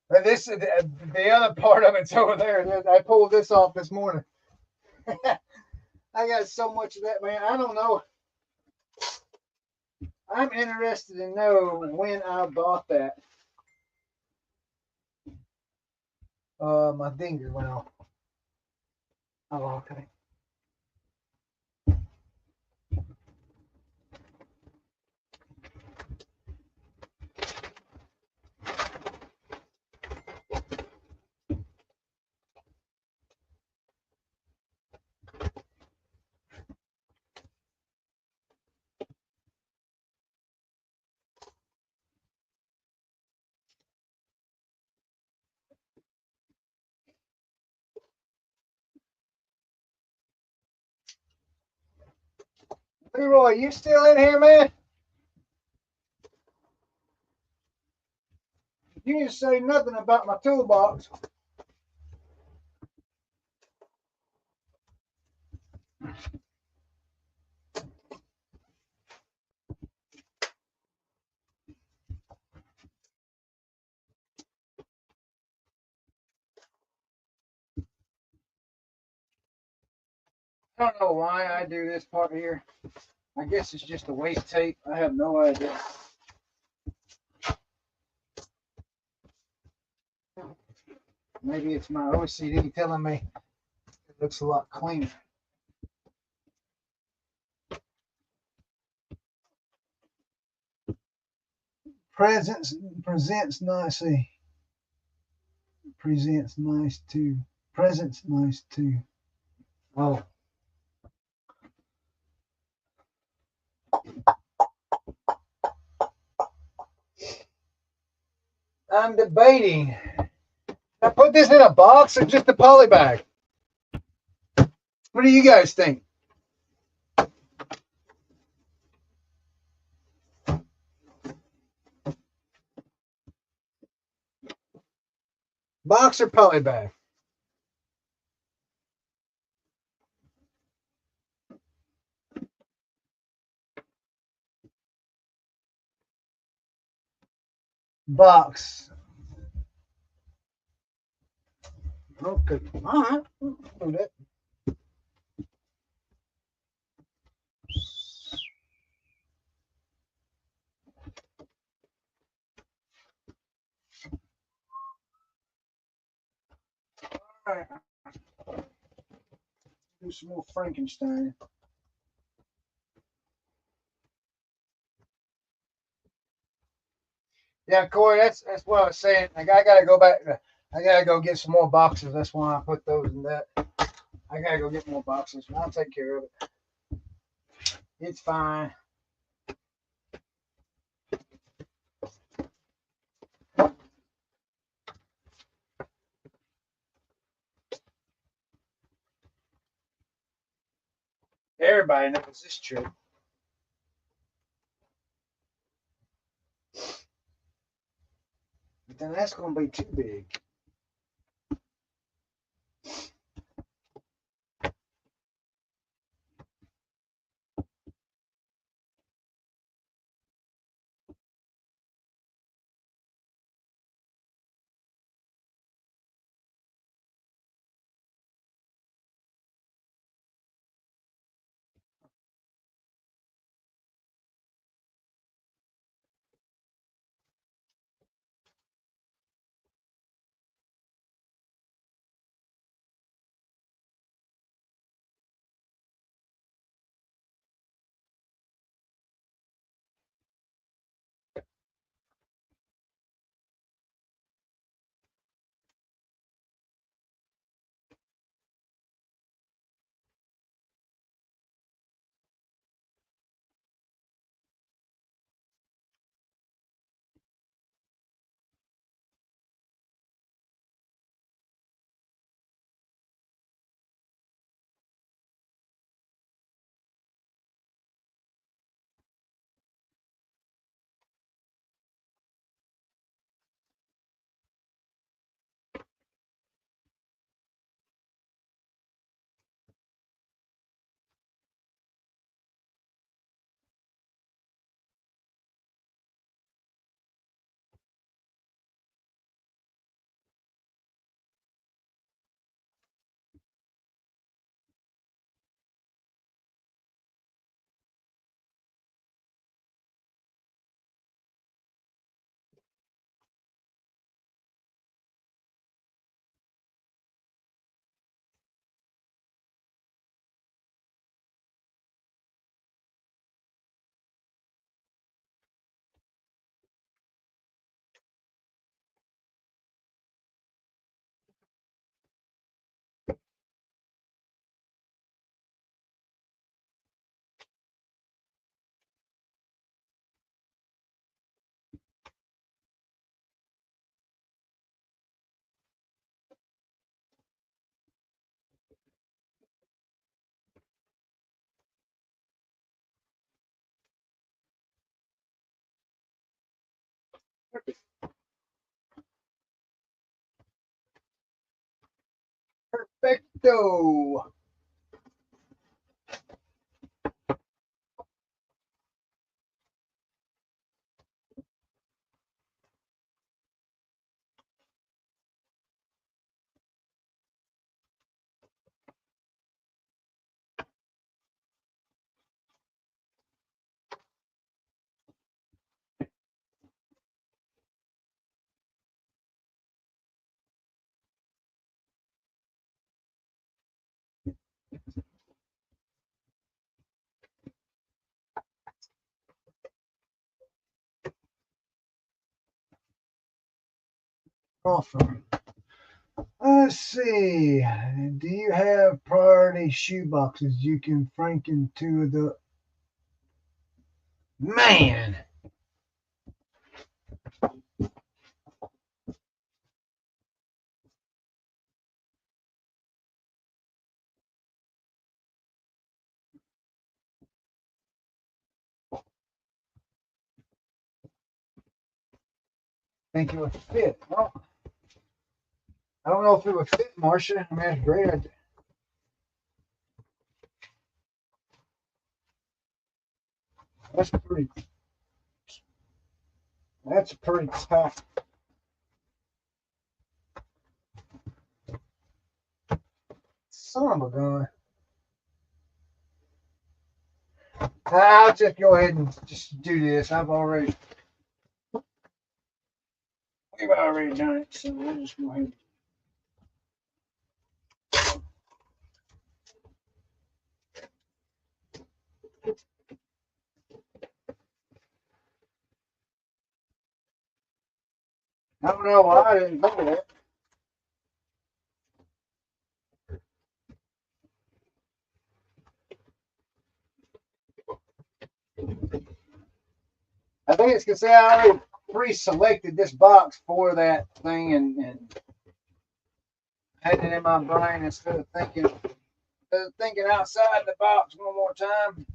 And this is the other part of it's over there. I pulled this off this morning. I got so much of that, man. I don't know. I'm interested to know when I bought that. My finger went off. Oh, okay. Leroy, you still in here, man? You didn't say nothing about my toolbox. I don't know why I do this part here. I guess it's just a waste tape. I have no idea. Maybe it's my OCD telling me it looks a lot cleaner. Presents nicely. Presents nice too. Presents nice too. Oh. I'm debating. I put this in a box or just a poly bag? What do you guys think? Box or poly bag? Box. Okay. All right. Do that. All right. Do some more Frankenstein. Yeah, Corey, that's what I was saying. Like, I gotta go back. I gotta go get some more boxes. That's why I put those in that. I gotta go get more boxes. I'll take care of it. It's fine. Everybody knows this trick. But then that's gonna be too big. Perfecto. Awesome. Let's see. Do you have priority shoe boxes you can frank into the man? Think it would fit? Huh? I don't know if it would fit Marcia. I mean, that's a great idea. That's pretty. That's pretty tough. Son of a gun. I'll just go ahead and just do this. We've already done it, so we'll just go ahead. I don't know why I didn't think of that. I think it's because I already pre-selected this box for that thing and had it in my brain instead of thinking outside the box one more time.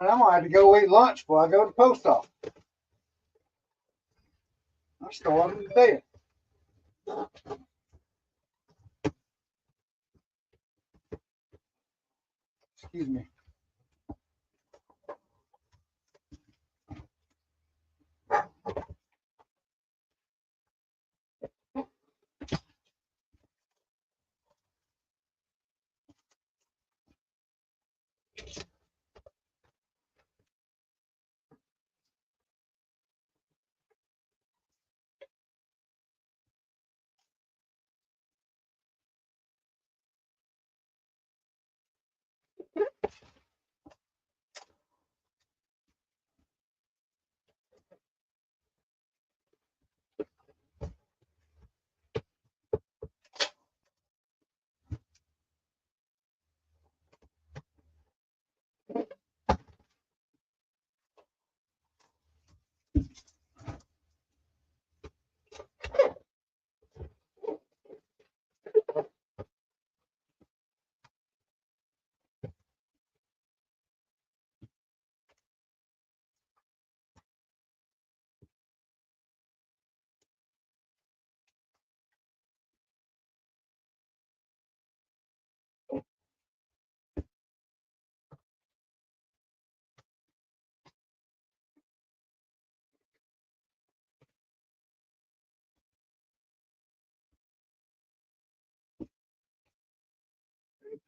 And I'm gonna have to go eat lunch before I go to the post office. I'm starving to death. Excuse me.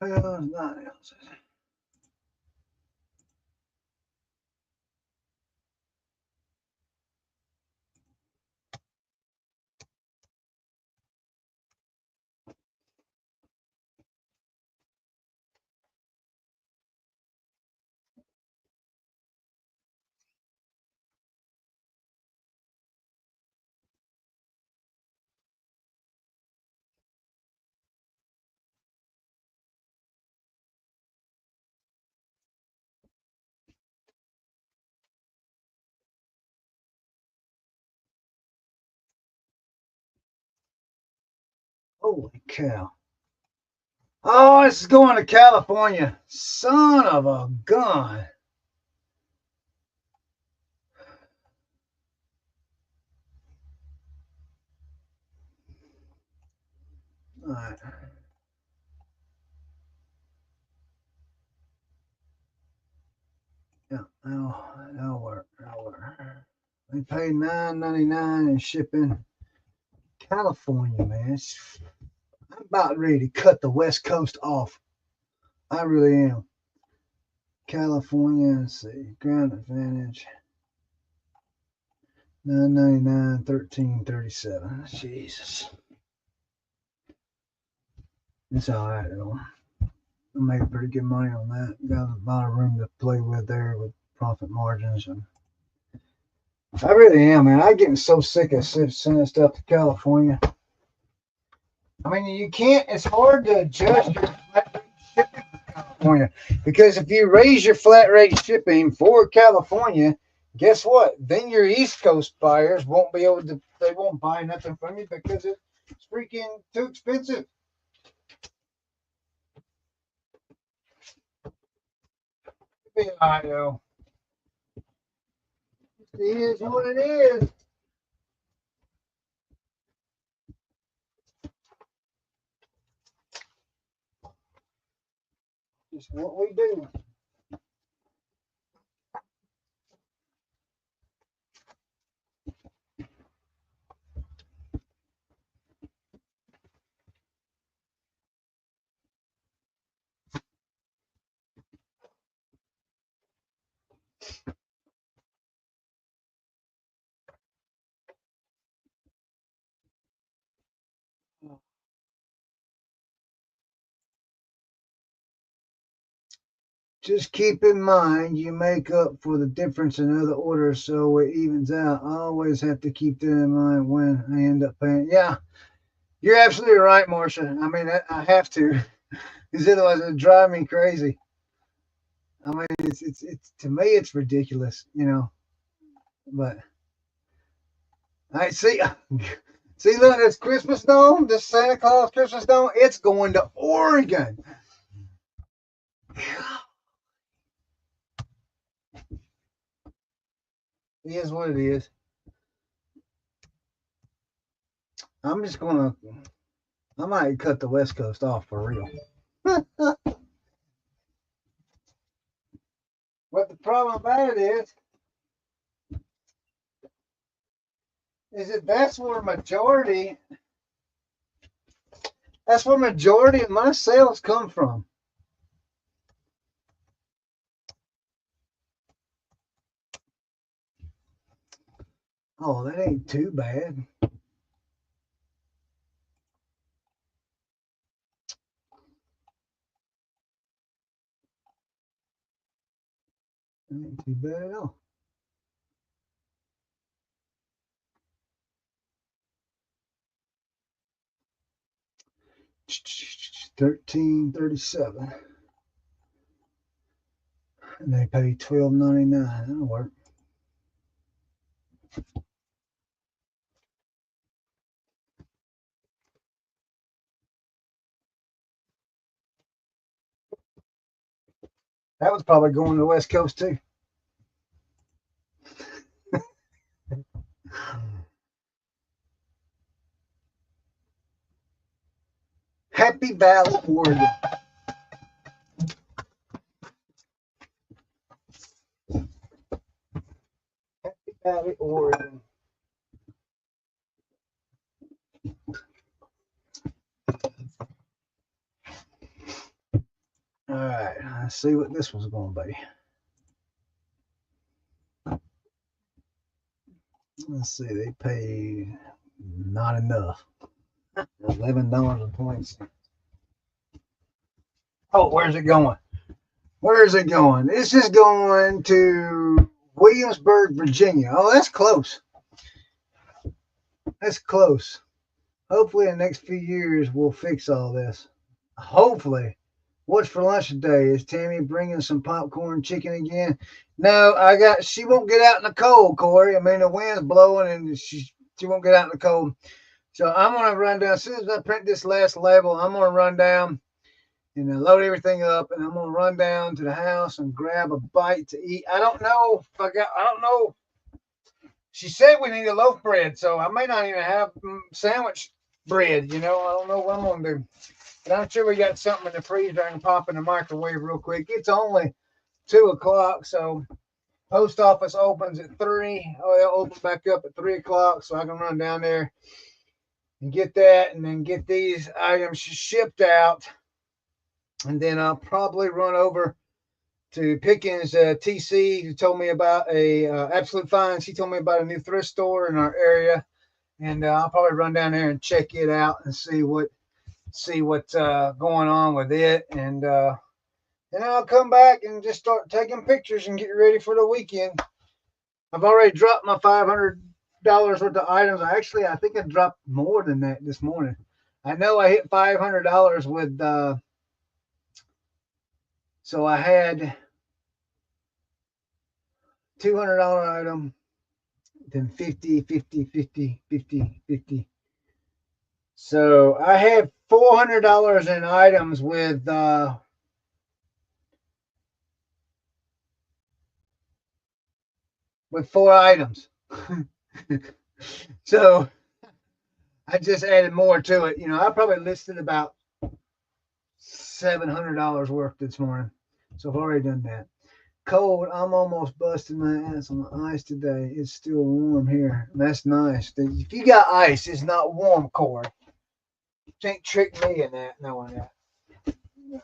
Pounds, 9 ounces. Holy cow. Oh, this is going to California. Son of a gun. All right. Yeah, that'll work. That'll work. They paid $9.99 in shipping. California, man. I'm about ready to cut the West Coast off. I really am. California, let's see. Ground advantage. $9.99, $13.37. Jesus. It's all right, though. I made pretty good money on that. Got a lot of room to play with there with profit margins. And I really am, man. I'm getting so sick of sending stuff to California. I mean, you can't, it's hard to adjust your flat rate shipping for California because if you raise your flat rate shipping for California, guess what? Then your East Coast buyers won't be able to, they won't buy nothing from you because it's freaking too expensive. It'll be all right, though. It is what it is. Just what we do. Just keep in mind you make up for the difference in other orders so it evens out. I always have to keep that in mind when I end up paying. Yeah, you're absolutely right, Marcia. I mean, I have to because otherwise it'd drive me crazy. I mean, it's to me it's ridiculous, you know. But I see, see, look, this Christmas dome, this Santa Claus Christmas dome, it's going to Oregon. It is what it is. I'm just gonna. I might cut the West Coast off for real. But the problem about it is that that's where majority of my sales come from. Oh, that ain't too bad. That ain't too bad at all. $13.37, and they pay $12.99. That'll work. That was probably going to the West Coast too. Happy Valley, Oregon. Happy Valley, Oregon. All right, let's see what this one's going to be. Let's see, they pay not enough. $11.20. Oh, where's it going? Where is it going? This is going to Williamsburg, Virginia. Oh, that's close. That's close. Hopefully, in the next few years, we'll fix all this. Hopefully. What's for lunch today? Is Tammy bringing some popcorn chicken again? No, she won't get out in the cold, Corey. I mean, the wind's blowing and she won't get out in the cold. So I'm going to run down. As soon as I print this last label, I'm going to run down and then load everything up, and I'm going to run down to the house and grab a bite to eat. I don't know. She said we need a loaf bread, so I may not even have sandwich bread. I don't know what I'm going to do. But I'm sure we got something in the freezer I can pop in the microwave real quick. It's only 2:00, so post office opens at 3. Oh, they'll open back up at 3:00, so I can run down there and get that, and then get these items shipped out. And then I'll probably run over to Pickens TC, who told me about a Absolute Finds. He told me about a new thrift store in our area, and I'll probably run down there and check it out and see what's going on with it, and then I'll come back and just start taking pictures and get ready for the weekend. I've already dropped my $500 worth of items. I think I dropped more than that this morning. I know I hit $500 with so I had $200 item, then 50, 50, 50, 50, 50. So I had $400 in items with 4 items. So I just added more to it. I probably listed about $700 worth this morning. So I've already done that. Cold, I'm almost busting my ass on the ice today. It's still warm here. That's nice. If you got ice, it's not warm, Corey. You can't trick me in that, knowing that.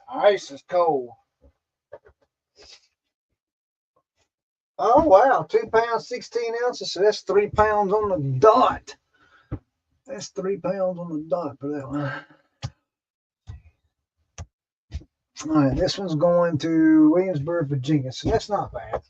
Ice is cold. Oh, wow. 2 pounds, 16 ounces. So that's 3 pounds on the dot. That's 3 pounds on the dot for that one. All right, this one's going to Williamsburg, Virginia. So that's not bad.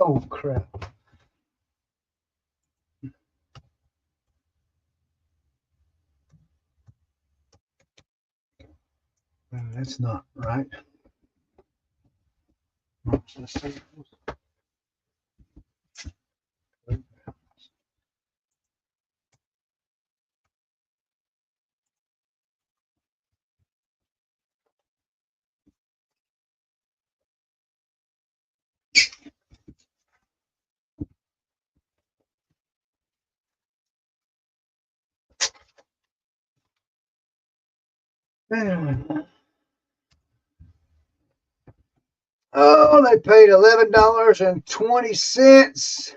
Oh, crap. That's not right. Let's see. Oh, they paid $11.20.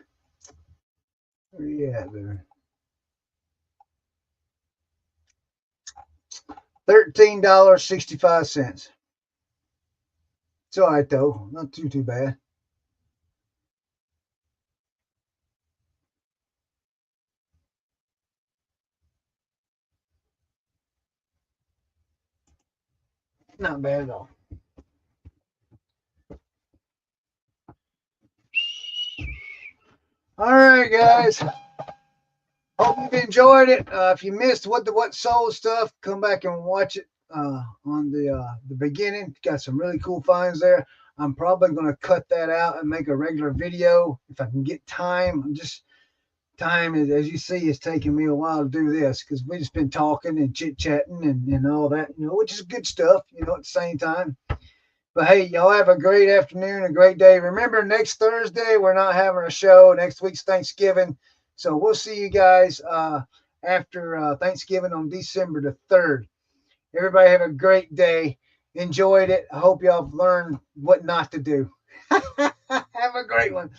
Where you at there? $13.65. It's all right though, not too bad. Not bad at all. All right, guys. Hope you've enjoyed it. If you missed what sold stuff, come back and watch it on the beginning. Got some really cool finds there. I'm probably going to cut that out and make a regular video if I can get time. I'm just time is, as you see, it's taking me a while to do this because we just been talking and chit chatting and all that, which is good stuff, at the same time. But hey, y'all have a great afternoon, a great day. Remember, next Thursday, we're not having a show. Next week's Thanksgiving. So we'll see you guys after Thanksgiving on December the 3rd. Everybody have a great day. Enjoyed it. I hope y'all have learned what not to do. Have a great one.